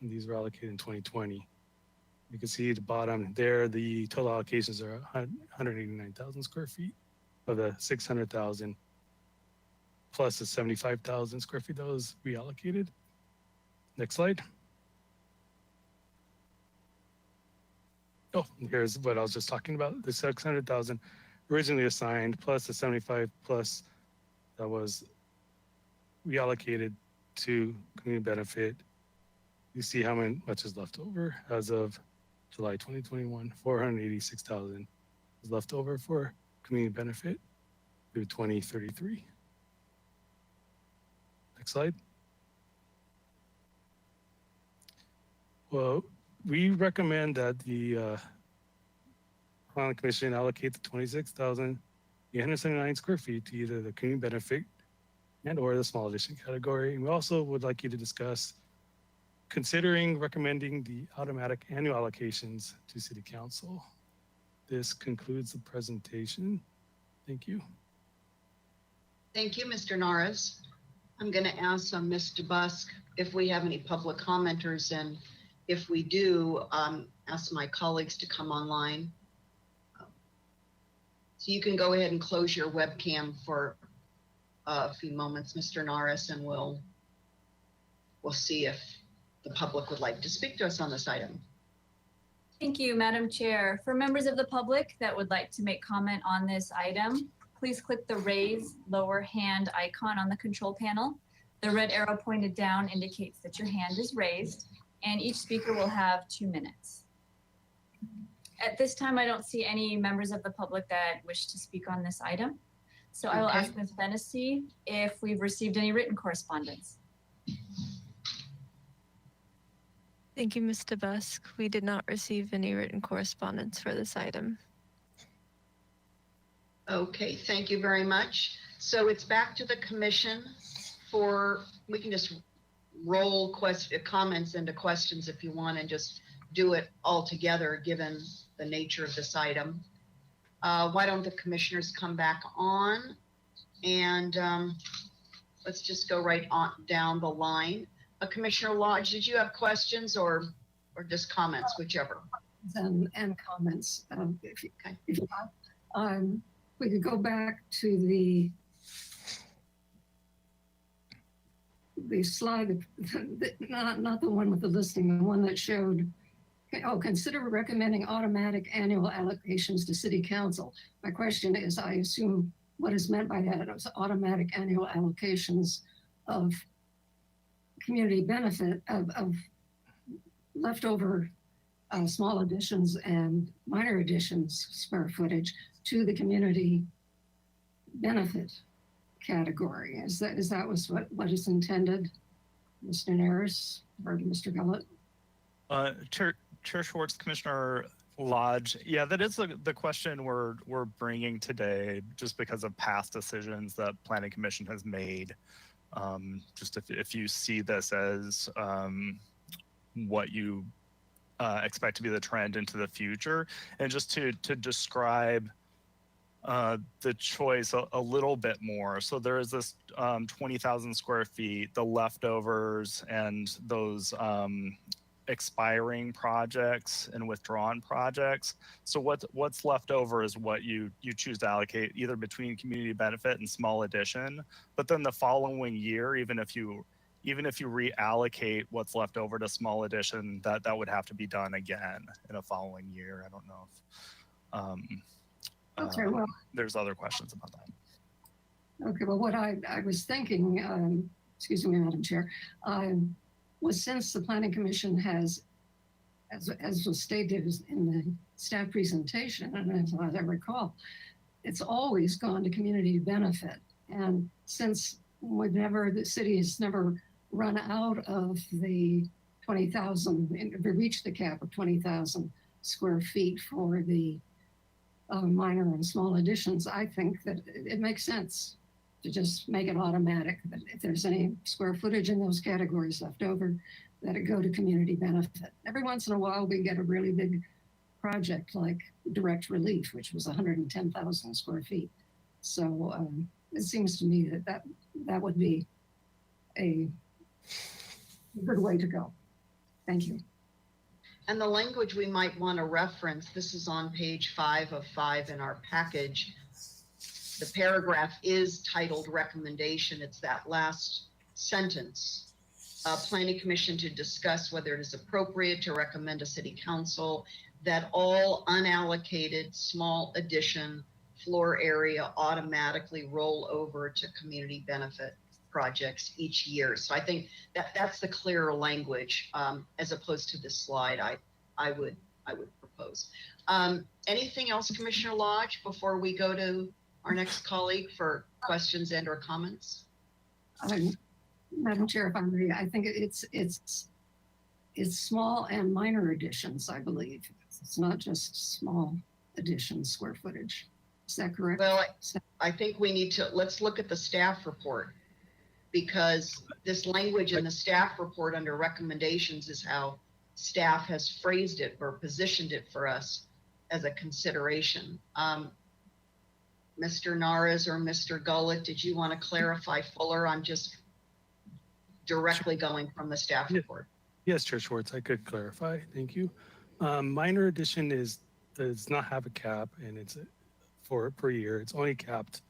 And these were allocated in 2020. You can see the bottom there, the total allocations are 189,000 square feet of the 600,000 plus the 75,000 square feet that was reallocated. Next slide. Oh, here's what I was just talking about. The 600,000 originally assigned plus the 75 plus that was reallocated to community benefit. You see how much is left over as of July 2021, 486,000 is left over for community benefit through 2033. Next slide. Well, we recommend that the Planning Commission allocate the 26,879 square feet to either the community benefit and or the small addition category. And we also would like you to discuss considering recommending the automatic annual allocations to City Council. This concludes the presentation. Thank you. Thank you, Mr. Norris. I'm going to ask Ms. DeBusk if we have any public commenters, and if we do, ask my colleagues to come online. So you can go ahead and close your webcam for a few moments, Mr. Norris, and we'll see if the public would like to speak to us on this item. Thank you, Madam Chair. For members of the public that would like to make comment on this item, please click the raise lower hand icon on the control panel. The red arrow pointed down indicates that your hand is raised, and each speaker will have 2 minutes. At this time, I don't see any members of the public that wish to speak on this item. So I will ask Ms. Fennessy if we've received any written correspondence. Thank you, Ms. DeBusk. We did not receive any written correspondence for this item. Okay, thank you very much. So it's back to the commission for, we can just roll comments into questions if you want and just do it all together given the nature of this item. Why don't the commissioners come back on and let's just go right on down the line. Commissioner Lodge, did you have questions or just comments, whichever? And comments. If you want. We could go back to the slide, not the one with the listing, the one that showed, consider recommending automatic annual allocations to City Council. My question is, I assume what is meant by that is automatic annual allocations of community benefit of leftover small additions and minor additions square footage to the community benefit category. Is that was what is intended, Mr. Naris or Mr. Gullett? Chair Schwartz, Commissioner Lodge, yeah, that is the question we're bringing today, just because of past decisions that Planning Commission has made. Just if you see this as what you expect to be the trend into the future, and just to describe the choice a little bit more. So there is this 20,000 square feet, the leftovers, and those expiring projects and withdrawn projects. So what's left over is what you choose to allocate either between community benefit and small addition. But then the following year, even if you reallocate what's left over to small addition, that would have to be done again in a following year. I don't know if Okay, well, there's other questions about that. okay, well, what I was thinking, excuse me, Madam Chair, was since the Planning Commission has, as was stated in the staff presentation, and as I recall, it's always gone to community benefit. And since the city has never run out of the 20,000, reached the cap of 20,000 square feet for the minor and small additions, I think that it makes sense to just make it automatic, that if there's any square footage in those categories left over, that it go to community benefit. Every once in a while, we get a really big project like direct relief, which was 110,000 square feet. So it seems to me that would be a good way to go. Thank you. And the language we might want to reference, this is on page 5 of 5 in our package. The paragraph is titled recommendation. It's that last sentence. Planning Commission to discuss whether it is appropriate to recommend to City Council that all unallocated small addition floor area automatically roll over to community benefit projects each year. So I think that's the clearer language as opposed to this slide I would propose. Anything else, Commissioner Lodge, before we go to our next colleague for questions and or comments? Madam Chair, if I may, I think it's small and minor additions, I believe. It's not just small additions square footage. Is that correct? Well, I think we need to, let's look at the staff report, because this language in the staff report under recommendations is how staff has phrased it or positioned it for us as a consideration. Mr. Naras or Mr. Gullett, did you want to clarify fuller on just directly going from the staff report? Yes, Chair Schwartz, I could clarify. Thank you. Minor addition does not have a cap, and it's per year. It's only capped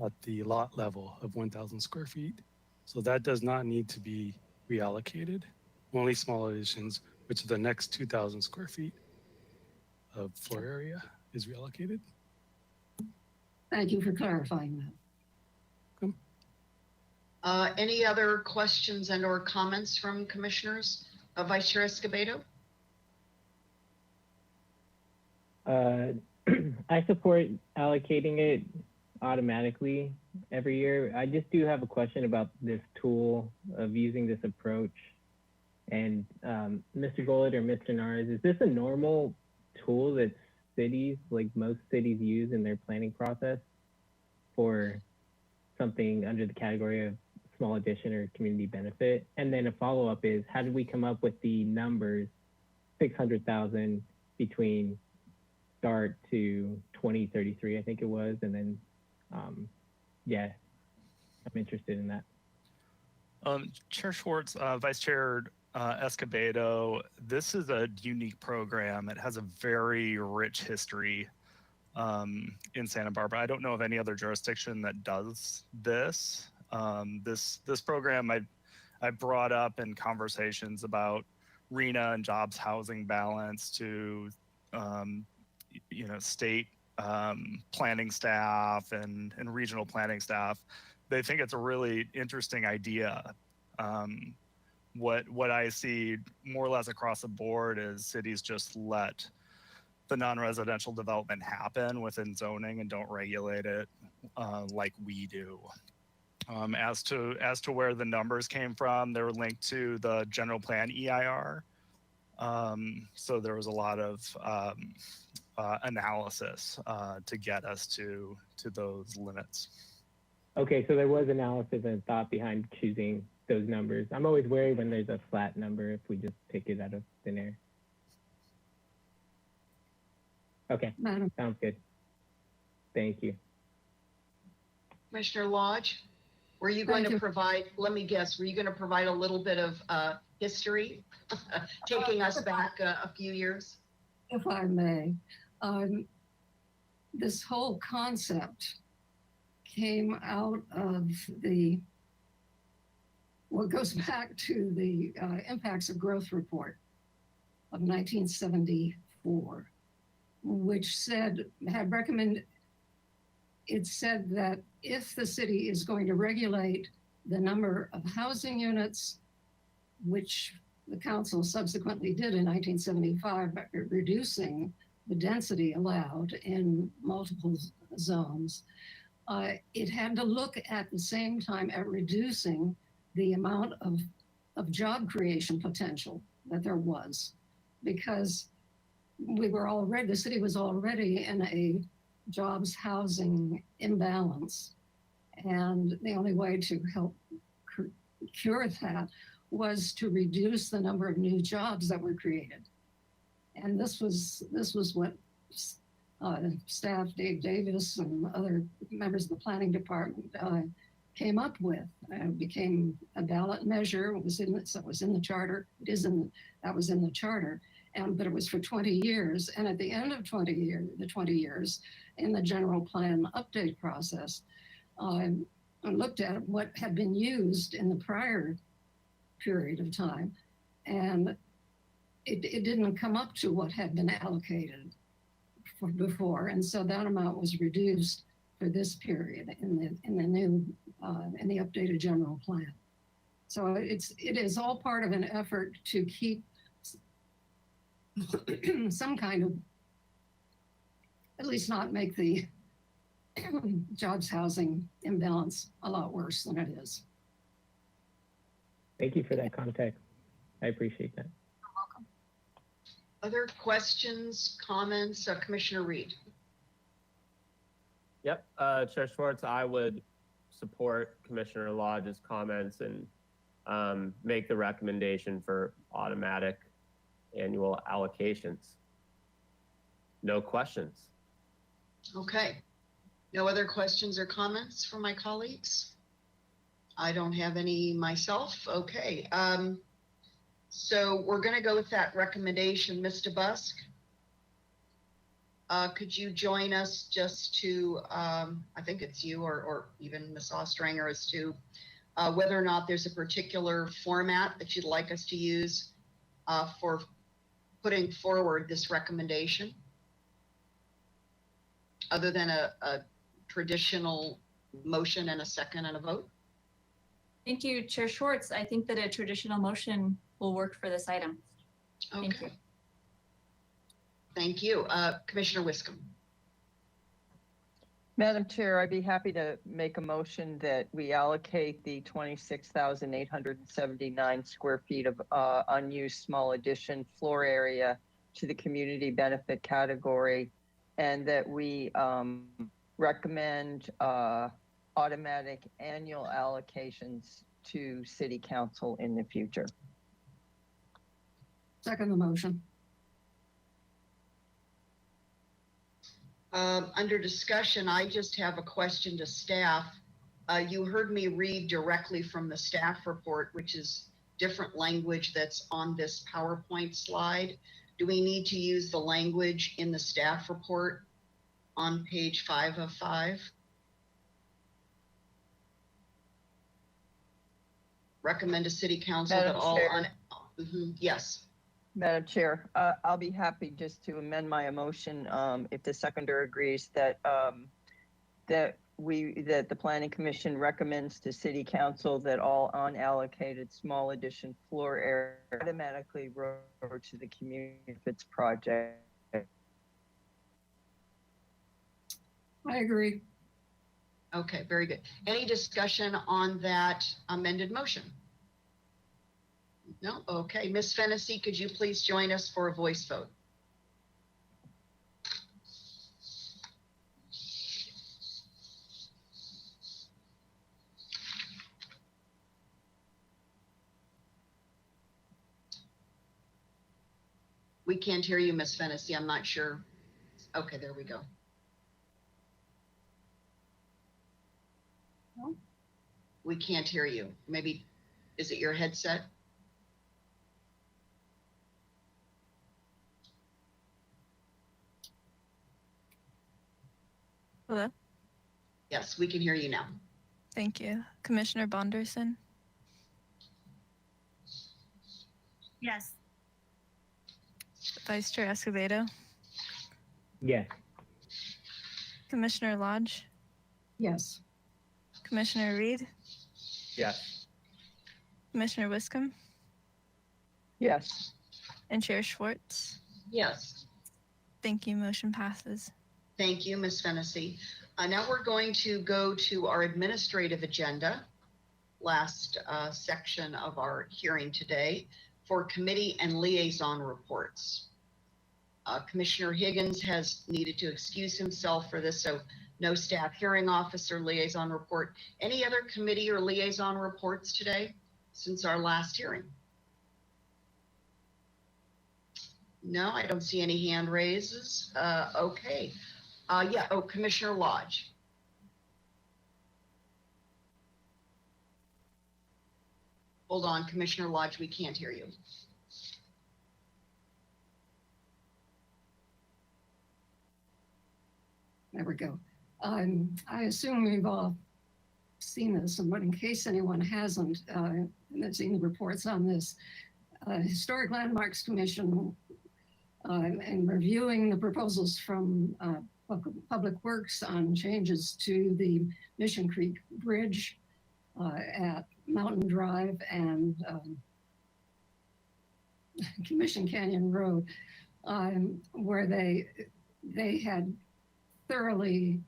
at the lot level of 1,000 square feet. So that does not need to be reallocated. Only small additions, which are the next 2,000 square feet of floor area, is reallocated. Thank you for clarifying that. Any other questions and or comments from commissioners? Vice Chair Escobedo? I support allocating it automatically every year. I just do have a question about this tool of using this approach. And Mr. Gullett or Mr. Naras, is this a normal tool that cities, like most cities, use in their planning process for something under the category of small addition or community benefit? And then a follow-up is, how did we come up with the numbers 600,000 between start to 2033, I think it was, and then yeah, I'm interested in that. Chair Schwartz, Vice Chair Escobedo, this is a unique program. It has a very rich history in Santa Barbara. I don't know of any other jurisdiction that does this. This program I brought up in conversations about RHNA and jobs housing balance to state planning staff and regional planning staff. They think it's a really interesting idea. What I see more or less across the board is cities just let the non-residential development happen within zoning and don't regulate it like we do. As to where the numbers came from, they were linked to the general plan EIR. So there was a lot of analysis to get us to those limits. Okay, so there was analysis and thought behind choosing those numbers. I'm always wary when there's a flat number if we just pick it out of thin air. Okay, sounds good. Thank you. Commissioner Lodge, were you going to provide, let me guess, were you going to provide a little bit of history, taking us back a few years? If I may, this whole concept came out of what goes back to the Impacts of Growth Report of 1974, which said that if the city is going to regulate the number of housing units, which the council subsequently did in 1975 by reducing the density allowed in multiple zones, it had to look at the same time at reducing the amount of job creation potential that there was, because the city was already in a jobs housing imbalance. And the only way to help cure that was to reduce the number of new jobs that were created. And this was what staff Dave Davis and other members of the planning department came up with. It became a ballot measure. It was in the charter. That was in the charter. But it was for 20 years. And at the end of the 20 years, in the general plan update process, I looked at what had been used in the prior period of time, and it didn't come up to what had been allocated before. And so that amount was reduced for this period in the updated general plan. So it is all part of an effort to keep some kind of, at least not make the jobs housing imbalance a lot worse than it is. Thank you for that context. I appreciate that. You're welcome. Other questions, comments? Commissioner Reed. Yep, Chair Schwartz, I would support Commissioner Lodge's comments and make the recommendation for automatic annual allocations. No questions. Okay. No other questions or comments from my colleagues? I don't have any myself. Okay. So we're going to go with that recommendation. Ms. DeBusk, could you join us just to, I think it's you or even Ms. Ostranger, as to whether or not there's a particular format that you'd like us to use for putting forward this recommendation, other than a traditional motion and a second and a vote? Thank you, Chair Schwartz. I think that a traditional motion will work for this item. Okay. Thank you. Thank you. Commissioner Wiscombe. Madam Chair, I'd be happy to make a motion that we allocate the 26,879 square feet of unused small addition floor area to the community benefit category, and that we recommend automatic annual allocations to City Council in the future. Second the motion. Under discussion, I just have a question to staff. You heard me read directly from the staff report, which is different language that's on this PowerPoint slide. Do we need to use the language in the staff report on page 5 of 5? Recommend to City Council that all on. Yes. Madam Chair, I'll be happy just to amend my motion if the seconder agrees that that the Planning Commission recommends to City Council that all unallocated small addition floor area automatically roll to the community benefits project. I agree. Okay, very good. Any discussion on that amended motion? No? Okay. Ms. Fennessy, could you please join us for a voice vote? We can't hear you, Ms. Fennessy. I'm not sure. Okay, there we go. We can't hear you. Maybe, is it your headset? Hello? Yes, we can hear you now. Thank you. Commissioner Bonderson, Yes. Vice Chair Escobedo, Yes. Commissioner Lodge, Yes. Commissioner Reed, Yes. Commissioner Wiscombe, Yes. and Chair Schwartz. Yes. Thank you. Motion passes. Thank you, Ms. Fennessy. Now we're going to go to our administrative agenda, last section of our hearing today, for committee and liaison reports. Commissioner Higgins has needed to excuse himself for this, so no staff hearing officer liaison report. Any other committee or liaison reports today since our last hearing? No, I don't see any hand raises. Okay. Yeah, oh, Commissioner Lodge. Hold on, Commissioner Lodge, we can't hear you. There we go. I assume we've all seen this, but in case anyone hasn't, and seen the reports on this, Historic Landmarks Commission, and reviewing the proposals from Public Works on changes to the Mission Creek Bridge at Mountain Drive and Mission Canyon Road, where they had thoroughly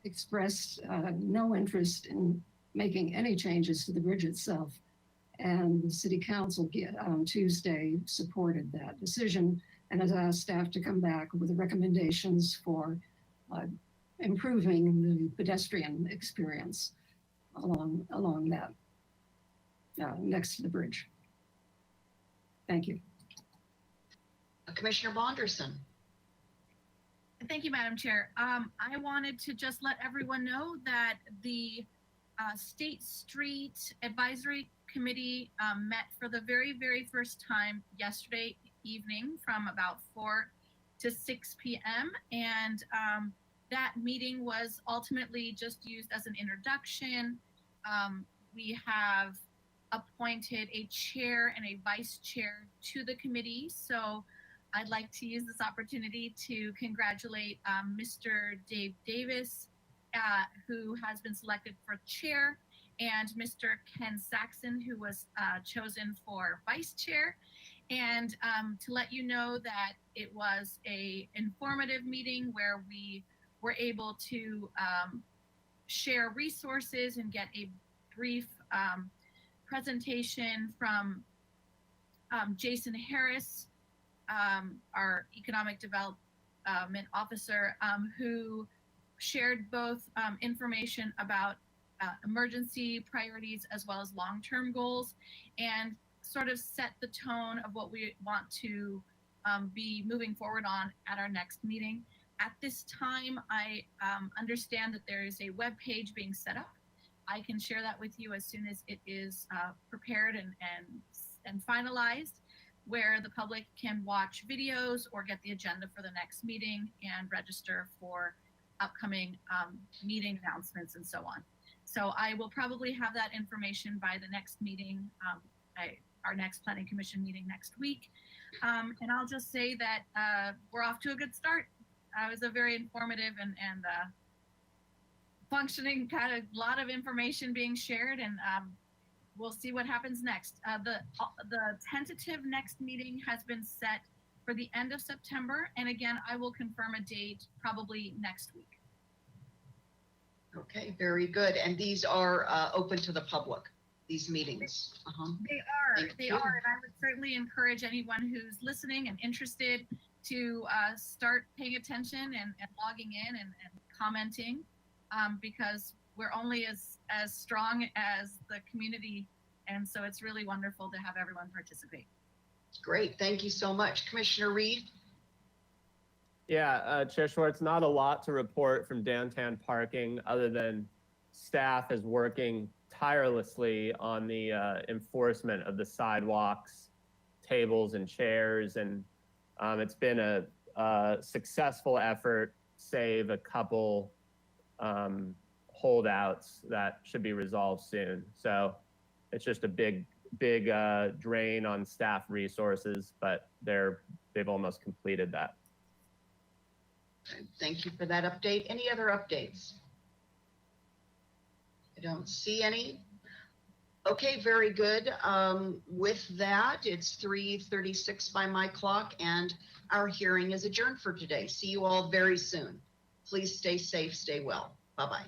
expressed no interest in making any changes to the bridge itself. And the City Council on Tuesday supported that decision and has asked staff to come back with recommendations for improving the pedestrian experience along that next to the bridge. Thank you. Commissioner Bonderson. Thank you, Madam Chair. I wanted to just let everyone know that the State Street Advisory Committee met for the very, very first time yesterday evening from about 4 to 6 p.m. And that meeting was ultimately just used as an introduction. We have appointed a chair and a vice chair to the committee. So I'd like to use this opportunity to congratulate Mr. Dave Davis, who has been selected for chair, and Mr. Ken Saxon, who was chosen for vice chair. And to let you know that it was a informative meeting where we were able to share resources and get a brief presentation from Jason Harris, our economic development officer, who shared both information about emergency priorities as well as long-term goals, and sort of set the tone of what we want to be moving forward on at our next meeting. At this time, I understand that there is a web page being set up. I can share that with you as soon as it is prepared and finalized, where the public can watch videos or get the agenda for the next meeting and register for upcoming meeting announcements and so on. So I will probably have that information by the next meeting, our next Planning Commission meeting next week. And I'll just say that we're off to a good start. It was a very informative and functioning kind of lot of information being shared, and we'll see what happens next. The tentative next meeting has been set for the end of September. And again, I will confirm a date probably next week. Okay, very good. And these are open to the public, these meetings? They are, and I would certainly encourage anyone who's listening and interested to start paying attention and logging in and commenting, because we're only as strong as the community, and so it's really wonderful to have everyone participate. Great, thank you so much. Commissioner Reed? Yeah, Chair Schwartz, not a lot to report from downtown parking other than staff is working tirelessly on the enforcement of the sidewalks, tables, and chairs. And it's been a successful effort, save a couple holdouts that should be resolved soon. So it's just a big drain on staff resources, but they've almost completed that. Thank you for that update. Any other updates? I don't see any. Okay, very good. With that, it's 3:36 by my clock, and our hearing is adjourned for today. See you all very soon. Please stay safe, stay well. Bye-bye.